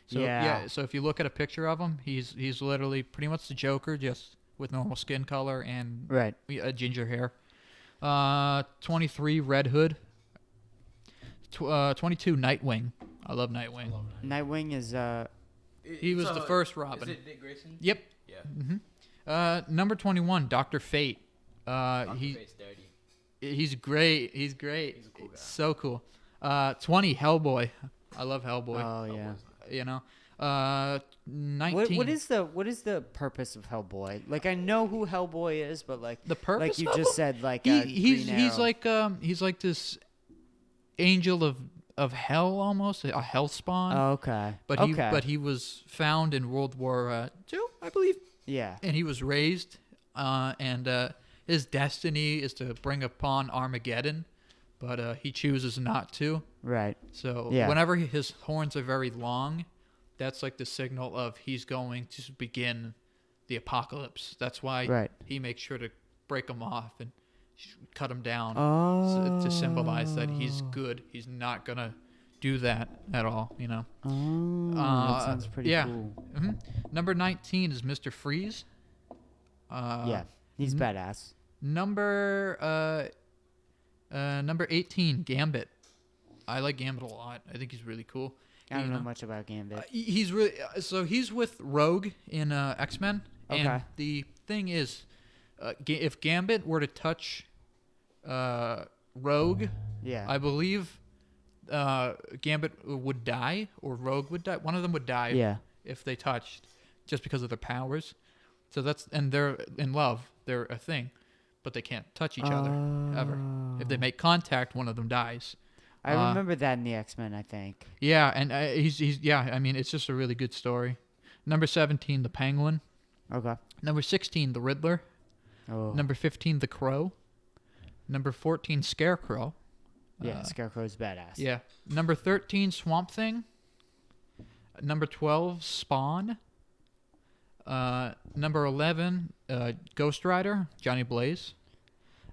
So so if you look at a picture of him, he's literally pretty much the Joker, just with normal skin color and Right. ginger hair. 23, Red Hood. 22, Nightwing. I love Nightwing. Nightwing is He was the first Robin. Is it Dick Grayson? Yep. Yeah. Number 21, Dr. Fate. Dr. Fate's dirty. He's great. He's great. He's a cool guy. So cool. 20, Hellboy. I love Hellboy. oh yeah. 19. What is the purpose of Hellboy? Like, I know who Hellboy is, but like the purpose? like you of just him? said, like he's Green he's like this angel of hell almost, a hell spawn. Arrow. Oh, okay. But he was found in World War II, I believe, yeah. and he was raised, and his destiny is to bring upon Armageddon, but he chooses not to. Right. So Yeah. whenever his horns are very long, that's like the signal of he's going to begin the apocalypse. That's why he makes sure to break them off and cut them down to symbolize that he's good. He's not going to do that at all, Oh, that sounds pretty cool. Mm-hmm. Number 19 is Mr. Freeze. Yeah, he's badass. Number 18, Gambit. I like Gambit a lot. I think he's really cool. I don't know much about Gambit. He's really he's with Rogue in X-Men, and Okay. the thing is, if Gambit were to touch Rogue, I believe Gambit would die or Rogue would die. One of them would die if they touched, just because of their powers. So and they're in love. They're a thing, but they can't touch each other ever. If they make contact, one of them dies. I remember that in the X-Men, I think. Yeah, and he's I mean, it's just a really good story. Number 17, the Penguin. Okay. Number 16, the Riddler. Oh. Number 15, the Crow. Number 14, Scarecrow. Yeah, Scarecrow's badass. Yeah. Number 13, Swamp Thing. Number 12, Spawn. Number 11, Ghost Rider, Johnny Blaze.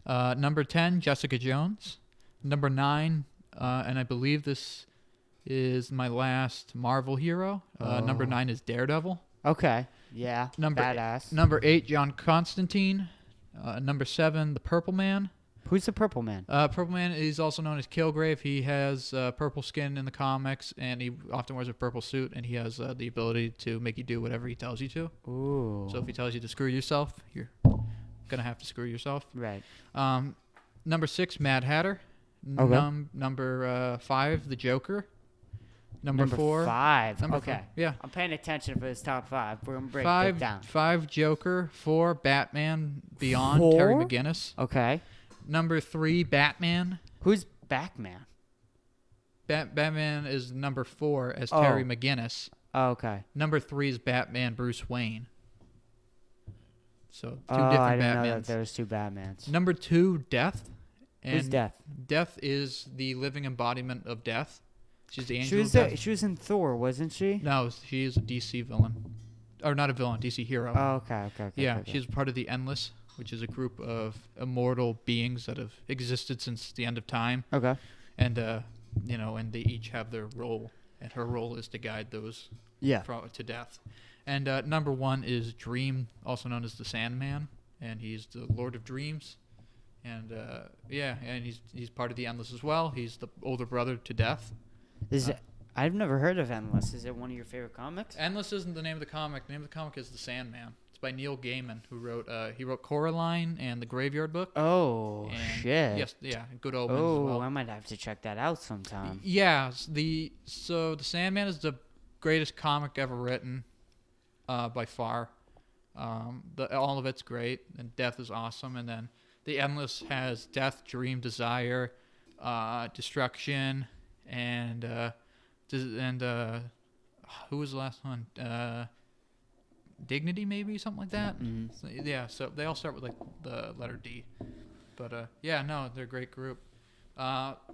Number 10, Jessica Jones. Number 9, and I believe this is my last Marvel hero. Number 9 is Daredevil. Okay. Yeah. Badass. Number 8, John Constantine. Number 7, the Purple Man. Who's the Purple Man? Purple Man is also known as Kilgrave. He has purple skin in the comics, and he often wears a purple suit, and he has the ability to make you do whatever he tells you to. Ooh. So if he tells you to screw yourself, you're going to have to screw yourself. Right. Number 6, Mad Hatter. Okay. Number 5, the Joker. Number 4. 5. Number okay. 4, yeah. I'm paying attention for this top 5. We're going to break it down. 5, Joker. 4, Batman Beyond, 4? Terry McGinnis. Okay. Number 3, Batman. Who's Batman? Batman is number 4 as Terry McGinnis. Oh, okay. Number 3 is Batman Bruce Wayne. So 2 I different didn't know Batmans. that there was 2 Batmans. Number 2, Death. And Who's Death? Death is the living embodiment of Death. She's the angel She was of Death. she was in Thor, wasn't she? No, she is a DC villain. Or not a villain, DC hero. Oh, okay. Yeah, okay. she's part of the Endless, which is a group of immortal beings that have existed since the end of time. Okay. And and they each have their role, and her role is to guide those to death. And number 1 is Dream, also known as the Sandman, and he's the Lord of Dreams. And and he's part of the Endless as well. He's the older brother to Death. I've never heard of Endless. Is it one of your favorite comics? Endless isn't the name of the comic. The name of the comic is The Sandman. It's by Neil Gaiman, who wrote Coraline and the Graveyard Book. Oh, shit. Yes, Good Omens as well. I might have to check that out sometime. Yeah, The Sandman is the greatest comic ever written, by far. All of it's great, and Death is awesome, and then the Endless has Death, Dream, Desire, Destruction, and who was the last one? Dignity, maybe, something like that. Mm-hmm. So they all start with like the letter D. But they're a great group.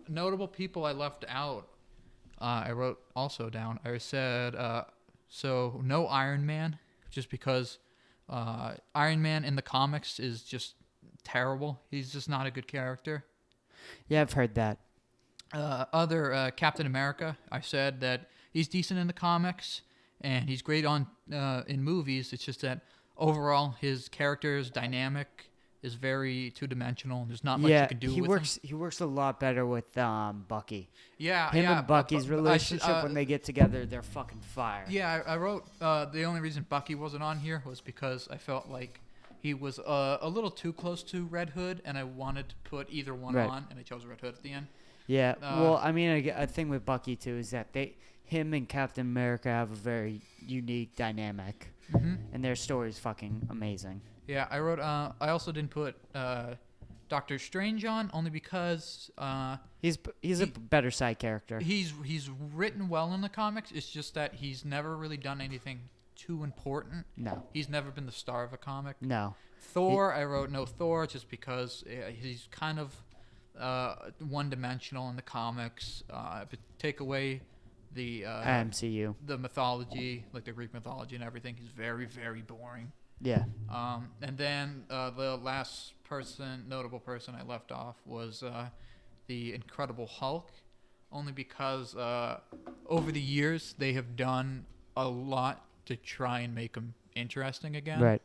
Notable people I left out. I wrote also down. I said no Iron Man, just because Iron Man in the comics is just terrible. He's just not a good character. Yeah, I've heard that. Other Captain America, I said that he's decent in the comics and he's great in movies. It's just that overall his character's dynamic is very two-dimensional, and there's not much you can do with him. He works a lot better with Bucky. Yeah, Him and Bucky's relationship when they get together, they're fucking fire. Yeah, I wrote the only reason Bucky wasn't on here was because I felt like he was a little too close to Red Hood, and I wanted to put either one on, and I chose Red Hood at the end. Yeah, well, I mean, a thing with Bucky, too, is that him and Captain America have a very unique dynamic, and their story is fucking amazing. Yeah, I wrote. I also didn't put Doctor Strange on, only because he's a better side character. He's written well in the comics. It's just that he's never really done anything too important. No. He's never been the star of a comic. No. Thor, I wrote no Thor just because he's kind of one-dimensional in the comics. But take away the MCU, the mythology, like the Greek mythology and everything. He's very, very boring. Yeah. And then the last notable person I left off was the Incredible Hulk, only because over the years they have done a lot to try and make him interesting again. Right.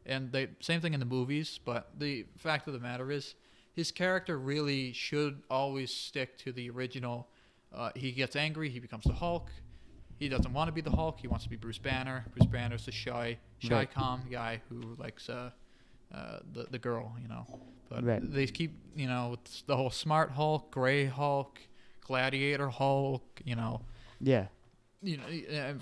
And same thing in the movies, but the fact of the matter is his character really should always stick to the original. He gets angry, he becomes the Hulk. He doesn't want to be the Hulk. He wants to be Bruce Banner. Bruce Banner's the shy, calm guy who likes the girl, But Right. they keep, it's the whole Smart Hulk, Gray Hulk, Gladiator Hulk, Yeah.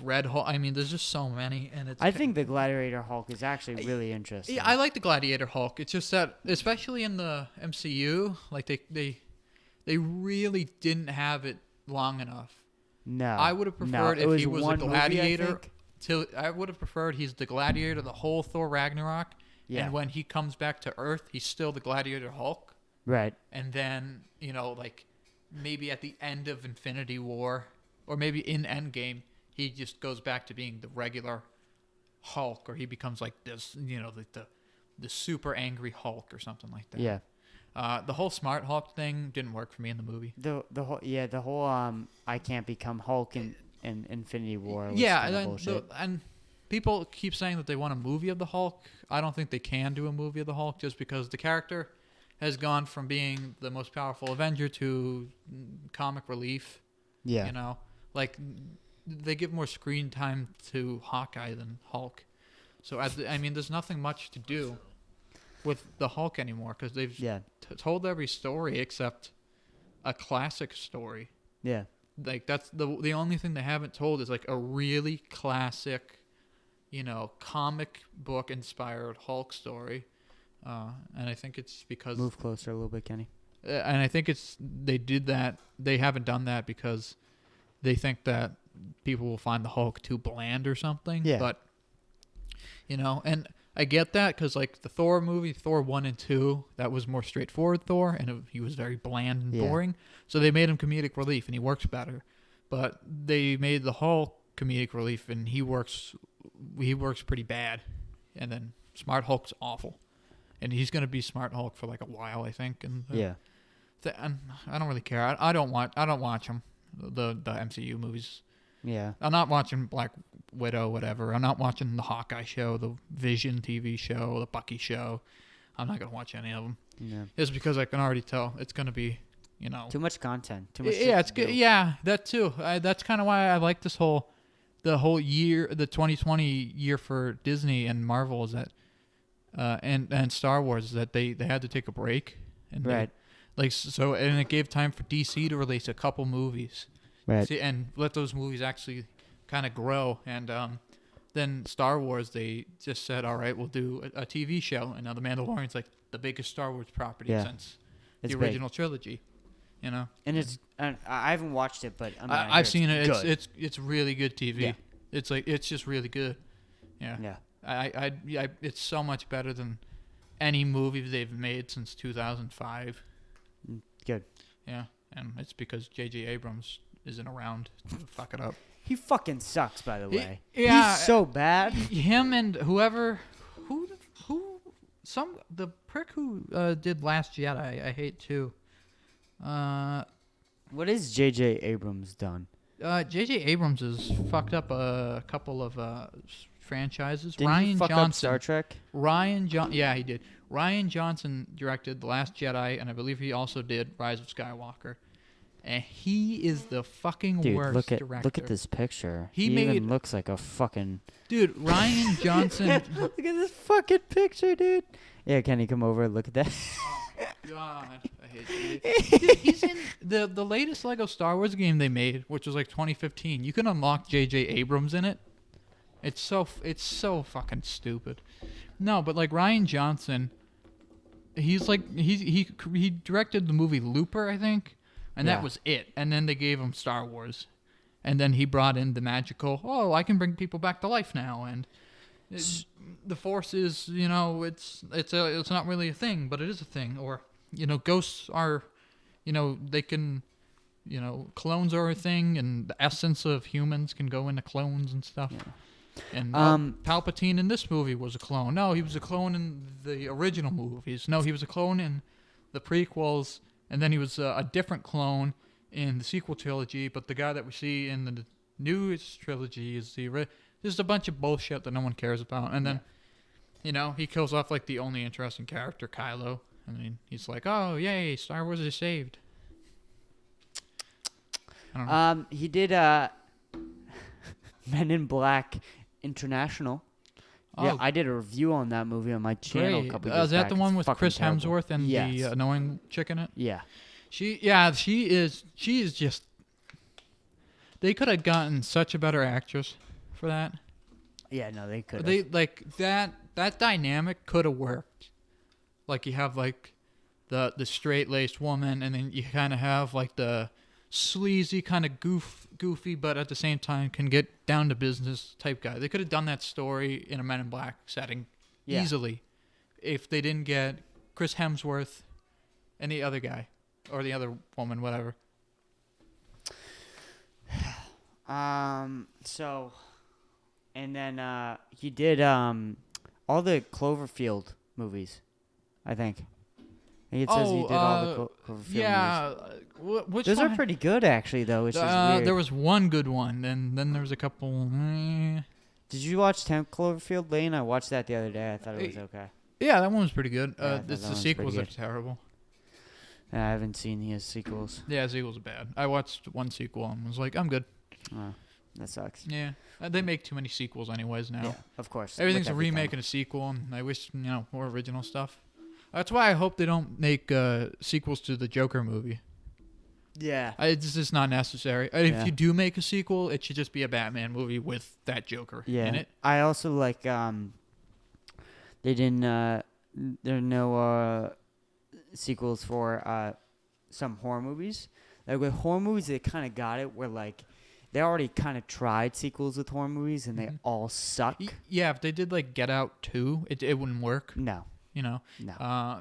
Red Hulk. I mean, there's just so many, and I think the Gladiator Hulk is actually really interesting. Yeah, I like the Gladiator Hulk. It's just that, especially in the MCU, like they really didn't have it long enough. No. I would have preferred if he was a gladiator. I would have preferred he's the gladiator the whole Thor Ragnarok, and when he comes back to Earth, he's still the Gladiator Hulk. Right. And then like maybe at the end of Infinity War, or maybe in Endgame, he just goes back to being the regular Hulk, or he becomes like this, the super angry Hulk or something like that. Yeah. The whole Smart Hulk thing didn't work for me in the movie. The whole I can't become Hulk in Infinity War. Was And people keep saying that they want a movie of the Hulk. I don't think they can do a movie of the Hulk just because the character has gone from being the most powerful Avenger to comic relief. Yeah. Like they give more screen time to Hawkeye than Hulk. So there's nothing much to do with the Hulk anymore because they've told every story except a classic story. Yeah. Like that's the only thing they haven't told is like a really classic, comic book inspired Hulk story. And I think it's because move closer a little bit, Kenny. And I think they haven't done that because they think that people will find the Hulk too bland or something. Yeah. But and I get that because like the Thor movie, Thor 1 and 2, that was more straightforward Thor, and he was very bland and boring. So they made him comedic relief, and he works better. But they made the Hulk comedic relief, and he works pretty bad. And then Smart Hulk's awful, and he's gonna be Smart Hulk for like a while, I think. And and I don't really care. I don't watch them, the MCU movies. Yeah. I'm not watching Black Widow, whatever. I'm not watching the Hawkeye show, the Vision TV show, the Bucky show. I'm not going to watch any of them. Yeah. It's because I can already tell it's going to be, too much content. Too much. Yeah, it's good. Yeah, that too. That's kind of why I like the whole year, the 2020 year for Disney and Marvel is that, and Star Wars is that they had to take a break. And right. And it gave time for DC to release a couple movies. Right. And let those movies actually kind of grow. And then Star Wars, they just said, all right, we'll do a TV show. And now The Mandalorian's like the biggest Star Wars property since the original trilogy. And I haven't watched it, but I've seen it. It's really good TV. Yeah. It's just really good. Yeah. Yeah. It's so much better than any movie they've made since 2005. Good. Yeah. And it's because J.J. Abrams isn't around to fuck it up. He fucking sucks, by the way. Yeah, he's so bad. Him and the prick who did Last Jedi, I hate too. What has J.J. Abrams done? J.J. Abrams has fucked up a couple of franchises. Didn't he fuck up Star Trek? Yeah, he did. Rian Johnson directed The Last Jedi, and I believe he also did Rise of Skywalker. And he is the fucking worst director. Look at this picture. He even looks like a fucking... Dude, Rian Johnson... Look at this fucking picture, dude. Yeah, can you come over and look at that? Oh, God. I hate you. Dude, he's in the latest Lego Star Wars game they made, which was like 2015. You can unlock J.J. Abrams in it. It's so fucking stupid. No, but like Rian Johnson... He's like... He directed the movie Looper, I think. And that was it. And then they gave him Star Wars. And then he brought in the magical, I can bring people back to life now. And the Force is, it's not really a thing, but it is a thing. Or, ghosts are, they can, clones are a thing. And the essence of humans can go into clones and stuff. Yeah. And Palpatine in this movie was a clone. No, he was a clone in the original movies. No, he was a clone in the prequels. And then he was a different clone in the sequel trilogy, but the guy that we see in the newest trilogy is there's a bunch of bullshit that no one cares about. And then, he kills off like the only interesting character, Kylo. I mean, he's like, oh, yay, Star Wars is saved. I don't know. He did Men in Black International. Yeah, I did a review on that movie on my channel a couple years back. Is that the one with Chris terrible. Hemsworth and the annoying chick in it? Yeah. She is just... They could have gotten such a better actress for that. Yeah, no, they could have. They, like, that dynamic could have worked. Like, you have, like, the straight-laced woman, and then you kind of have, like, the sleazy kind of goofy, but at the same time can get down to business type guy. They could have done that story in a Men in Black setting easily if they didn't get Chris Hemsworth and the other guy or the other woman, whatever. So, and then he did all the Cloverfield movies, I think. I think it says he did all the Cloverfield movies. Which Those one? are pretty good, actually, though. It's just weird. There was one good one, and then there was a couple. Did you watch 10 Cloverfield Lane? I watched that the other day. I thought it was okay. Yeah, that one was pretty good. It's the sequels are terrible. Yeah, I haven't seen his sequels. Yeah, sequels are bad. I watched one sequel and was like, I'm good. Oh, that sucks. Yeah, they make too many sequels anyways now. Yeah, of course. Everything's a remake and a sequel, and I wish, more original stuff. That's why I hope they don't make sequels to the Joker movie. Yeah. It's just not necessary. If you do make a sequel, it should just be a Batman movie with that Joker in it. I also like, they didn't, there are no sequels for some horror movies. Like with horror movies, they kind of got it where like they already kind of tried sequels with horror movies and they all suck. Yeah, if they did like Get Out 2, it wouldn't work. No. No.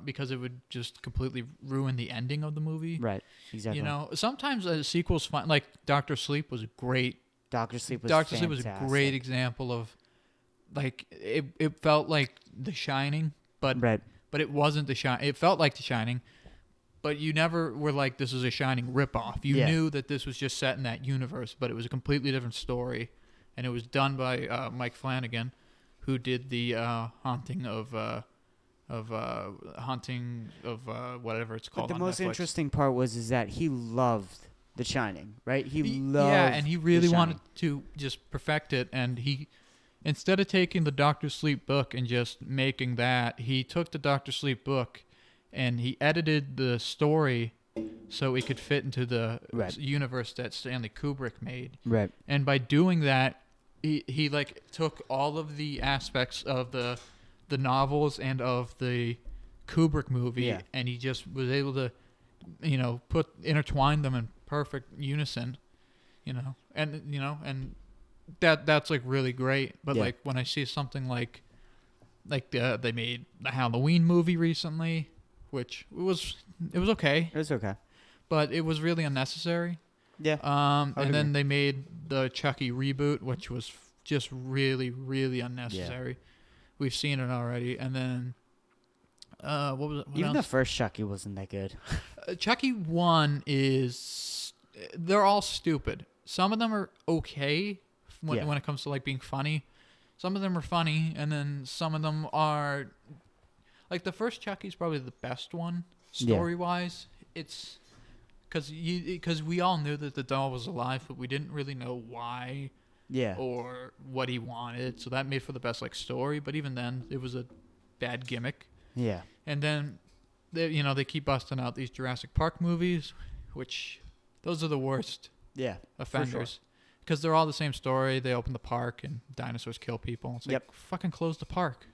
Because it would just completely ruin the ending of the movie. Right, exactly. Sometimes a sequel's fine. Like Doctor Sleep was great. Doctor Sleep was a great example of, like, it felt like The Shining, but it wasn't The Shining. It felt like The Shining, but you never were like, this is a Shining ripoff. You knew that this was just set in that universe, but it was a completely different story, and it was done by Mike Flanagan, who did the haunting of whatever it's called. But the on most Netflix. interesting part is that he loved The Shining, right? He loved. Yeah, and he really wanted to just perfect it, and he, instead of taking the Doctor Sleep book and just making that, he took the Doctor Sleep book and he edited the story so it could fit into the universe that Stanley Kubrick made. Right. And by doing that, he like took all of the aspects of the novels and of the Kubrick movie, and he just was able to, intertwine them in perfect unison, and that's like really great. But like when I see something like they made the Halloween movie recently, which it was okay. It was okay, but it was really unnecessary. Yeah. And then they made the Chucky reboot, which was just really, really unnecessary. Yeah. We've seen it already. And then, what was it? Even the first Chucky wasn't that good. Chucky 1 they're all stupid. Some of them are okay when it comes to like being funny. Some of them are funny, and then some of them are, like the first Chucky's probably the best one story-wise. It's because we all knew that the doll was alive, but we didn't really know why. Yeah. Or what he wanted, so that made for the best like story. But even then, it was a bad gimmick. Yeah. And then, they keep busting out these Jurassic Park movies, which those are the worst. Yeah. Offenders, because they're all the same story. They open the park and dinosaurs kill people. It's like fucking close the park.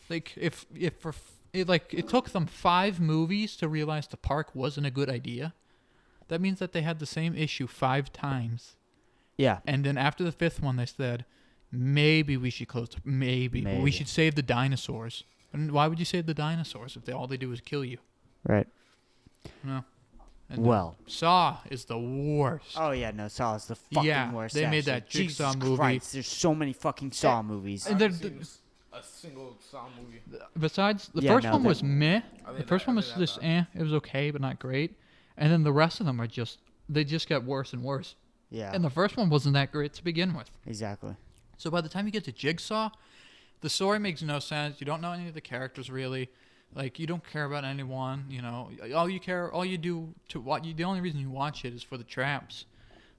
Like it took them 5 movies to realize the park wasn't a good idea. That means that they had the same issue 5 times. Yeah. And then after the 5th one, they said, maybe we should close. Maybe. But we should save the dinosaurs. And why would you save the dinosaurs if all they do is kill you? Right. No. And Saw is the worst. Oh, yeah. No, Saw is the fucking worst. They made that Jigsaw movie. Christ, there's so many fucking Saw movies. And then a single Saw movie. Besides, the first one was meh. The first one was just it was okay, but not great. And then the rest of them are they just got worse and worse. Yeah. And the first one wasn't that great to begin with. Exactly. So by the time you get to Jigsaw, the story makes no sense. You don't know any of the characters really. Like, you don't care about anyone, the only reason you watch it is for the traps.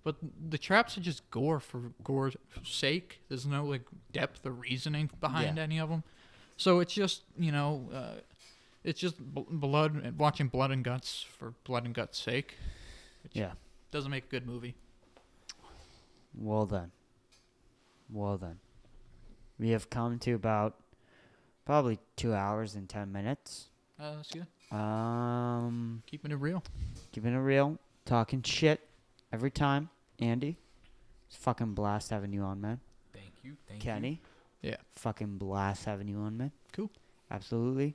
But the traps are just gore for gore's sake. There's no like depth or reasoning behind any of them. So it's just it's just blood, watching blood and guts for blood and guts' sake. Which doesn't make a good movie. Well done. We have come to about probably 2 hours and 10 minutes. That's good. Keeping it real. Talking shit every time. Andy, it's fucking blast having you on, man. Thank you. Kenny. Yeah. Fucking blast having you on, man. Cool. Absolutely.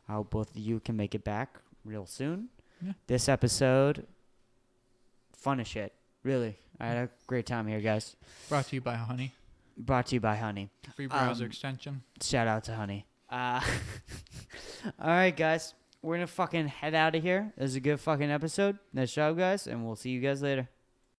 I hope both of you can make it back real soon. Yeah. This episode, fun as shit. Really. I had a great time here, guys. Brought to you by Honey. Free browser extension. Shout out to Honey. All right, guys. We're going to fucking head out of here. This is a good fucking episode. Nice job, guys, and we'll see you guys later.